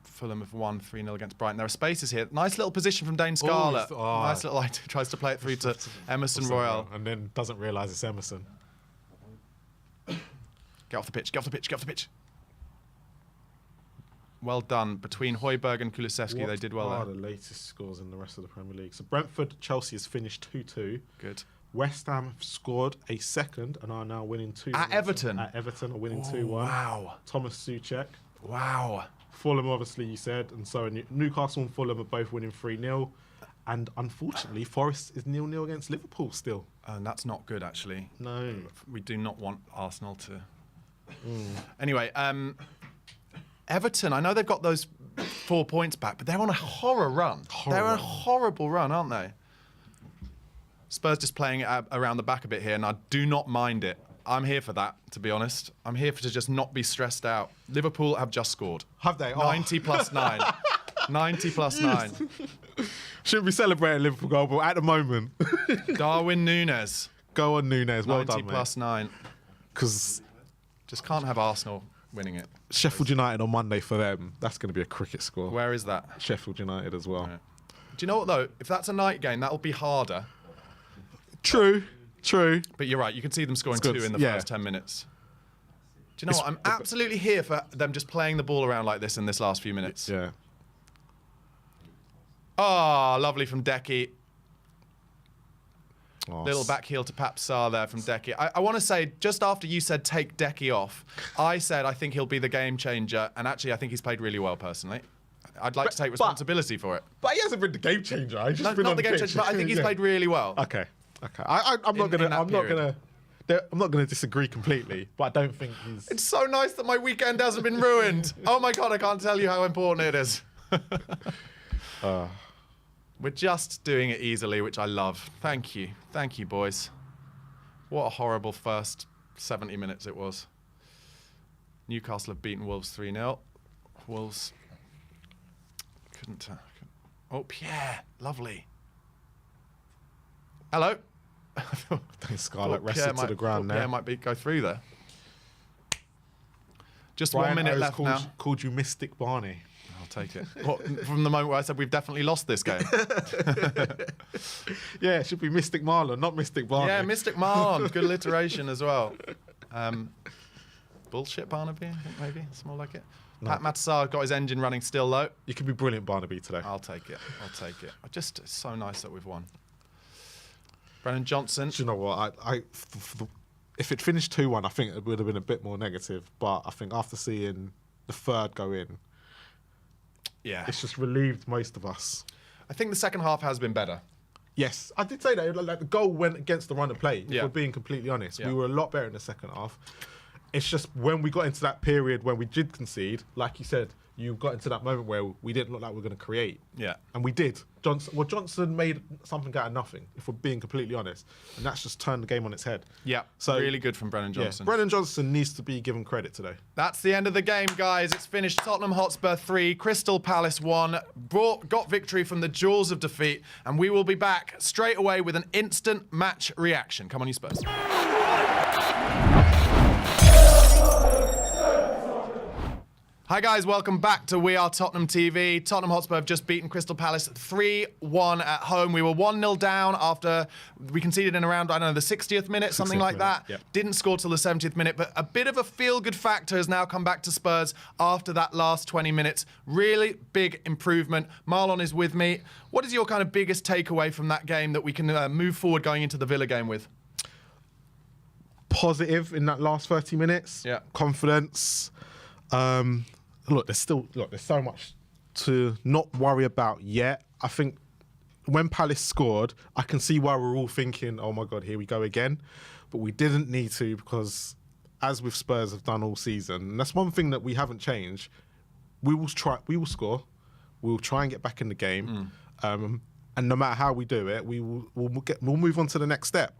Fulham have won 3-0 against Brighton. There are spaces here. Nice little position from Dane Scarlett. Nice little tries to play it through to Emerson Royal. And then doesn't realise it's Emerson. Get off the pitch. Well done. Between Højbjerg and Kulusevski, they did well there. there. The latest scores in the rest of the Premier League. So Brentford, Chelsea has finished 2-2. Good. West Ham have scored a second and are now winning 2-1. At Everton? At Everton are winning 2-1. Wow. Thomas Souček. Wow. Fulham, obviously, you said. And so Newcastle and Fulham are both winning 3-0. And unfortunately, Forest is 0-0 against Liverpool still. And that's not good, actually. No. We do not want Arsenal to... Anyway, Everton, I know they've got those 4 points back, but they're on a horror run. They're on a horrible run, aren't they? Spurs just playing it around the back a bit here, and I do not mind it. I'm here for that, to be honest. I'm here to just not be stressed out. Liverpool have just scored. Have they? 90 plus 9. 90 plus 9. Shouldn't be celebrating Liverpool goal, but at the moment. Darwin Núñez. Go on, Núñez. Well 90 done, plus 9. Because just can't have Arsenal winning it. Sheffield United on Monday for them, that's going to be a cricket score. Where is that? Sheffield United as well. Yeah. Do you know what, though? If that's a night game, that'll be harder. True. But you're right. You can see them scoring 2 in the first 10 minutes. Do you know what? I'm absolutely here for them just playing the ball around like this in this last few minutes. Yeah. Oh, lovely from Decky. Oh, Little back heel to Pap Sarr there from Decky. I want to say, just after you said take Decky off, I said I think he'll be the game changer, and actually I think he's played really well personally. I'd like to take responsibility for it. But he hasn't been the game changer. He's just No, been not on the game changer, but I think he's played really well. Okay. I'm not gonna disagree completely, but I don't think he's. It's so nice that my weekend hasn't been ruined. Oh my God, I can't tell you how important it is. We're just doing it easily, which I love. Thank you, boys. What a horrible first 70 minutes it was. Newcastle have beaten Wolves 3-0. Wolves couldn't. Oh, Pierre, lovely. Hello. I think Scarlett rested to the ground there. Pierre might go through there. Just Brian 1 minute O's left now. Called you Mystic Barney. I'll take it. What, from the moment where I said we've definitely lost this game. Yeah, it should be Mystic Marlon, not Mystic Barney. Yeah, Mystic Marlon. Good alliteration as well. Bullshit Barnaby, I think maybe. It's more like it. No. Pat Matsar got his engine running still, though. You could be brilliant Barnaby today. I'll take it. It's so nice that we've won. Brennan Johnson. Do you know what? If it finished 2-1, I think it would have been a bit more negative. But I think after seeing the third go in, yeah, it's just relieved most of us. I think the second half has been better. Yes, I did say that. Like the goal went against the run of play. Yeah. If we're being completely honest, Yeah. we were a lot better in the second half. It's just when we got into that period when we did concede, like you said, you got into that moment where we didn't look like we were going to create. Yeah. And we did. Johnson made something out of nothing, if we're being completely honest. And that's just turned the game on its head. Yeah. So really good from Brennan Johnson. Yeah, Brennan Johnson needs to be given credit today. That's the end of the game, guys. It's finished. Tottenham Hotspur 3, Crystal Palace 1. Got victory from the jaws of defeat. And we will be back straight away with an instant match reaction. Come on, you Spurs. Hi guys, welcome back to We Are Tottenham TV. Tottenham Hotspur have just beaten Crystal Palace 3-1 at home. We were 1-0 down after we conceded in around, I don't know, the 60th minute, something like that. Yep. Didn't score till the 70th minute, but a bit of a feel-good factor has now come back to Spurs after that last 20 minutes. Really big improvement. Marlon is with me. What is your kind of biggest takeaway from that game that we can move forward going into the Villa game with? Positive in that last 30 minutes. Yeah. Confidence. There's so much to not worry about yet. I think when Palace scored, I can see why we're all thinking, oh my God, here we go again. But we didn't need to because, as with Spurs have done all season, and that's one thing that we haven't changed, we will score, we will try and get back in the game. And no matter how we do it, we'll move on to the next step.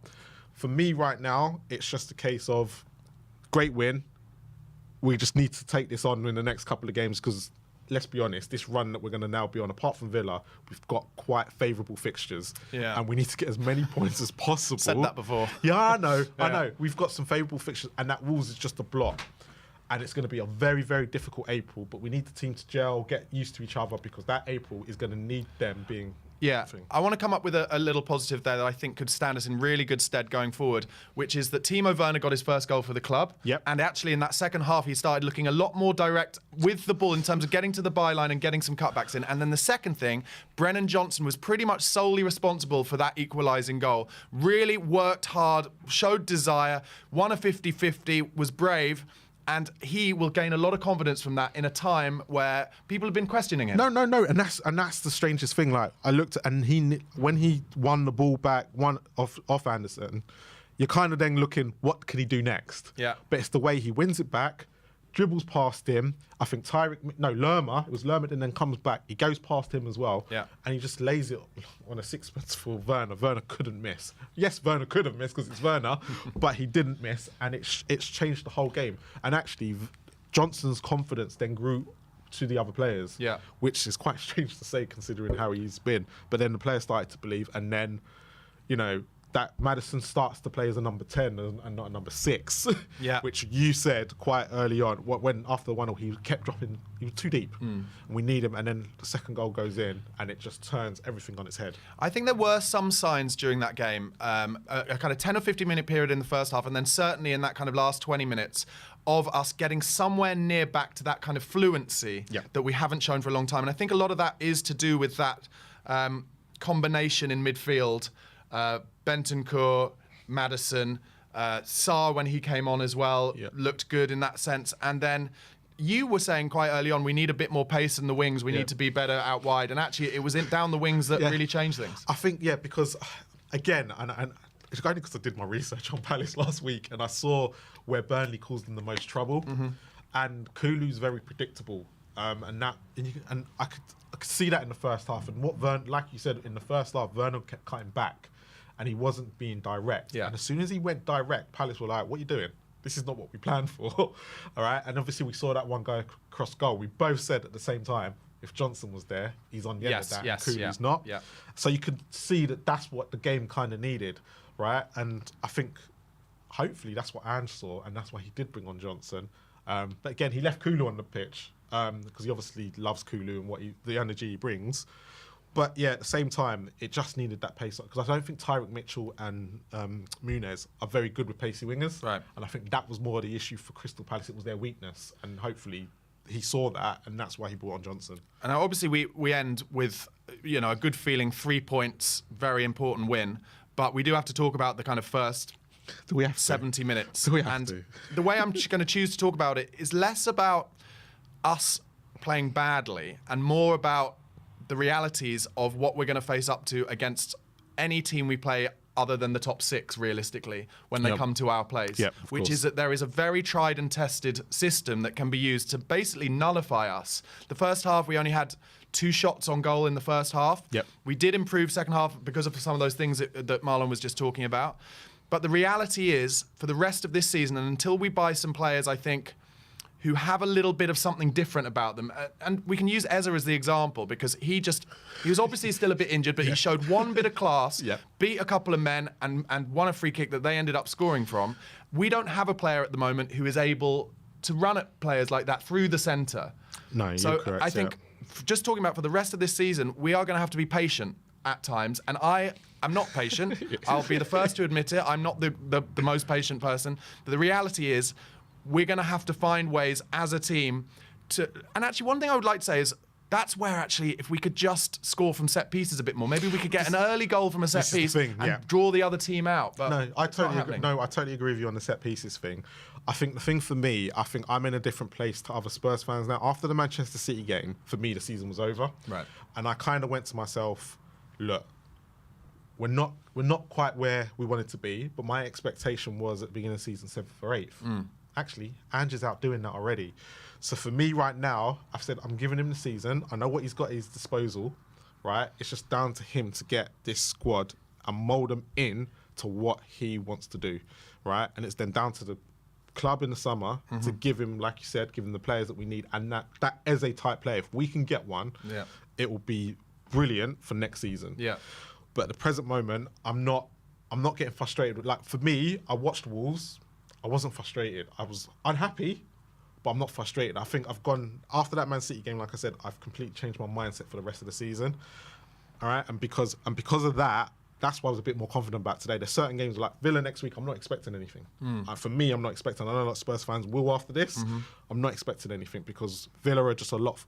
For me right now, it's just a case of great win. We just need to take this on in the next couple of games because, let's be honest, this run that we're going to now be on, apart from Villa, we've got quite favourable fixtures. Yeah. And we need to get as many points as possible. Said that before. Yeah, I know. Yeah. I know. We've got some favourable fixtures, and that Wolves is just a block. And it's going to be a very, very difficult April, but we need the team to gel, get used to each other, because that April is going to need them being Yeah, thing. I want to come up with a little positive there that I think could stand us in really good stead going forward, which is that Timo Werner got his first goal for the club. Yep. And actually in that second half, he started looking a lot more direct with the ball in terms of getting to the byline and getting some cutbacks in. And then the second thing, Brennan Johnson was pretty much solely responsible for that equalising goal. Really worked hard, showed desire, won a 50-50, was brave. And he will gain a lot of confidence from that in a time where people have been questioning him. No, and that's the strangest thing. Like I looked at, and when he won the ball back, one off Anderson, you're kind of then looking, what can he do next? Yeah. But it's the way he wins it back, dribbles past him. I think Lerma. It was Lerma, and then comes back. He goes past him as well. Yeah. And he just lays it on a sixpence for Werner. Werner couldn't miss. Yes, Werner could have missed because it's Werner, but he didn't miss, and it's changed the whole game. And actually, Johnson's confidence then grew to the other players. Yeah. Which is quite strange to say considering how he's been. But then the players started to believe, and then, that Maddison starts to play as a number 10 and not a number 6, Yeah. which you said quite early on. When after the 1-0, he kept dropping, he was too deep. And we need him, and then the second goal goes in, and it just turns everything on its head. I think there were some signs during that game, a kind of 10 or 15 minute period in the first half, and then certainly in that kind of last 20 minutes of us getting somewhere near back to that kind of fluency that we haven't shown for a long time. And I think a lot of that is to do with that combination in midfield. Bentancur, Maddison, Sarr when he came on as well, looked good in that sense. And then you were saying quite early on, we need a bit more pace in the wings. We need to be better out wide. And actually, it was down the wings that really changed things. I think, because, again, and it's only because I did my research on Palace last week, and I saw where Burnley caused them the most trouble. And Kulu's very predictable. And I could see that in the first half. And what like you said, in the first half, Werner kept cutting back, and he wasn't being direct. Yeah. And as soon as he went direct, Palace were like, what are you doing? This is not what we planned for. All right? And obviously we saw that one go across goal. We both said at the same time, if Johnson was there, he's on the end of that, and Kulu's not. Yeah. So you could see that that's what the game kind of needed, right? And I think hopefully that's what Ange saw, and that's why he did bring on Johnson. But again, he left Kulu on the pitch because he obviously loves Kulu and the energy he brings. But yeah, at the same time, it just needed that pace because I don't think Tyrick Mitchell and Muniz are very good with pacey wingers. Right. And I think that was more the issue for Crystal Palace. It was their weakness, and hopefully he saw that, and that's why he brought on Johnson. And obviously we end with a good feeling, 3 points, very important win. But we do have to talk about the kind of first 70 minutes. Do we have and to? The way I'm going to choose to talk about it is less about us playing badly and more about the realities of what we're going to face up to against any team we play other than the top 6, realistically, when they come to our place. Which is that there is a very tried and tested system that can be used to basically nullify us. The first half, we only had 2 shots on goal in the first half. We did improve second half because of some of those things that Marlon was just talking about. But the reality is, for the rest of this season, and until we buy some players, I think, who have a little bit of something different about them. And we can use Eza as the example because he was obviously still a bit injured, but he showed one bit of class, beat a couple of men and won a free kick that they ended up scoring from. We don't have a player at the moment who is able to run at players like that through the centre. No, you're so correct. I think just talking about for the rest of this season, we are going to have to be patient at times. And I am not patient. I'll be the first to admit it. I'm not the most patient person. But the reality is, we're going to have to find ways as a team to... And actually, one thing I would like to say is that's where actually, if we could just score from set pieces a bit more, maybe we could get an early goal from a set piece and draw the other team out. But I totally agree with you on the set pieces thing. I think the thing for me, I think I'm in a different place to other Spurs fans now. After the Manchester City game, for me, the season was over. Right. And I kind of went to myself, look, we're not quite where we wanted to be, but my expectation was at the beginning of the season 7th or 8th. Actually, Ange is out doing that already. So for me right now, I've said I'm giving him the season. I know what he's got at his disposal, right? It's just down to him to get this squad and mould them in to what he wants to do, right? And it's then down to the club in the summer to give him, like you said, give him the players that we need. And that as a type player, if we can get one, it will be brilliant for next season. But at the present moment, I'm not getting frustrated. Like for me, I watched Wolves. I wasn't frustrated. I was unhappy, but I'm not frustrated. I think I've gone, after that Man City game, like I said, I've completely changed my mindset for the rest of the season. All right, and because of that, that's why I was a bit more confident about today. There's certain games like Villa next week, I'm not expecting anything. For me, I'm not expecting. I know a lot of Spurs fans will after this. I'm not expecting anything because Villa are just a lot.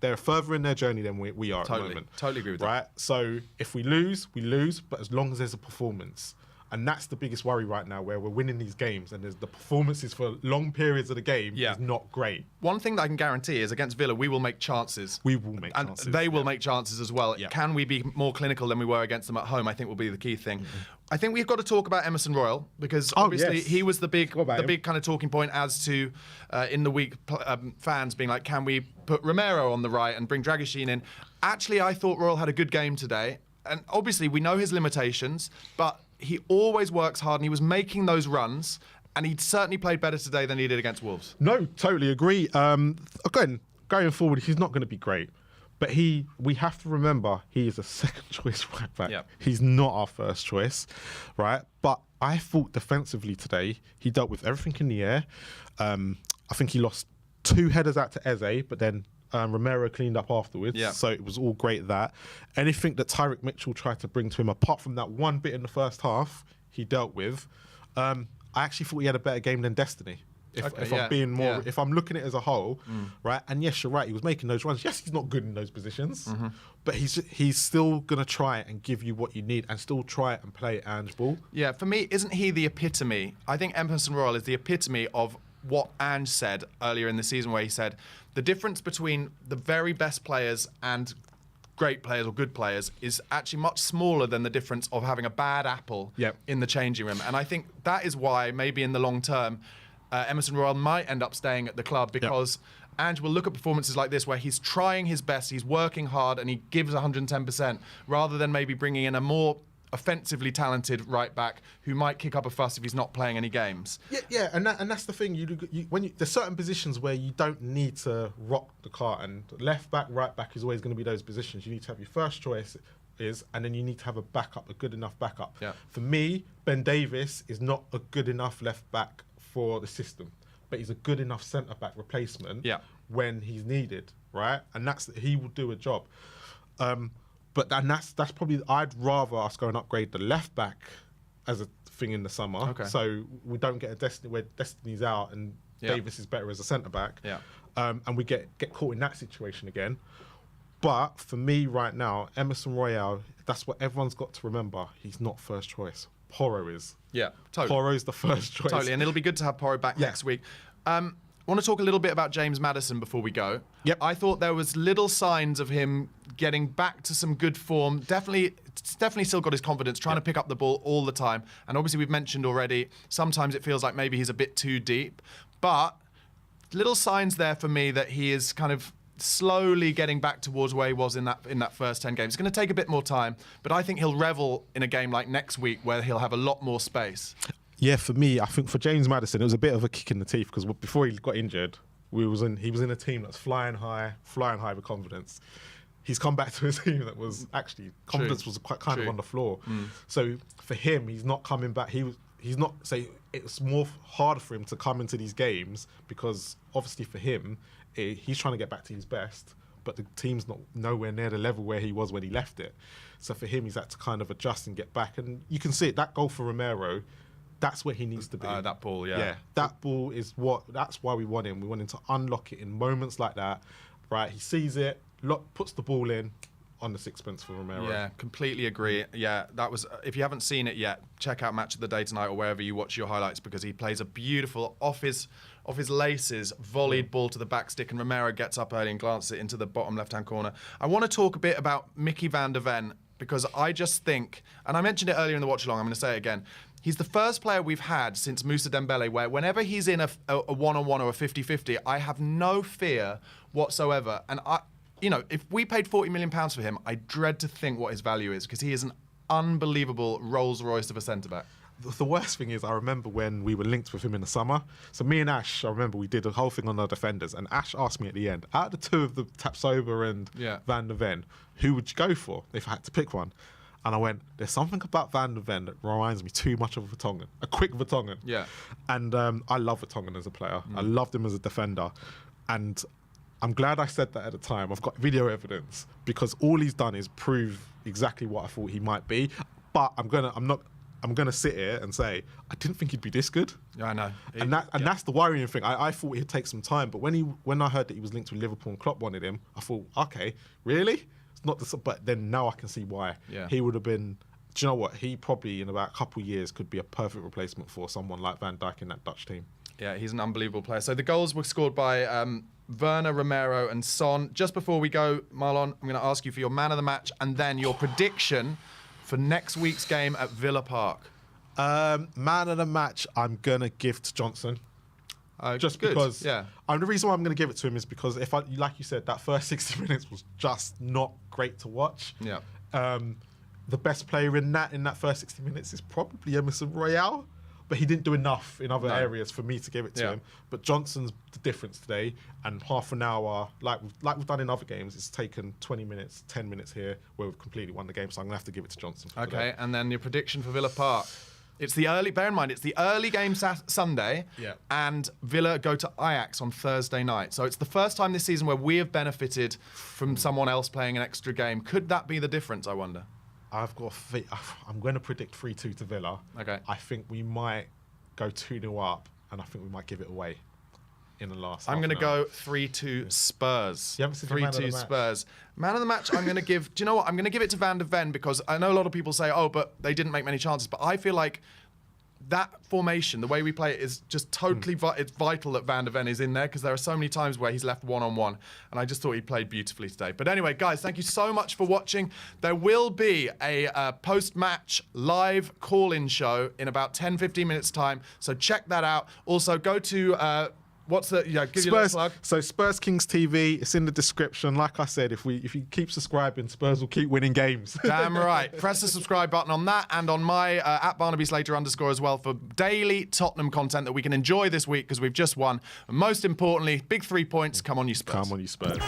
They're further in their journey than we are at the moment. Totally agree with that. Right. So if we lose, we lose. But as long as there's a performance. And that's the biggest worry right now, where we're winning these games and there's the performances for long periods of the game is not great. One thing that I can guarantee is against Villa, we will make chances. We will make chances. And they will make chances as well. Yeah. Can we be more clinical than we were against them at home? I think will be the key thing. I think we've got to talk about Emerson Royal because obviously he was the big kind of talking point as to in the week fans being like, can we put Romero on the right and bring Dragusin in? Actually, I thought Royal had a good game today. And obviously we know his limitations, but he always works hard and he was making those runs and he certainly played better today than he did against Wolves. No, totally agree. Again, going forward, he's not going to be great. But we have to remember he is a second choice right back. Yep. He's not our first choice, right? But I thought defensively today, he dealt with everything in the air. I think he lost 2 headers out to Eze, but then Romero cleaned up afterwards, so it was all great that. Anything that Tyrick Mitchell tried to bring to him, apart from that one bit in the first half, he dealt with. I actually thought he had a better game than Destiny. If I'm being more, if I'm looking at it as a whole, right? And yes, you're right. He was making those runs. Yes, he's not good in those positions, but he's still gonna try it and give you what you need, and still try it and play Ange ball. Yeah, for me, isn't he the epitome? I think Emerson Royal is the epitome of what Ange said earlier in the season, where he said the difference between the very best players and great players or good players is actually much smaller than the difference of having a bad apple in the changing room. And I think that is why maybe in the long term, Emerson Royal might end up staying at the club because Ange will look at performances like this where he's trying his best, he's working hard and he gives 110% rather than maybe bringing in a more offensively talented right back who might kick up a fuss if he's not playing any games. And that's the thing. There's certain positions where you don't need to rock the cart, and left back, right back is always going to be those positions. You need to have your first choice and then you need to have a backup, a good enough backup. Yeah. For me, Ben Davies is not a good enough left back for the system, but he's a good enough centre back replacement when he's needed, right? And he will do a job. But that's probably, I'd rather us go and upgrade the left back as a thing in the summer. So we don't get a Destiny where Destiny's out and Davis is better as a centre back. And we get caught in that situation again. But for me right now, Emerson Royal, that's what everyone's got to remember. He's not first choice. Porro is. Yeah, totally. Porro's the first choice. Totally, and it'll be good to have Porro back next week. I want to talk a little bit about James Maddison before we go. I thought there was little signs of him getting back to some good form. Definitely still got his confidence, trying to pick up the ball all the time. And obviously we've mentioned already, sometimes it feels like maybe he's a bit too deep. But little signs there for me that he is kind of slowly getting back towards where he was in that first 10 games. It's going to take a bit more time, but I think he'll revel in a game like next week where he'll have a lot more space. Yeah, for me, I think for James Maddison, it was a bit of a kick in the teeth because before he got injured, he was in a team that's flying high with confidence. He's come back to a team that was actually confidence was quite kind of on the floor. So for him, he's not coming back. He's not say it's more harder for him to come into these games because obviously for him, he's trying to get back to his best, but the team's not nowhere near the level where he was when he left it. So for him, he's had to kind of adjust and get back. And you can see it, that goal for Romero, that's where he needs to be. That ball, Yeah, that ball is that's why we want him. We want him to unlock it in moments like that, right? He sees it, puts the ball in on the sixpence for Romero. Yeah, completely agree. Yeah, that was, if you haven't seen it yet, check out Match of the Day tonight or wherever you watch your highlights because he plays a beautiful off his laces, volleyed ball to the back stick, and Romero gets up early and glances it into the bottom left-hand corner. I want to talk a bit about Mickey van der Ven because I just think, and I mentioned it earlier in the watch-along, I'm going to say it again, he's the first player we've had since Moussa Dembele where whenever he's in a one-on-one or a 50-50, I have no fear whatsoever. And if we paid £40 million for him, I dread to think what his value is because he is an unbelievable Rolls Royce of a centre-back. The worst thing is I remember when we were linked with him in the summer. So me and Ash, I remember we did a whole thing on our defenders, and Ash asked me at the end, out of the two of the Tapsoba and Van der Ven, who would you go for if I had to pick one? And I went, there's something about Van der Ven that reminds me too much of Vertonghen, a quick Vertonghen. Yeah. And I love Vertonghen as a player. I loved him as a defender. And I'm glad I said that at the time. I've got video evidence because all he's done is prove exactly what I thought he might be. But I'm gonna sit here and say I didn't think he'd be this good. Yeah, I know. And that's the worrying thing. I thought he'd take some time, but when I heard that he was linked with Liverpool and Klopp wanted him, I thought, okay, really? It's not the. But then now I can see why. Yeah. He would have been. Do you know what? He probably in about a couple of years could be a perfect replacement for someone like Van Dijk in that Dutch team. Yeah, he's an unbelievable player. So the goals were scored by Werner, Romero, and Son. Just before we go, Marlon, I'm going to ask you for your man of the match and then your prediction for next week's game at Villa Park. Man of the match, I'm going to give to Johnson. Just good. because. Yeah. The reason why I'm going to give it to him is because like you said, that first 60 minutes was just not great to watch. Yeah. The best player in that first 60 minutes is probably Emerson Royale, but he didn't do enough in other areas for me to give it to him. But Johnson's the difference today, and half an hour, like we've done in other games, it's taken 20 minutes, 10 minutes here where we've completely won the game. So I'm gonna have to give it to Johnson. For today. And then your prediction for Villa Park. It's the early. Bear in mind, it's the early game Sunday, and Villa go to Ajax on Thursday night. So it's the first time this season where we have benefited from someone else playing an extra game. Could that be the difference? I wonder. I'm going to predict 3-2 to Villa. Okay. I think we might go 2-0 up, and I think we might give it away in the last. I'm going to go 3-2 Spurs. You haven't said your man of the 3-2 match. Spurs. Man of the match, I'm going to give. Do you know what? I'm going to give it to Van der Ven because I know a lot of people say, oh, but they didn't make many chances. But I feel like that formation, the way we play it, is just totally it's vital that Van der Ven is in there because there are so many times where he's left one-on-one, and I just thought he played beautifully today. But anyway, guys, thank you so much for watching. There will be a post-match live call-in show in about 10-15 minutes' time, so check that out. Also, go to what's the give you a plug. So Spurs Kings TV, it's in the description. Like I said, if you keep subscribing, Spurs will keep winning games. Damn right. Press the subscribe button on that and on my at @BarnabySlater_ as well for daily Tottenham content that we can enjoy this week because we've just won. And most importantly, big 3 points. Come on, you Spurs. Come on, you Spurs.